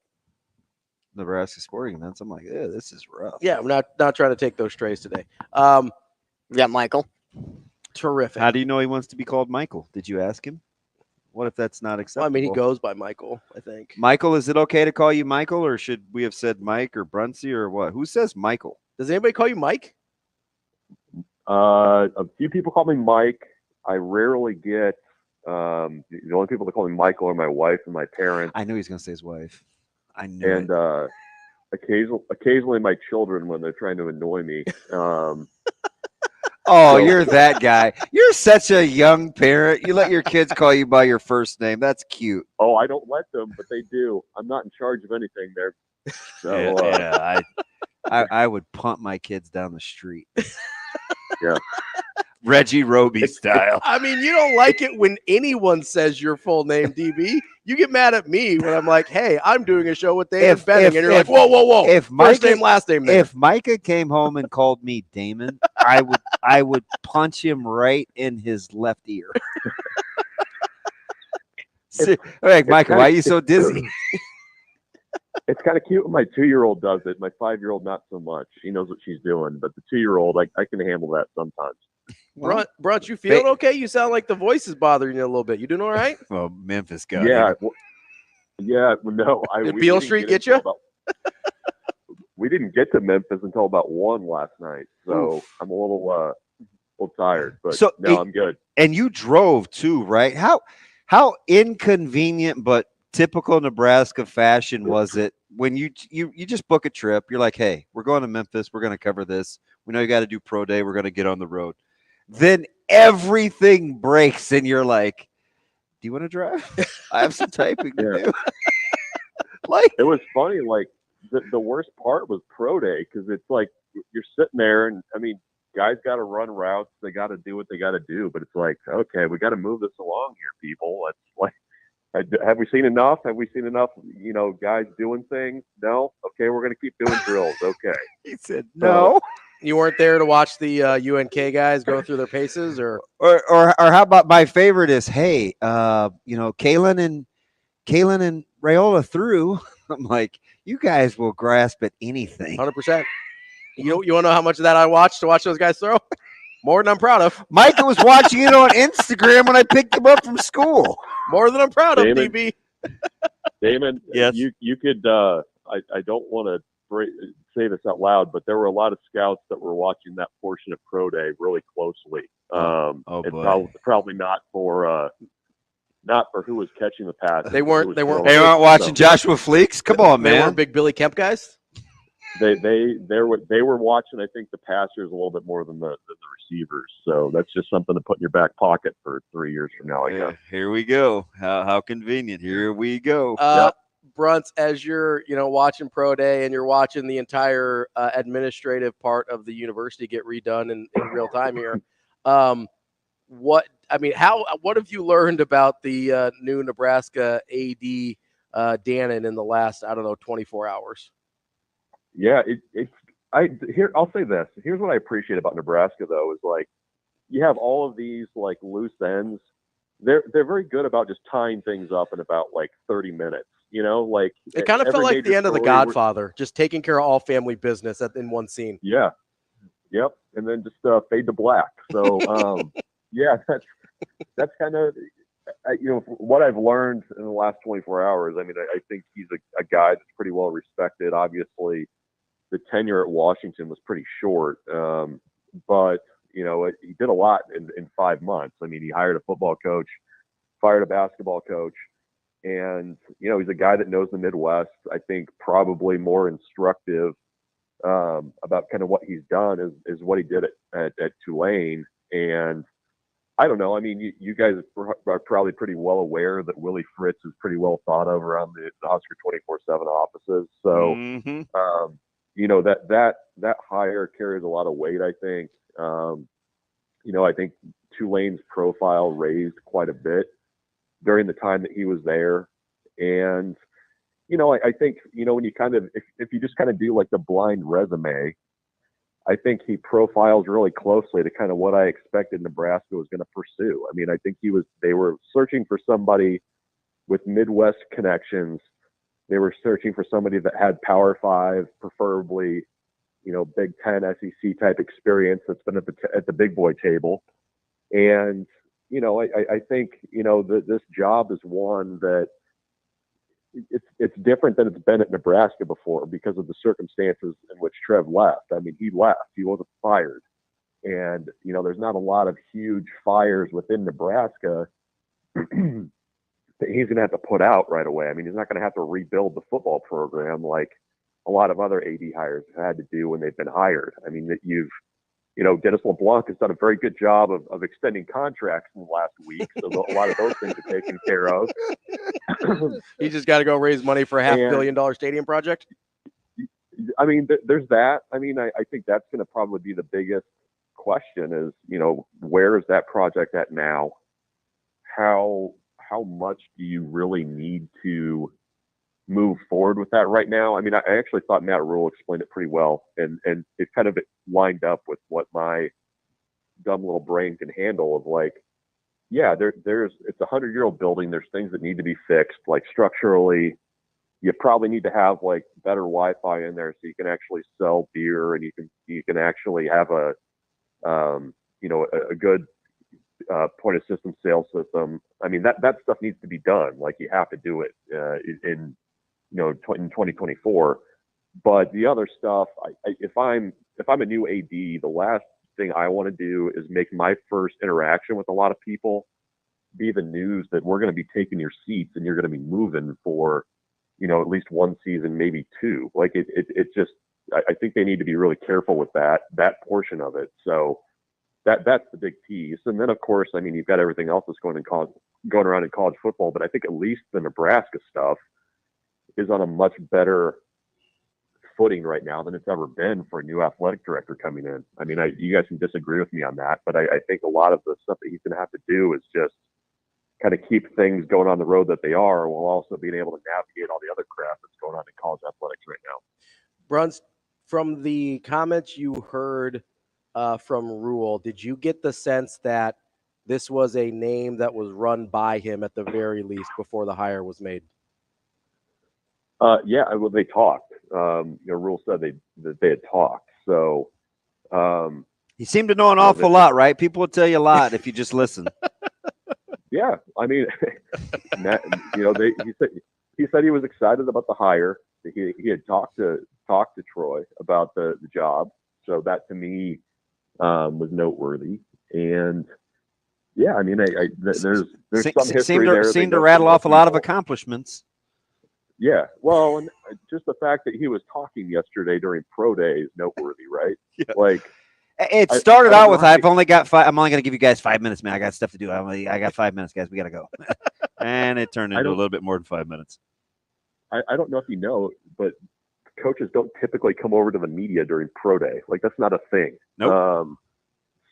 Nebraska sporting events. I'm like, yeah, this is rough. Yeah, I'm not trying to take those strays today. Yeah, Michael. Terrific. How do you know he wants to be called Michael? Did you ask him? What if that's not acceptable? Well, I mean, he goes by Michael, I think. Michael, is it okay to call you Michael, or should we have said Mike or Bruntz or what? Who says Michael? Does anybody call you Mike? A few people call me Mike. I rarely get the only people that call me Michael are my wife and my parents. I knew he was going to say his wife. I knew it. And occasionally my children when they're trying to annoy me. Oh, you're that guy. You're such a young parent. You let your kids call you by your first name. That's cute. Oh, I don't let them, but they do. I'm not in charge of anything there. So, I would punt my kids down the street. Yeah. Reggie Roby style. I mean, you don't like it when anyone says your full name, DB. You get mad at me when I'm like, hey, I'm doing a show with David Benning. And you're like, whoa. If first name, last name. If Micah came home and called me Damon, I would punch him right in his left ear. Like, Micah, why are you so dizzy? It's kind of cute when my 2-year-old does it. My 5-year-old, not so much. She knows what she's doing, but the 2-year-old, I can handle that sometimes. Bruntz, you feeling okay? You sound like the voice is bothering you a little bit. You doing all right? Well, Memphis guy. Yeah. No. Did Beale Street get you? We didn't get to Memphis until about 1 last night, so I'm a little tired. But I'm good. And you drove too, right? How inconvenient, but typical Nebraska fashion was it when you just book a trip? You're like, hey, we're going to Memphis. We're going to cover this. We know you got to do pro day. We're going to get on the road. Then everything breaks, and you're like, do you want to drive? I have some typing to do. Like, it was funny. Like, the worst part was pro day because it's like you're sitting there, and I mean, guys got to run routes. They got to do what they got to do. But it's like, okay, we got to move this along here, people. It's like, have we seen enough? Have we seen enough, guys doing things? No? Okay, we're going to keep doing drills. Okay. He said no. You weren't there to watch the UNK guys go through their paces? Or how about my favorite is, hey, Kalen and Raiola threw. I'm like, you guys will grasp at anything. 100%. You want to know how much of that I watched to watch those guys throw? More than I'm proud of. Micah was watching it on Instagram when I picked him up from school. More than I'm proud of, Damon, DB. Damon, yes. You could. I don't want to say this out loud, but there were a lot of scouts that were watching that portion of pro day really closely. Probably not for who was catching the pass. They weren't watching Joshua Fleeks. Come on, man. They weren't big Billy Kemp guys. They were watching, I think, the passers a little bit more than the receivers. So that's just something to put in your back pocket for 3 years from now. I guess. Here we go. How convenient. Here we go. Bruntz, as you're, watching pro day and you're watching the entire administrative part of the university get redone in real time here, what have you learned about the new Nebraska AD Damon in the last, 24 hours? Yeah, I'll say this. Here's what I appreciate about Nebraska, though, is like you have all of these like loose ends. They're very good about just tying things up in about like 30 minutes. Like it kind of felt like the end of The Godfather, just taking care of all family business in one scene. Yeah. Yep. And then just fade to black. So yeah, that's kind of what I've learned in the last 24 hours. I mean, I think he's a guy that's pretty well respected. Obviously, the tenure at Washington was pretty short, but he did a lot in 5 months. I mean, he hired a football coach, fired a basketball coach, and he's a guy that knows the Midwest. I think probably more instructive about kind of what he's done is what he did at Tulane. And I don't know. I mean, you guys are probably pretty well aware that Willie Fritz is pretty well thought of around the Husker 24/7 offices. So, that hire carries a lot of weight, I think. I think Tulane's profile raised quite a bit during the time that he was there. And, I think, when you kind of, if you just kind of do like the blind resume, I think he profiles really closely to kind of what I expected Nebraska was going to pursue. I mean, I think they were searching for somebody with Midwest connections. They were searching for somebody that had Power 5, preferably, Big Ten, SEC type experience that's been at the big boy table. And, I think, this job is one that it's different than it's been at Nebraska before because of the circumstances in which Trev left. I mean, he left, he wasn't fired. And, there's not a lot of huge fires within Nebraska that he's going to have to put out right away. I mean, he's not going to have to rebuild the football program like a lot of other AD hires have had to do when they've been hired. I mean, that Dennis LeBlanc has done a very good job of extending contracts in the last week. So a lot of those things are taken care of. He just got to go raise money for a $500 million stadium project. I mean, there's that. I mean, I think that's going to probably be the biggest question is, where is that project at now? How much do you really need to move forward with that right now? I mean, I actually thought Matt Rule explained it pretty well, and it kind of lined up with what my dumb little brain can handle of like, yeah, it's a 100-year-old building. There's things that need to be fixed, like structurally. You probably need to have like better Wi-Fi in there so you can actually sell beer and you can actually have a good point of system sales system. I mean, that stuff needs to be done. Like you have to do it in 2024. But the other stuff, if I'm a new AD, the last thing I want to do is make my first interaction with a lot of people be the news that we're going to be taking your seats and you're going to be moving for, at least one season, maybe two. Like it just, I think they need to be really careful with that portion of it. So that's the big piece. And then of course, I mean, you've got everything else that's going around in college football, but I think at least the Nebraska stuff is on a much better footing right now than it's ever been for a new athletic director coming in. I mean, you guys can disagree with me on that, but I think a lot of the stuff that he's going to have to do is just kind of keep things going on the road that they are, while also being able to navigate all the other crap that's going on in college athletics right now. Bruntz, from the comments you heard from Rule, did you get the sense that this was a name that was run by him at the very least before the hire was made? Yeah, well, they talked. Rule said that they had talked. So he seemed to know an awful lot, right? People will tell you a lot if you just listen. Yeah, I mean, he said he was excited about the hire. He had talked to Troy about the job. So that to me was noteworthy. And yeah, I mean, there's some history there. Seemed to rattle off a lot of accomplishments. Yeah, well, and just the fact that he was talking yesterday during pro day is noteworthy, right? Yeah. Like, it started out with, I'm only going to give you guys 5 minutes, man. I got stuff to do. I got 5 minutes, guys. We got to go. And it turned into a little bit more than 5 minutes. I don't know if you know, but coaches don't typically come over to the media during pro day. Like, that's not a thing. Nope.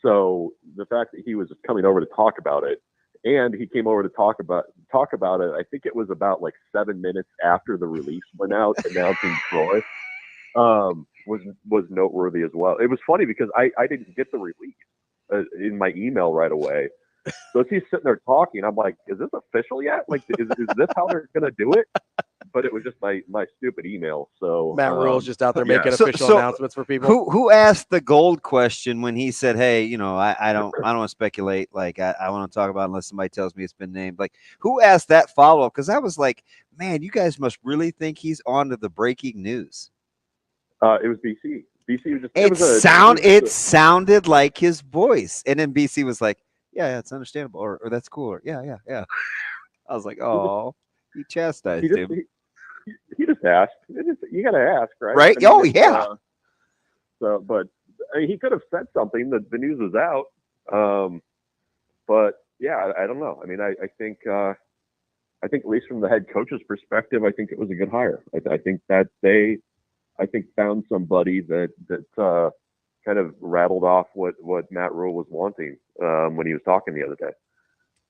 So the fact that he was coming over to talk about it, and he came over to talk about it, I think it was about like 7 minutes after the release went out announcing Troy, was noteworthy as well. It was funny because I didn't get the release in my email right away. So as he's sitting there talking, I'm like, is this official yet? Like, is this how they're going to do it? But it was just my stupid email. So Matt Rule's just out there making So official announcements for people. Who asked the gold question when he said, "Hey, I don't want to speculate. Like, I want to talk about it unless somebody tells me it's been named." Like, who asked that follow up? Because I was like, man, you guys must really think he's on to the breaking news. It was BC. BC was just. It sounded like his voice, and then BC was like, "Yeah, it's understandable," or "That's cool," or "Yeah." I was like, "Oh, he chastised him." He just asked. You got to ask, right? Right? Yeah. But I mean, he could have said something that the news was out. But yeah, I don't know. I mean, I think at least from the head coach's perspective, I think it was a good hire. I think that they found somebody that kind of rattled off what Matt Rule was wanting when he was talking the other day.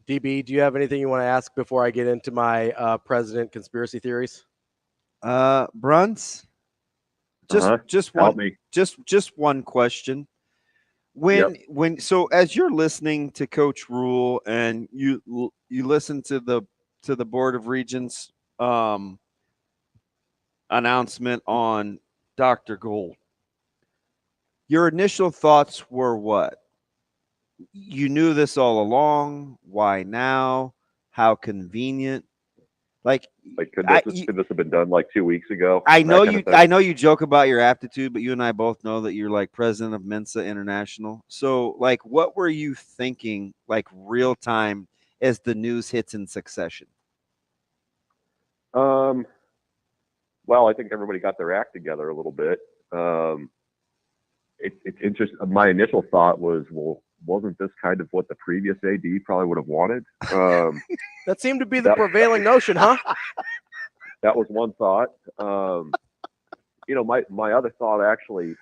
DB, do you have anything you want to ask before I get into my president conspiracy theories? Bruntz, just one question. So as you're listening to Coach Rule and you listen to the Board of Regents announcement on Dr. Gold, your initial thoughts were what? You knew this all along. Why now? How convenient? Like could this have been done like 2 weeks ago? I know you joke about your aptitude, but you and I both know that you're like president of Mensa International. So like, what were you thinking like real time as the news hits in succession? Well, I think everybody got their act together a little bit. It's interesting. My initial thought was, well, wasn't this kind of what the previous AD probably would have wanted? That seemed to be the prevailing notion, huh? That was one thought. My other thought actually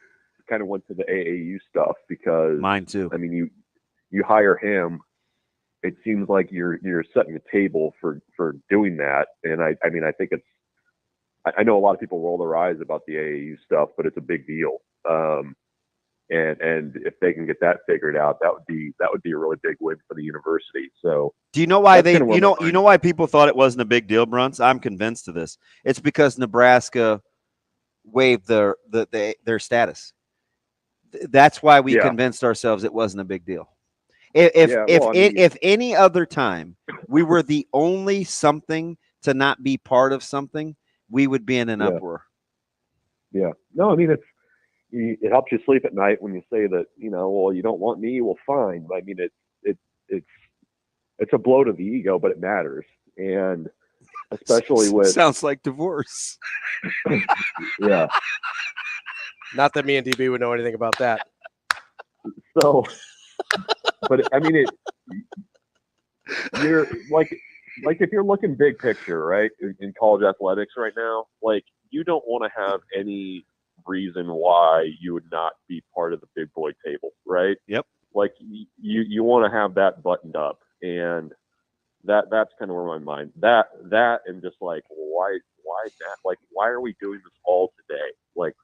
kind of went to the AAU stuff because mine too. I mean, you hire him. It seems like you're setting the table for doing that, and I think it's. I know a lot of people roll their eyes about the AAU stuff, but it's a big deal. And if they can get that figured out, that would be a really big win for the university. So do you know why you know why people thought it wasn't a big deal, Bruntz? I'm convinced of this. It's because Nebraska waived their status. That's why we convinced ourselves it wasn't a big deal. If any other time we were the only something to not be part of something, we would be in an uproar. Yeah. No, I mean, it helps you sleep at night when you say that, well, you don't want me. Well, fine. I mean, it's a blow to the ego, but it matters. And especially with sounds like divorce. Yeah. Not that me and DB would know anything about that. So, but I mean, you're like if you're looking big picture, right, in college athletics right now, like you don't want to have any reason why you would not be part of the big boy table, right? Yep. Like you want to have that buttoned up, and that's kind of where my mind that and just like why that, like why are we doing this all today? Like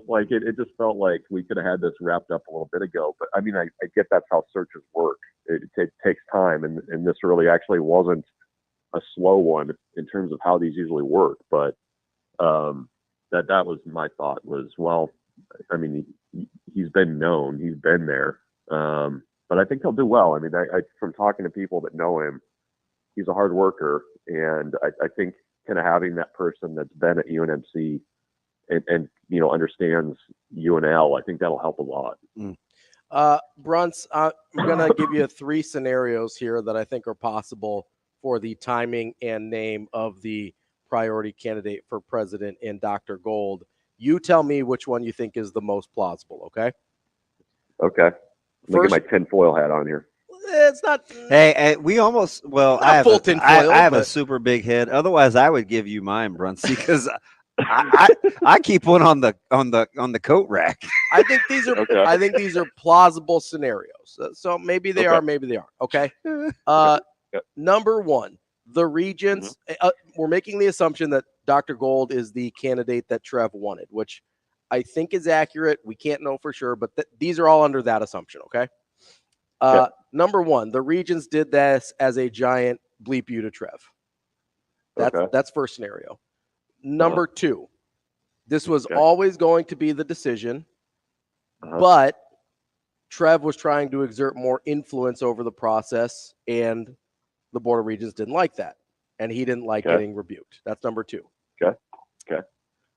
like it just felt like we could have had this wrapped up a little bit ago. But I mean, I get that's how searches work. It takes time, and this really actually wasn't a slow one in terms of how these usually work. But that was my thought was, well, I mean, he's been known, he's been there, but I think he'll do well. I mean, I from talking to people that know him, he's a hard worker, and I think kind of having that person that's been at UNMC and understands UNL, I think that'll help a lot. Bruntz, I'm going to give you 3 scenarios here that I think are possible for the timing and name of the priority candidate for president in Dr. Gold. You tell me which one you think is the most plausible, okay? Okay. Let me get my tinfoil hat on here. It's not. Hey, we almost. Well, Not full tinfoil, I have a but- super big head. Otherwise, I would give you mine, Bruntz, because I keep one on the coat rack. I think these are. Okay. I think these are plausible scenarios. So maybe they are. Maybe they aren't. Okay. Number one, the Regents. We're making the assumption that Dr. Gold is the candidate that Trev wanted, which I think is accurate. We can't know for sure, but these are all under that assumption. Okay. Number one, the Regents did this as a giant bleep you to Trev. That's first scenario. Number two, this was always going to be the decision, but Trev was trying to exert more influence over the process, and the Board of Regents didn't like that, and he didn't like getting rebuked. That's number two. Okay.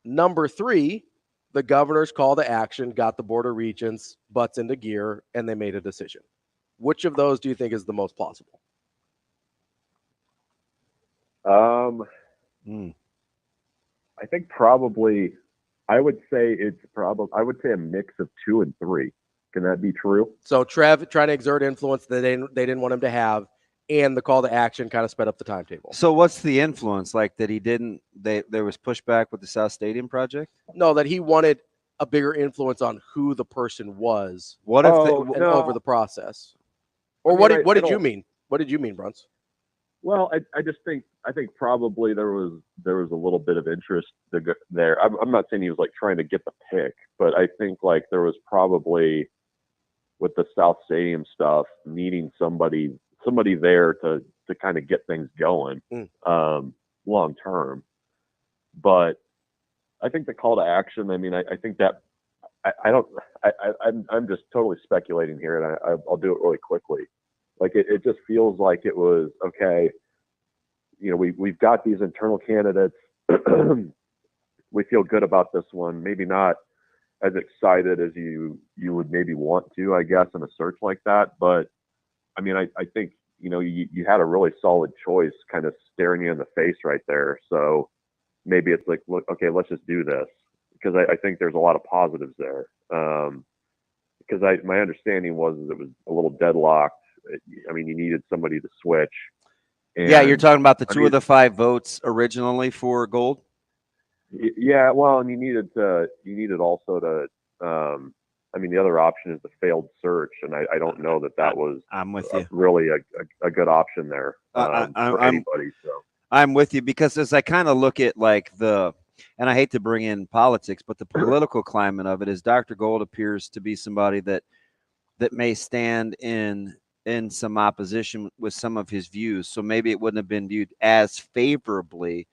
Number three, the governor's call to action got the Board of Regents butts into gear, and they made a decision. Which of those do you think is the most plausible? I think probably, I would say a mix of 2 and 3. Can that be true? So Trev trying to exert influence that they didn't want him to have, and the call to action kind of sped up the timetable. So what's the influence? Like that he didn't? There was pushback with the South Stadium project. No, that he wanted a bigger influence on who the person was. What if over the process? Or what did you mean? What did you mean, Bruntz? Well, I think probably there was a little bit of interest there. I'm not saying he was like trying to get the pick, but I think like there was probably with the South Stadium stuff needing somebody there to kind of get things going long term. But I think the call to action, I mean, I think that I'm just totally speculating here, and I'll do it really quickly. Like it just feels like it was okay. You know, we've got these internal candidates. We feel good about this one. Maybe not as excited as you would maybe want to, I guess, in a search like that. But I mean, I think you had a really solid choice kind of staring you in the face right there. So maybe it's like, look, okay, let's just do this, because I think there's a lot of positives there. Because my understanding was it was a little deadlocked. I mean, you needed somebody to switch. And, yeah, you're talking about the two of the 5 votes originally for Gold. Yeah, well, and you needed also to. I mean, the other option is the failed search, and I don't know that was. I'm with you. Really a good option there for anybody. So I'm with you, because as I kind of look at like and I hate to bring in politics, but the political climate of it is Dr. Gold appears to be somebody that may stand in some opposition with some of his views. So maybe it wouldn't have been viewed as favorably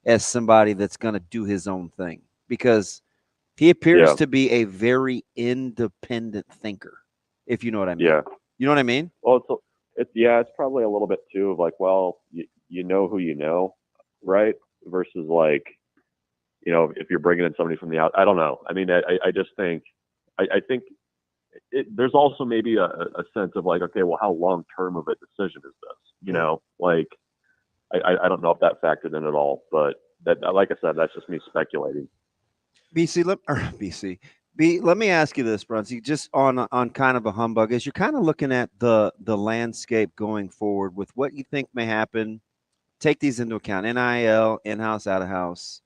as somebody that's going to do his own thing, because he appears to be a very independent thinker, if you know what I mean. Yeah. You know what I mean? Well, it's probably a little bit too of like, well, you know who you know, right? Versus like, if you're bringing in somebody from the out, I don't know. I mean, I just think, I think there's also maybe a sense of like, okay, well, how long-term of a decision is this? Like, I don't know if that factored in at all, but that, like I said, that's just me speculating. Let me ask you this, Bruntz, just on kind of a humbug, as you're kind of looking at the landscape going forward with what you think may happen, take these into account: NIL, in-house, out-of-house,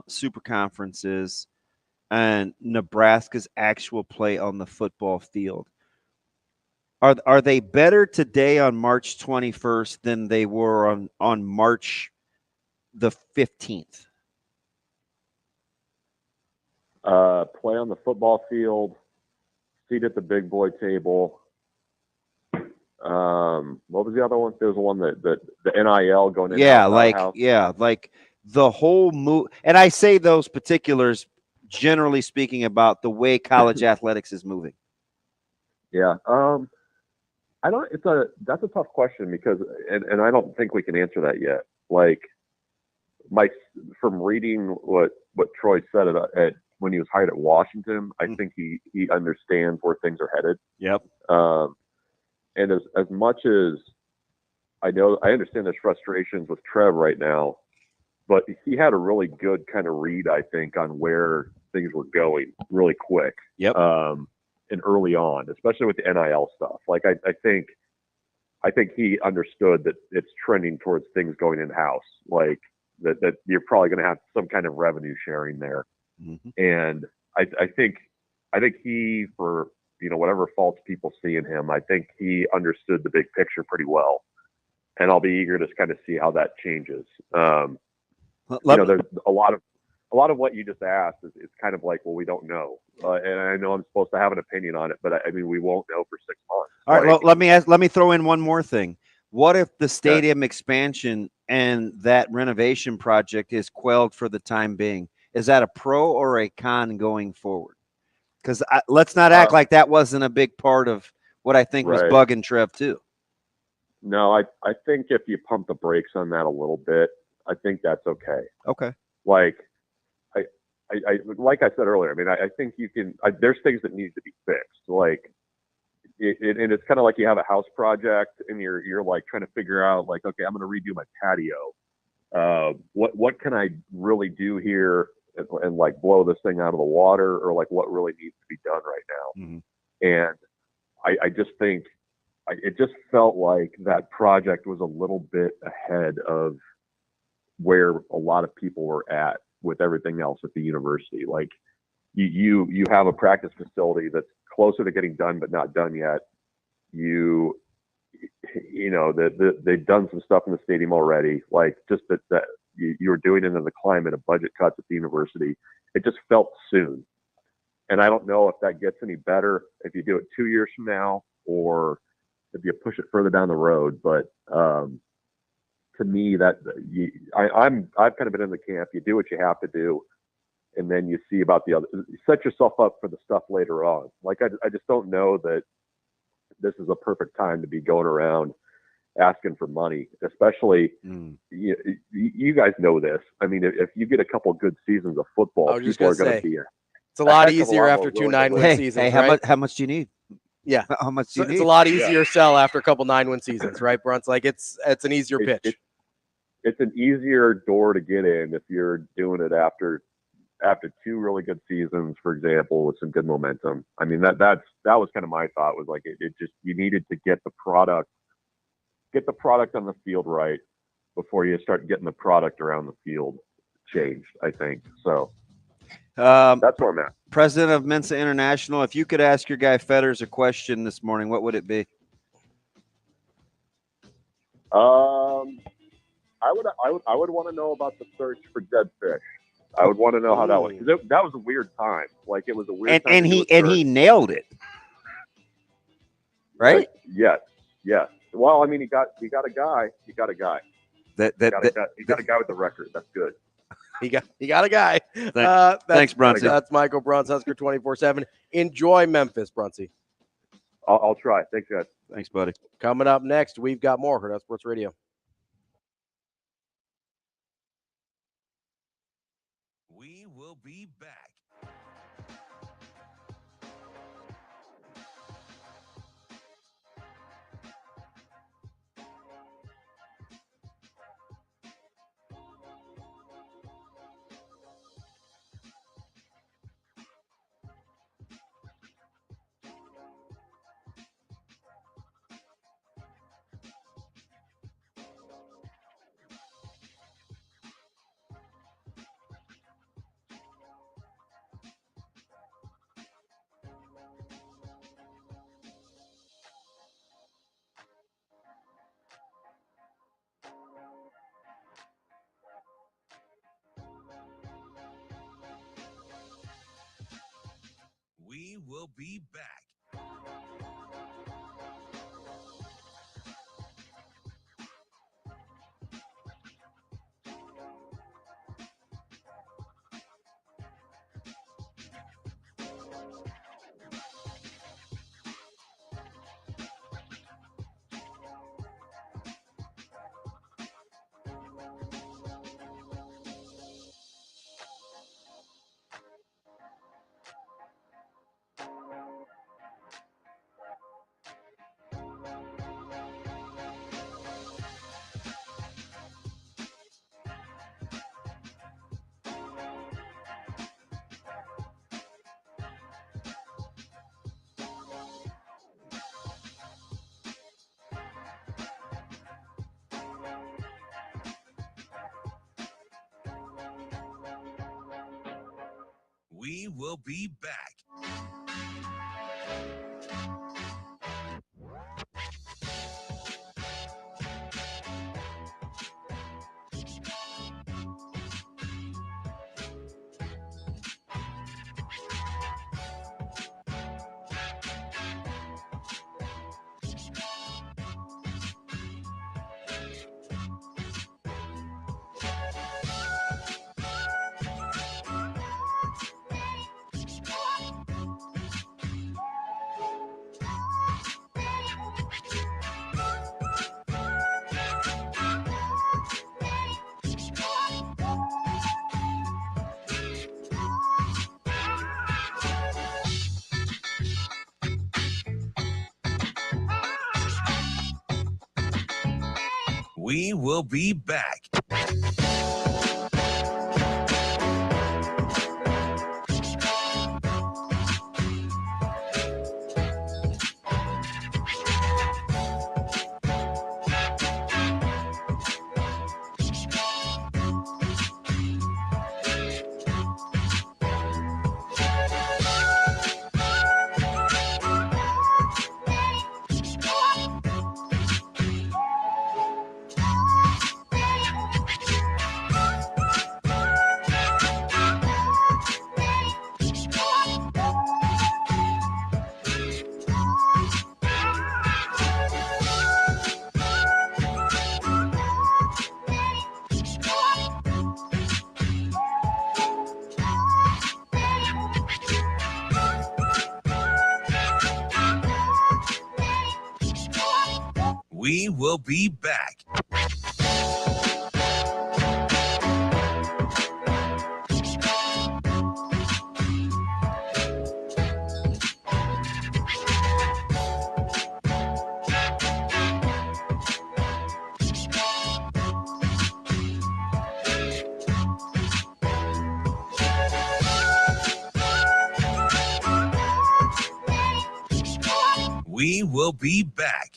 super conferences, and Nebraska's actual play on the football field. Are they better today on March 21st than they were on March the 15th? Play on the football field, seat at the big boy table. What was the other one? There was one that the NIL going in. Like the whole move. And I say those particulars generally speaking about the way college athletics is moving. Yeah. That's a tough question, because, and I don't think we can answer that yet. Like from reading what Troy said when he was hired at Washington, I think he understands where things are headed. Yep. And as much as I understand there's frustrations with Trev right now, but he had a really good kind of read, I think, on where things were going really quick. Yep. And early on, especially with the NIL stuff. Like I think I think he understood that it's trending towards things going in-house, like that you're probably going to have some kind of revenue sharing there. Mm-hmm. And I think he, for whatever faults people see in him, I think he understood the big picture pretty well. And I'll be eager to kind of see how that changes. There's a lot of what you just asked is kind of like, well, we don't know. And I know I'm supposed to have an opinion on it, but I mean, we won't know for 6 months. All right, well, let me throw in one more thing. What if the stadium expansion and that renovation project is quelled for the time being? Is that a pro or a con going forward? Because let's not act like that wasn't a big part of what I think was bugging Trev too. No, I think if you pump the brakes on that a little bit, I think that's okay. Okay. Like like I said earlier, I mean, I think you can. There's things that need to be fixed. Like, and it's kind of like you have a house project, and you're like trying to figure out, like, okay, I'm going to redo my patio. What can I really do here, and like blow this thing out of the water, or like what really needs to be done right now? Mm-hmm. And I just think it just felt like that project was a little bit ahead of where a lot of people were at with everything else at the university. Like you have a practice facility that's closer to getting done, but not done yet. They've done some stuff in the stadium already. Like just that you were doing it in the climate of budget cuts at the university. It just felt soon. And I don't know if that gets any better if you do it 2 years from now, or if you push it further down the road. But, to me, I've kind of been in the camp. You do what you have to do, and then you see about the other. You set yourself up for the stuff later on. Like I just don't know that this is a perfect time to be going around asking for money, especially you guys know this. I mean, if you get a couple good seasons of football, people are going to be here. It's a lot easier after 2 9-win seasons. Hey, right? how much do you need? Yeah, how much do you need? It's a lot easier sell after a couple 9-win seasons, right, Bruntz? Like it's an easier pitch. It's an easier door to get in if you're doing it after 2 really good seasons, for example, with some good momentum. I mean, that was kind of my thought, was like it just, you needed to get the product on the field right before you start getting the product around the field changed, I think. So that's where I'm at. President of Mensa International, if you could ask your guy Fetters a question this morning, what would it be? I would want to know about the search for dead fish. I would want to know how that was, because that was a weird time. Like, it was a weird time. And he nailed it, right? Like, yes. Well, I mean, he got a guy. He got a guy with the record. That's good. He got a guy. Thanks, Bruntz. That's Michael Bruntz, Husker 24/7. Enjoy Memphis, Bruntsy. I'll try. Thanks, guys. Thanks, buddy. Coming up next, we've got more Hurrdat Sports Radio. We will be back. We will be back. We will be back. We will be back. We will be back. We will be back.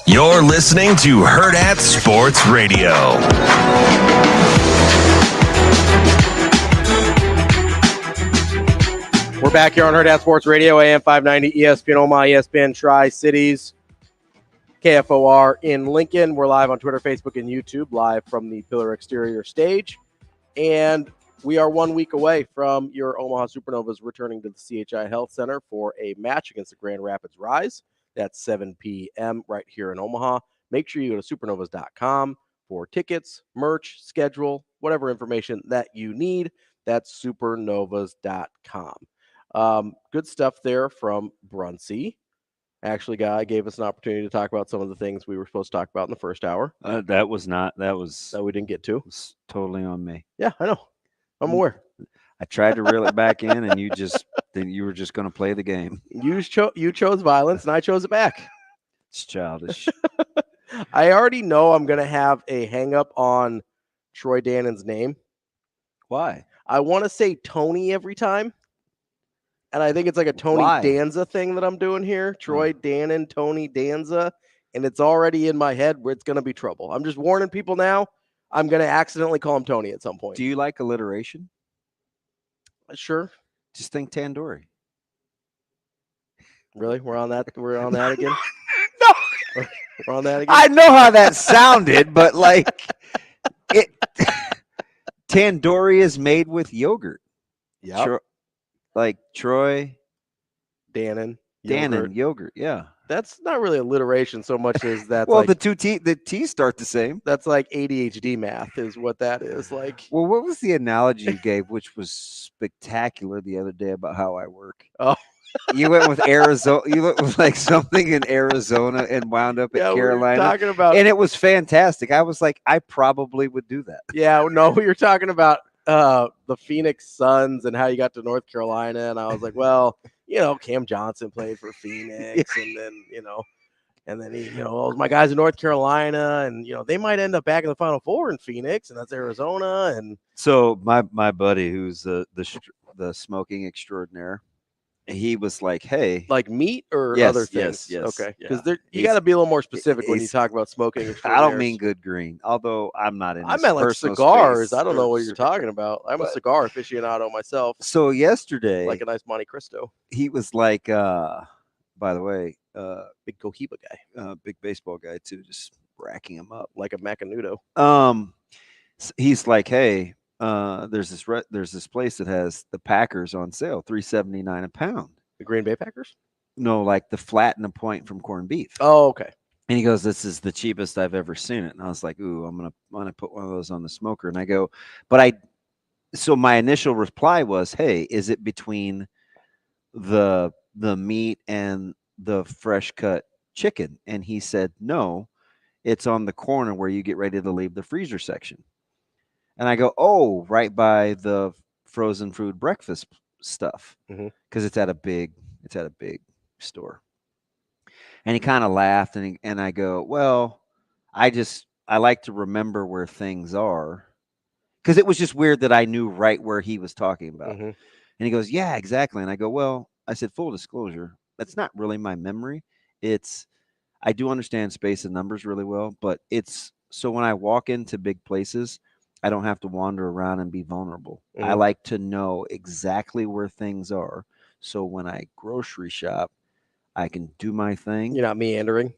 You're listening to Hurrdat Sports Radio. We're back here on Hurrdat Sports Radio, AM 590, ESPN Omaha, ESPN Tri-Cities, KFOR in Lincoln. We're live on Twitter, Facebook, and YouTube, live from the Pillar Exterior stage. And we are 1 week away from your Omaha Supernovas returning to the CHI Health Center for a match against the Grand Rapids Rise. That's 7 p.m. right here in Omaha. Make sure you go to supernovas.com for tickets, merch, schedule, whatever information that you need. That's supernovas.com. Good stuff there from Bruntz. Actually, Guy gave us an opportunity to talk about some of the things we were supposed to talk about in the first hour. That we didn't get to. Was totally on me. Yeah, I know. I'm aware. I tried to reel it back in, and you were just going to play the game. You chose violence, and I chose it back. It's childish. I already know I'm going to have a hang-up on Troy Dannon's name. Why? I want to say Tony every time, and I think it's like a Tony Danza thing that I'm doing here. Troy Dannon, Tony Danza, and it's already in my head where it's going to be trouble. I'm just warning people now. I'm going to accidentally call him Tony at some point. Do you like alliteration? Sure. Just think Tandoori. Really? We're on that again? No. We're on that again? I know how that sounded, but Tandoori is made with yogurt. Yeah. Troy Dannon yogurt. Yeah. That's not really alliteration so much as that's Well, like, the T's start the same. that's like ADHD math is what that is. Like, Well, what was the analogy you gave, which was spectacular the other day about how I work? oh, You went with Arizona. You went with like something in Arizona and wound up yeah, at we were Carolina. talking about, And it was fantastic. I was like, I probably would do that. yeah, no, we were talking about the Phoenix Suns and how you got to North Carolina, and I was like, well, Cam Johnson played for Phoenix, and then he, my guys in North Carolina, and they might end up back in the Final Four in Phoenix, and that's Arizona, and So my buddy, who's the smoking extraordinaire, he was like, "Hey, like meat or Yes, other things." yes, Okay, yeah. because you He's- got to be a little more specific when you he's- talk about smoking. I don't extraordinaires. mean good green, although I'm not in. I his meant like personal cigars. space I don't know or what you're talking about. I'm a but- cigar aficionado myself. So yesterday, Like a nice Monte Cristo. he was like, by the way, Big Cohiba guy. big baseball guy too, just racking him up. Like a Macanudo. He's like, hey, there's this place that has the Packers on sale, $3.79 a pound. The Green Bay Packers? No, like the flat and a point from corned beef. Oh, okay. And he goes, "This is the cheapest I've ever seen it." And I was like, "Ooh, I'm gonna put one of those on the smoker." And I go, so my initial reply was, "Hey, is it between the meat and the fresh cut chicken?" And he said, "No, it's on the corner where you get ready to leave the freezer section." And I go, "Oh, right by the frozen food breakfast stuff, because it's at a big store." And he kind of laughed, and I go, "Well, I like to remember where things are," because it was just weird that I knew right where he was talking about. And he goes, "Yeah, exactly." And I go, "Well," I said, "full disclosure, that's not really my memory. I do understand space and numbers really well, but so when I walk into big places, I don't have to wander around and be vulnerable. I like to know exactly where things are. So when I grocery shop, I can do my thing. You're not meandering.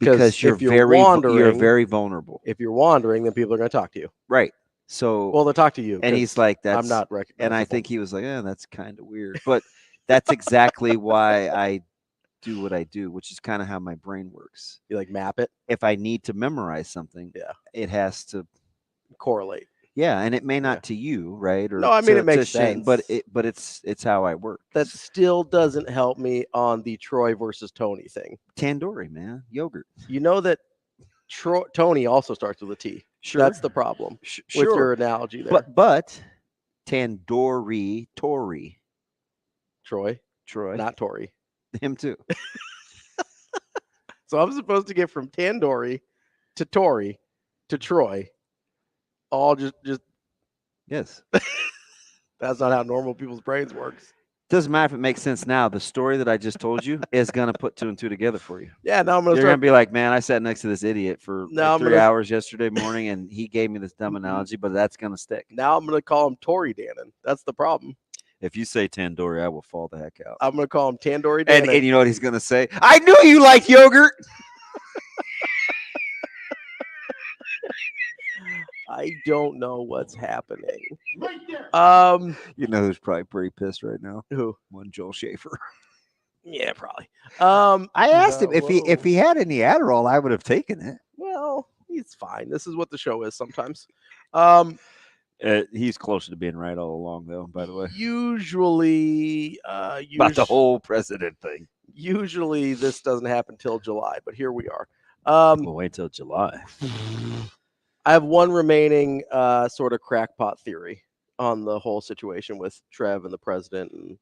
Because you're if you're very wandering, you're very vulnerable. If you're wandering, then people are going to talk to you. Right. So Well, they'll talk to you. and 'cause he's like, I'm not recognizable. and I think he was like, "Yeah, that's kind of weird." But that's exactly why I do what I do, which is kind of how my brain works. You like map it? If I need to memorize something, it has to correlate. Yeah, and it may not to you, right? Or No, I mean, to- it makes to Shane, sense. but it's how I work. That still doesn't help me on the Troy versus Tony thing. Tandoori, man, yogurt. You know that Tony also starts with a T. Sure. That's the problem with your analogy there. But Tandoori, Tory. Troy, Troy, not Tory. Him too. So I'm supposed to get from Tandoori to Tory to Troy. All just yes. That's not how normal people's brains works. Doesn't matter if it makes sense now. The story that I just told you is gonna put 2 and 2 together for you. Yeah, now I'm gonna You're start. gonna be like, "Man, I sat next to this idiot for Now I'm 3 gonna- hours yesterday morning, and he gave me this dumb analogy, but that's gonna stick." Now I'm gonna call him Tory Dannon. That's the problem. If you say Tandoori, I will fall the heck out. I'm gonna call him Tandoori And, Dannon. and you know what he's gonna say? "I knew you liked yogurt." I don't know what's happening. You know who's probably pretty pissed right now? Who? One Joel Schaefer. Yeah, probably. I asked him if he had any Adderall, I would have taken it. Well, he's fine. This is what the show is sometimes. He's closer to being right all along, though. By the way, Usually, about the whole president thing. Usually, this doesn't happen till July, but here we are. We'll wait till July. I have one remaining sort of crackpot theory on the whole situation with Trev and the president. And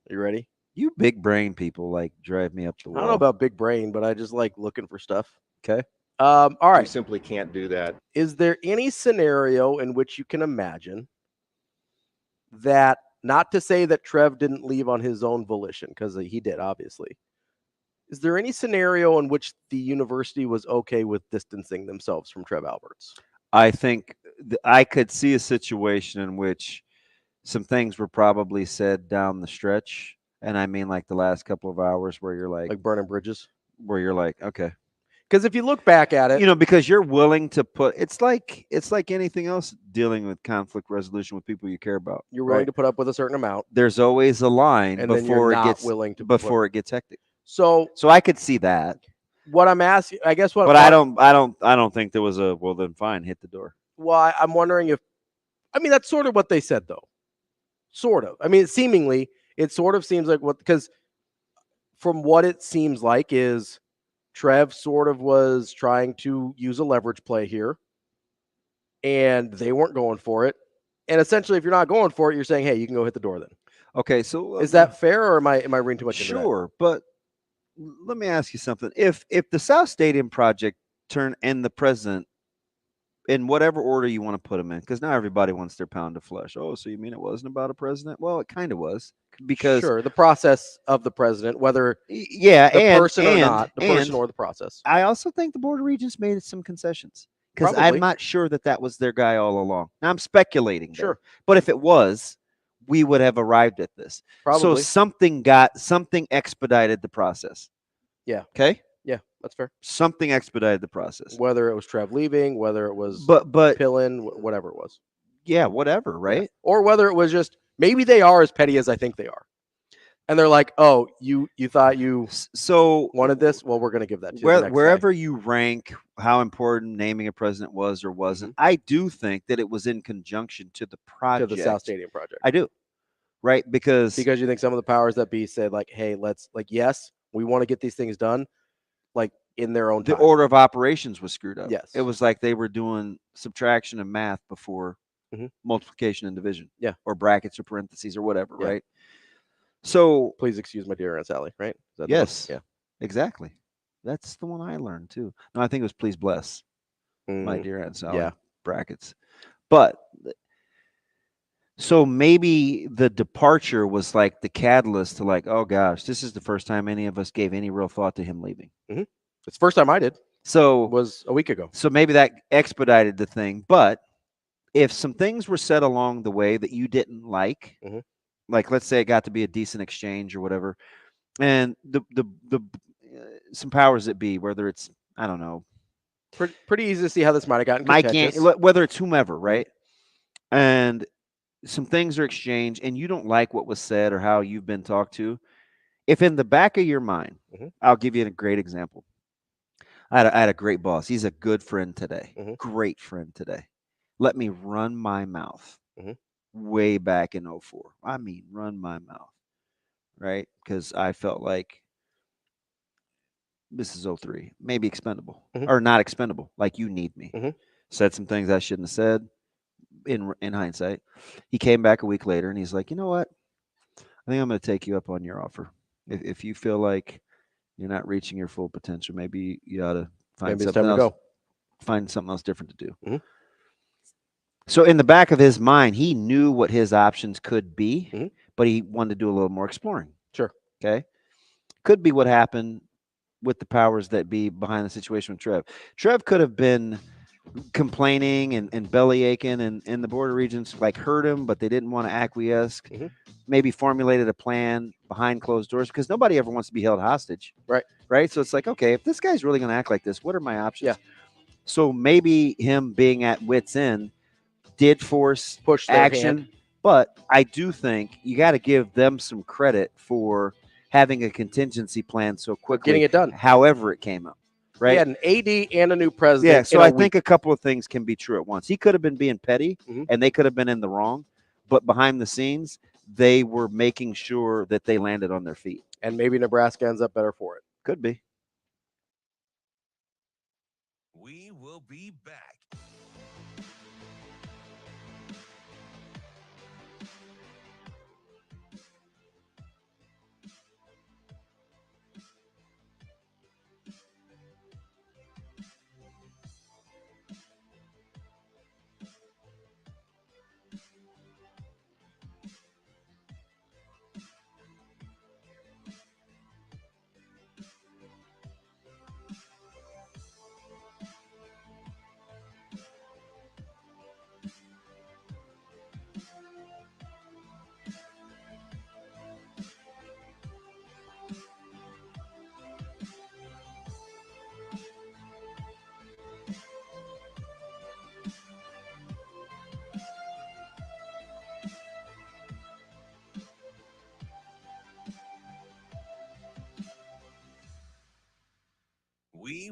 are you ready? You big brain people like drive me up the I wall. don't know about big brain, but I just like looking for stuff. Okay. All right. You simply can't do that. Is there any scenario in which you can imagine that, not to say that Trev didn't leave on his own volition, because he did, obviously. Is there any scenario in which the university was okay with distancing themselves from Trev Alberts? I think I could see a situation in which some things were probably said down the stretch. And I mean, like the last couple of hours where you're like burning bridges, where you're like, okay. Because if you look back at it, because you're willing to put, it's like anything else dealing with conflict resolution with people you care about. You're willing to put up with a certain amount. There's always a line And then before you're it not gets willing to before it gets hectic. So I could see that. What I'm asking, I guess, But I don't think there was a well. Then fine, hit the door. Well, I'm wondering if, I mean, that's sort of what they said, though. Sort of. I mean, seemingly, it sort of seems like because from what it seems like is Trev sort of was trying to use a leverage play here, and they weren't going for it. And essentially, if you're not going for it, you're saying, hey, you can go hit the door then. Okay, so is that fair, or am I reading too much into that? Sure, but let me ask you something. If the South Stadium project and the president, in whatever order you want to put them in, because now everybody wants their pound of flesh. Oh, so you mean it wasn't about a president? Well, it kind of was, because sure, the process of the president, whether the person or not, the person or the process. I also think the Board of Regents made some concessions, because I'm not sure that was their guy all along. Now I'm speculating, sure, but if it was, we would have arrived at this. Probably. So something expedited the process. Yeah. Okay. Yeah, that's fair. Something expedited the process. Whether it was Trev leaving, whether it was but Pillin, whatever it was. Yeah, whatever, right? Yeah. Or whether it was just maybe they are as petty as I think they are. And they're like, oh, you thought you wanted this? Well, we're going to give that to you. Wherever you rank how important naming a president was or wasn't, I do think that it was in conjunction to the project. To the South Stadium project. I do. Right? Because you think some of the powers that be said, like, hey, yes, we want to get these things done, like, in their own time. The order of operations was screwed up. Yes. It was like they were doing subtraction and math before multiplication and division. Yeah. Or brackets or parentheses or whatever, right? So please excuse my dear Aunt Sally, right? Is that yes. Yeah. Exactly. That's the one I learned too. No, I think it was please bless my dear Aunt Sally. Yeah. Brackets. But so maybe the departure was like the catalyst to like, oh gosh, this is the first time any of us gave any real thought to him leaving. Mm-hmm. It's the first time I did. So it was a week ago. So maybe that expedited the thing. But if some things were said along the way that you didn't like, like let's say it got to be a decent exchange or whatever, and the some powers that be, whether it's I don't know, pretty easy to see how this might have gotten contentious. Whether it's whomever, right? And some things are exchanged, and you don't like what was said or how you've been talked to. If in the back of your mind, I'll give you a great example. I had a great boss. He's a good friend today. Great friend today. Let me run my mouth way back in 04. I mean, run my mouth, right? Because I felt like this is 03, maybe expendable or not expendable. Like you need me. Said some things I shouldn't have said in hindsight. He came back a week later and he's like, you know what? I think I'm going to take you up on your offer. If you feel like you're not reaching your full potential, maybe you ought to find something else. Find something else different to do. So in the back of his mind, he knew what his options could be, but he wanted to do a little more exploring. Sure. Okay. Could be what happened with the powers that be behind the situation with Trev. Trev could have been complaining and belly aching, and the Board of Regents like heard him, but they didn't want to acquiesce. Maybe formulated a plan behind closed doors, because nobody ever wants to be held hostage. Right. So it's like, okay, if this guy's really going to act like this, what are my options? Yeah. So maybe him being at wit's end did push their action, hand. But I do think you got to give them some credit for having a contingency plan so quickly, getting it done, however it came up. Right? He had an AD and a new president. Yeah, so I think a couple of things can be true at once. He could have been being petty, and they could have been in the wrong, but behind the scenes, they were making sure that they landed on their feet. And maybe Nebraska ends up better for it. Could be. We will be back.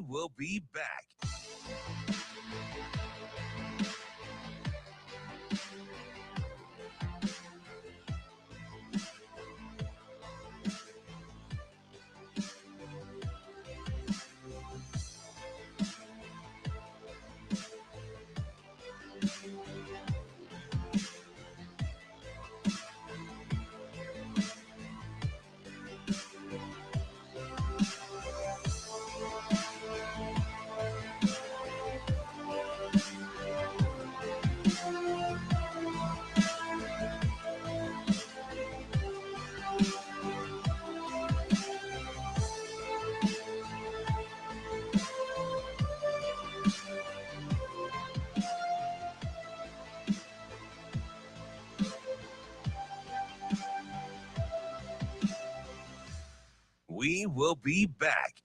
We will be back. We will be back.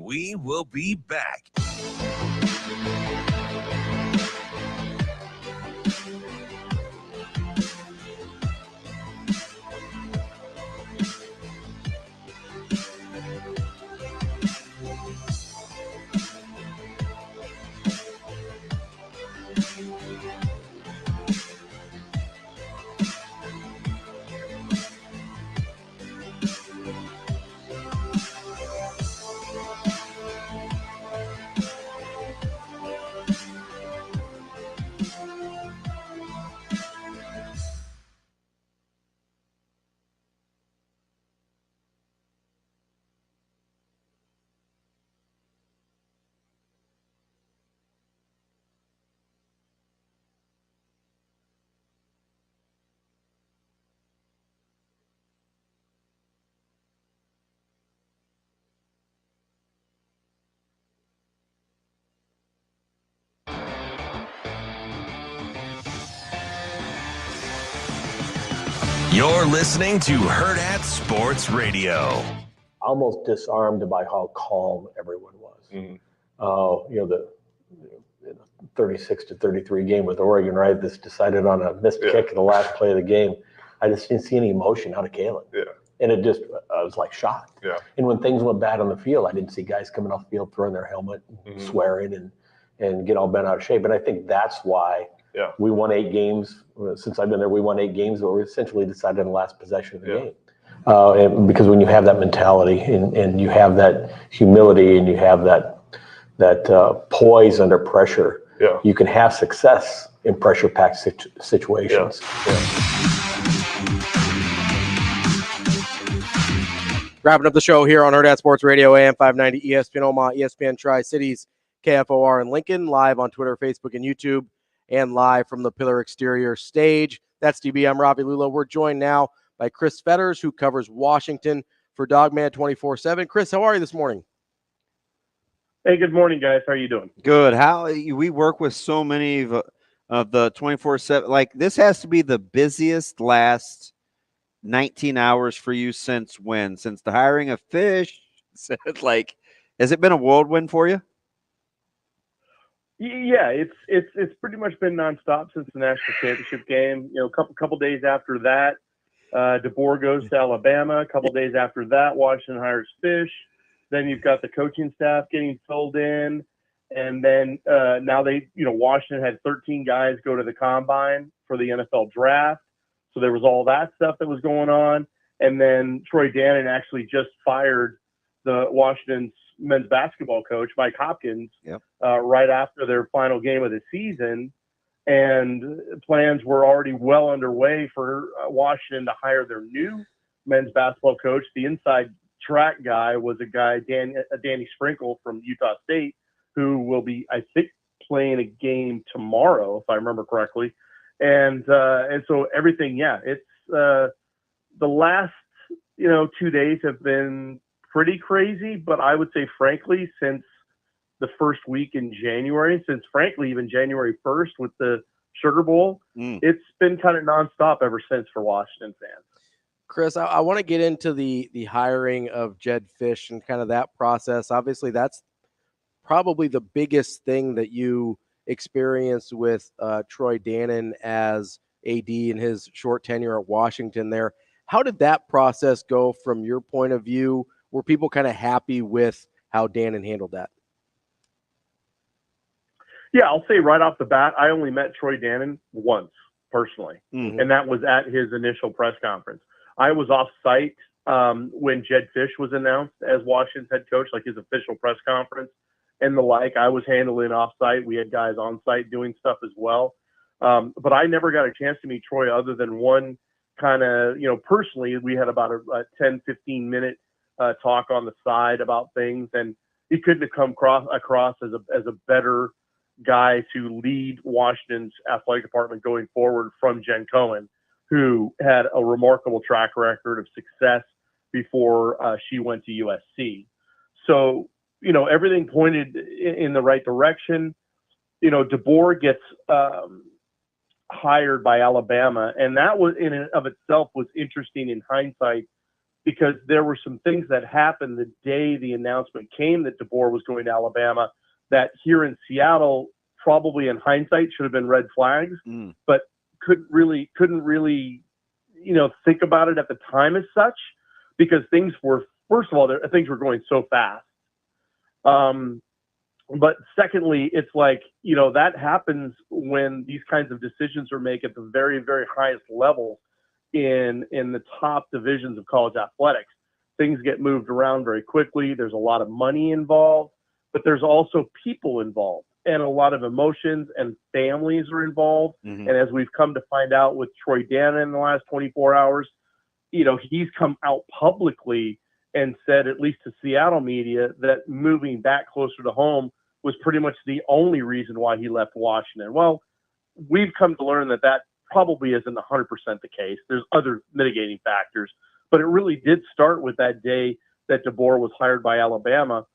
We will be back. You're listening to Hurrdat Sports Radio. Almost disarmed by how calm everyone was. The 36-33 game with Oregon, right? This decided on a missed kick in the last play of the game. I just didn't see any emotion out of Kalen. Yeah. And it just, I was like shocked. Yeah. And when things went bad on the field, I didn't see guys coming off the field throwing their helmet, swearing and get all bent out of shape. And I think that's why we won 8 games. Since I've been there, we won 8 games that were essentially decided in the last possession of the game. And because when you have that mentality and you have that humility and you have that poise under pressure, you can have success in pressure-packed situations. Wrapping up the show here on Hurrdat Sports Radio, AM 590, ESPN Omaha, ESPN Tri-Cities, KFOR in Lincoln, live on Twitter, Facebook, and YouTube, and live from the Pillar Exterior stage. That's DB. I'm Ravi Lulla. We're joined now by Chris Fetters, who covers Washington for Dogman 24/7. Chris, how are you this morning? Hey, good morning, guys. How are you doing? Good. We work with so many of the 24/7. Like, this has to be the busiest last 19 hours for you since when? Since the hiring of Fish? Like, has it been a whirlwind for you? Yeah, it's pretty much been nonstop since the national championship game. You know, a couple days after that, DeBoer goes to Alabama. A couple days after that, Washington hires Fish. Then you've got the coaching staff getting filled in, and then now Washington had 13 guys go to the combine for the NFL draft. So there was all that stuff that was going on. And then Troy Dannon actually just fired the Washington's men's basketball coach, Mike Hopkins, right after their final game of the season. and plans were already well underway for Washington to hire their new men's basketball coach. The inside track guy was a guy, Danny Sprinkle from Utah State, who will be, I think, playing a game tomorrow, if I remember correctly. And so everything, it's the last 2 days have been pretty crazy, but I would say, frankly, since the first week in January, since frankly even January 1st with the Sugar Bowl, it's been kind of nonstop ever since for Washington fans. Chris, I want to get into the hiring of Jedd Fisch and kind of that process. Obviously, that's probably the biggest thing that you experienced with Troy Dannon as AD in his short tenure at Washington there. How did that process go from your point of view? Were people kind of happy with how Dannon handled that? Yeah, I'll say right off the bat, I only met Troy Dannon once personally, and that was at his initial press conference. I was off site when Jedd Fisch was announced as Washington's head coach, like his official press conference and the like. I was handling off site. We had guys on site doing stuff as well. But I never got a chance to meet Troy other than one kind of, personally, we had about a 10, 15 minute talk on the side about things. And he couldn't have come across as a better guy to lead Washington's athletic department going forward from Jen Cohen, who had a remarkable track record of success before she went to USC. So, everything pointed in the right direction. DeBoer gets hired by Alabama, and that was in and of itself was interesting in hindsight, because there were some things that happened the day the announcement came that DeBoer was going to Alabama that here in Seattle, probably in hindsight should have been red flags, but couldn't really, think about it at the time as such, because things were, first of all, things were going so fast. But secondly, it's like, that happens when these kinds of decisions are made at the very, very highest level in the top divisions of college athletics. Things get moved around very quickly. There's a lot of money involved, but there's also people involved, and a lot of emotions, and families are involved. And as we've come to find out with Troy Dannon in the last 24 hours, he's come out publicly and said, at least to Seattle media, that moving back closer to home was pretty much the only reason why he left Washington. Well, we've come to learn that probably isn't 100% the case. There's other mitigating factors, but it really did start with that day that DeBoer was hired by Alabama.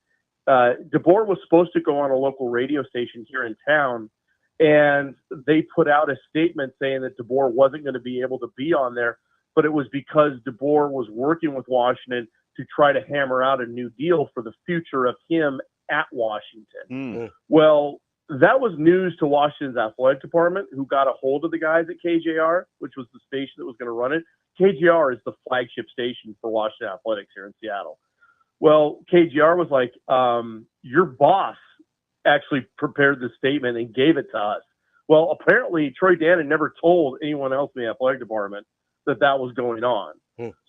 DeBoer was supposed to go on a local radio station here in town, and they put out a statement saying that DeBoer wasn't going to be able to be on there, but it was because DeBoer was working with Washington to try to hammer out a new deal for the future of him at Washington. Well, that was news to Washington's athletic department, who got a hold of the guys at KJR, which was the station that was going to run it. KJR is the flagship station for Washington athletics here in Seattle. Well, KJR was like, your boss actually prepared the statement and gave it to us. Well, apparently Troy Dannon never told anyone else in the athletic department that was going on.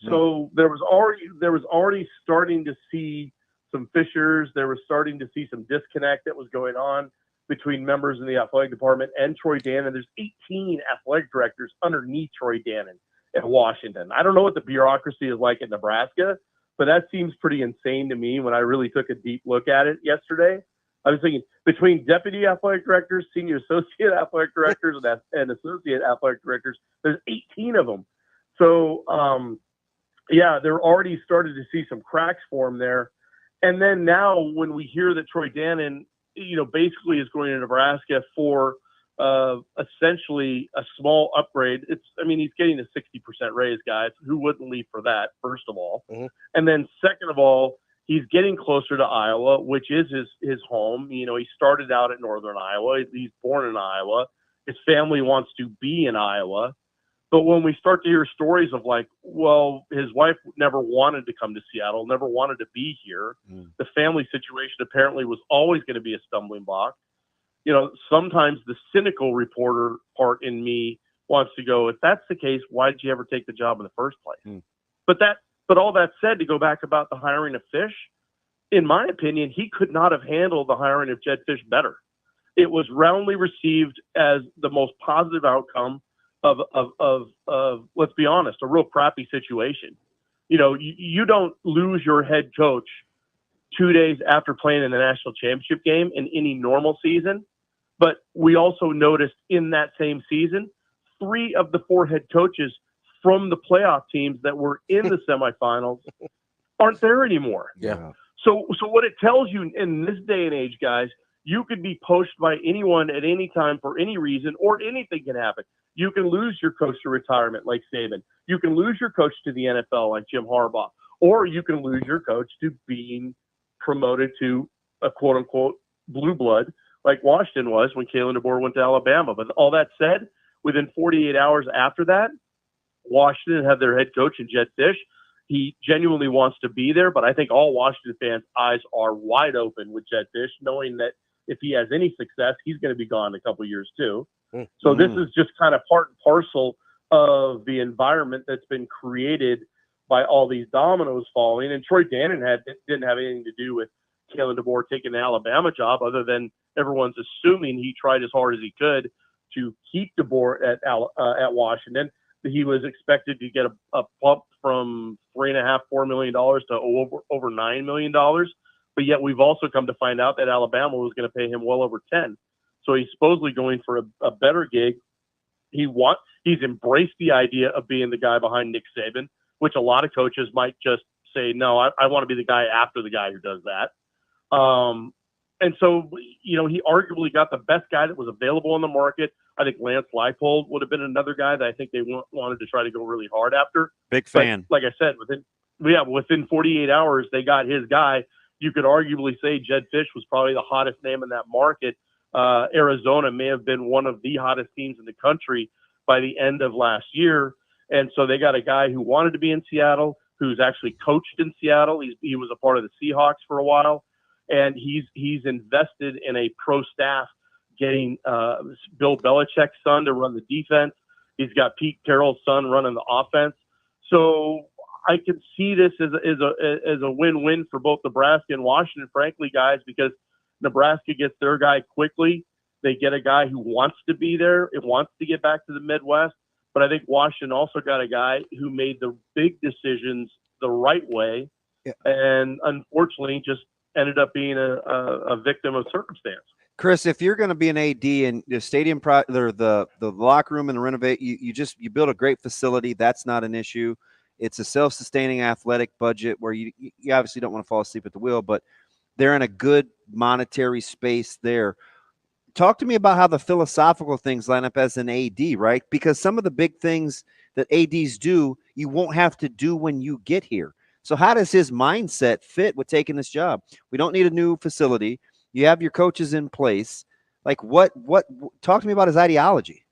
So there was already starting to see some fissures. There was starting to see some disconnect that was going on between members in the athletic department and Troy Dannon. There's 18 athletic directors underneath Troy Dannon at Washington. I don't know what the bureaucracy is like in Nebraska, but that seems pretty insane to me when I really took a deep look at it yesterday. I was thinking between deputy athletic directors, senior associate athletic directors, and associate athletic directors, there's 18 of them. So, they're already started to see some cracks form there. And then now when we hear that Troy Dannon, basically is going to Nebraska for essentially a small upgrade. He's getting a 60% raise, guys. Who wouldn't leave for that, first of all? And then second of all, he's getting closer to Iowa, which is his home. He started out at Northern Iowa. He's born in Iowa. His family wants to be in Iowa. But when we start to hear stories of his wife never wanted to come to Seattle, never wanted to be here. The family situation apparently was always going to be a stumbling block. Sometimes the cynical reporter part in me wants to go, if that's the case, why did you ever take the job in the first place? But all that said, to go back about the hiring of Fisch, in my opinion, he could not have handled the hiring of Jedd Fisch better. it was roundly received as the most positive outcome of let's be honest, a real crappy situation. You know, you don't lose your head coach 2 days after playing in the national championship game in any normal season. But we also noticed in that same season, 3 of the 4 head coaches from the playoff teams that were in the semifinals aren't there anymore. Yeah. So what it tells you in this day and age, guys, you could be poached by anyone at any time for any reason, or anything can happen. You can lose your coach to retirement like Saban. You can lose your coach to the NFL like Jim Harbaugh, or you can lose your coach to being promoted to a quote-unquote blue blood like Washington was when Kalen DeBoer went to Alabama. But all that said, within 48 hours after that, Washington had their head coach in Jed Fish. He genuinely wants to be there, but I think all Washington fans' eyes are wide open with Jed Fish, knowing that if he has any success, he's going to be gone in a couple of years too. So this is just kind of part and parcel of the environment that's been created by all these dominoes falling. And Troy Dannon didn't have anything to do with Kalen DeBoer taking the Alabama job, other than everyone's assuming he tried as hard as he could to keep DeBoer at Washington. He was expected to get a bump from $3.5–4 million to over $9 million. But yet we've also come to find out that Alabama was going to pay him well over 10. So he's supposedly going for a better gig. He's embraced the idea of being the guy behind Nick Saban, which a lot of coaches might just say, no, I want to be the guy after the guy who does that. And so, you know, he arguably got the best guy that was available on the market. I think Lance Leipold would have been another guy that I think they wanted to try to go really hard after. Big fan. But like I said, within 48 hours, they got his guy. You could arguably say Jed Fish was probably the hottest name in that market. Arizona may have been one of the hottest teams in the country by the end of last year. And so they got a guy who wanted to be in Seattle, who's actually coached in Seattle. He was a part of the Seahawks for a while. And he's invested in a pro staff, getting Bill Belichick's son to run the defense. He's got Pete Carroll's son running the offense. So I can see this as a win-win for both Nebraska and Washington, frankly, guys, because Nebraska gets their guy quickly. They get a guy who wants to be there. It wants to get back to the Midwest. But I think Washington also got a guy who made the big decisions the right way, and unfortunately just ended up being a victim of circumstance. Chris, if you're going to be an AD and the stadium, the locker room and the renovate, you build a great facility. That's not an issue. It's a self-sustaining athletic budget where you obviously don't want to fall asleep at the wheel, but they're in a good monetary space there. Talk to me about how the philosophical things line up as an AD, right? Because some of the big things that ADs do, you won't have to do when you get here. So how does his mindset fit with taking this job? We don't need a new facility. You have your coaches in place. Like what talk to me about his ideology.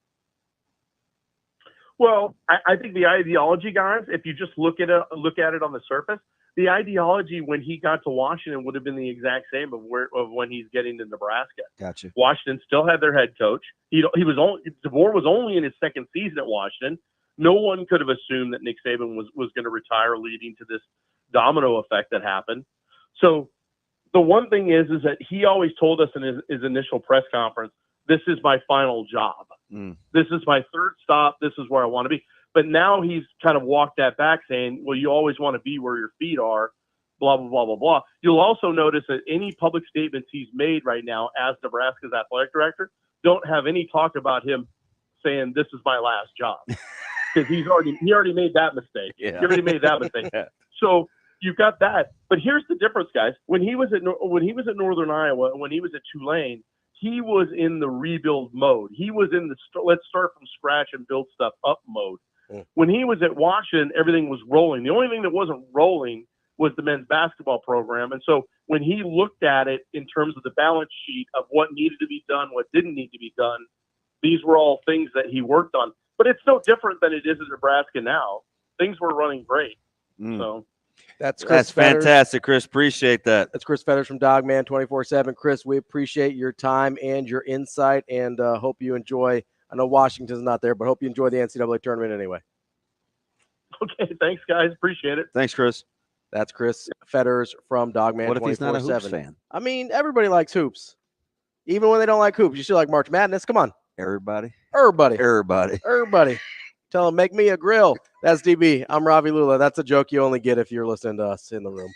Well, I think the ideology, guys, if you just look at it on the surface, the ideology when he got to Washington would have been the exact same of when he's getting to Nebraska. Gotcha. Washington still had their head coach. DeBoer was only in his second season at Washington. No one could have assumed that Nick Saban was going to retire, leading to this domino effect that happened. So the one thing is that he always told us in his initial press conference, this is my final job. This is my third stop. This is where I want to be. But now he's kind of walked that back, saying, well, you always want to be where your feet are, blah, blah, blah, blah, blah. You'll also notice that any public statements he's made right now as Nebraska's athletic director don't have any talk about him saying, this is my last job. Because he already made that mistake. Yeah. He already made that mistake. So you've got that. But here's the difference, guys. When he was at Northern Iowa, when he was at Tulane, he was in the rebuild mode. He was in the let's start from scratch and build stuff up mode. When he was at Washington, everything was rolling. The only thing that wasn't rolling was the men's basketball program. And so when he looked at it in terms of the balance sheet of what needed to be done, what didn't need to be done, these were all things that he worked on. But it's no different than it is in Nebraska now. Things were running great. So That's Chris Fetters. Fantastic, Chris. Appreciate that. That's Chris Fetters from Dogman 24/7. Chris, we appreciate your time and your insight, and hope you enjoy. I know Washington's not there, but hope you enjoy the NCAA tournament anyway. Okay, thanks, guys. Appreciate it. Thanks, Chris. That's Chris Fetters from Dogman 24/7. What if he's not a hoops fan? I mean, everybody likes hoops. Even when they don't like hoops, you still like March Madness. Come on. Everybody. Tell them, make me a grill. That's DB. I'm Ravi Lulla. That's a joke you only get if you're listening to us in the room.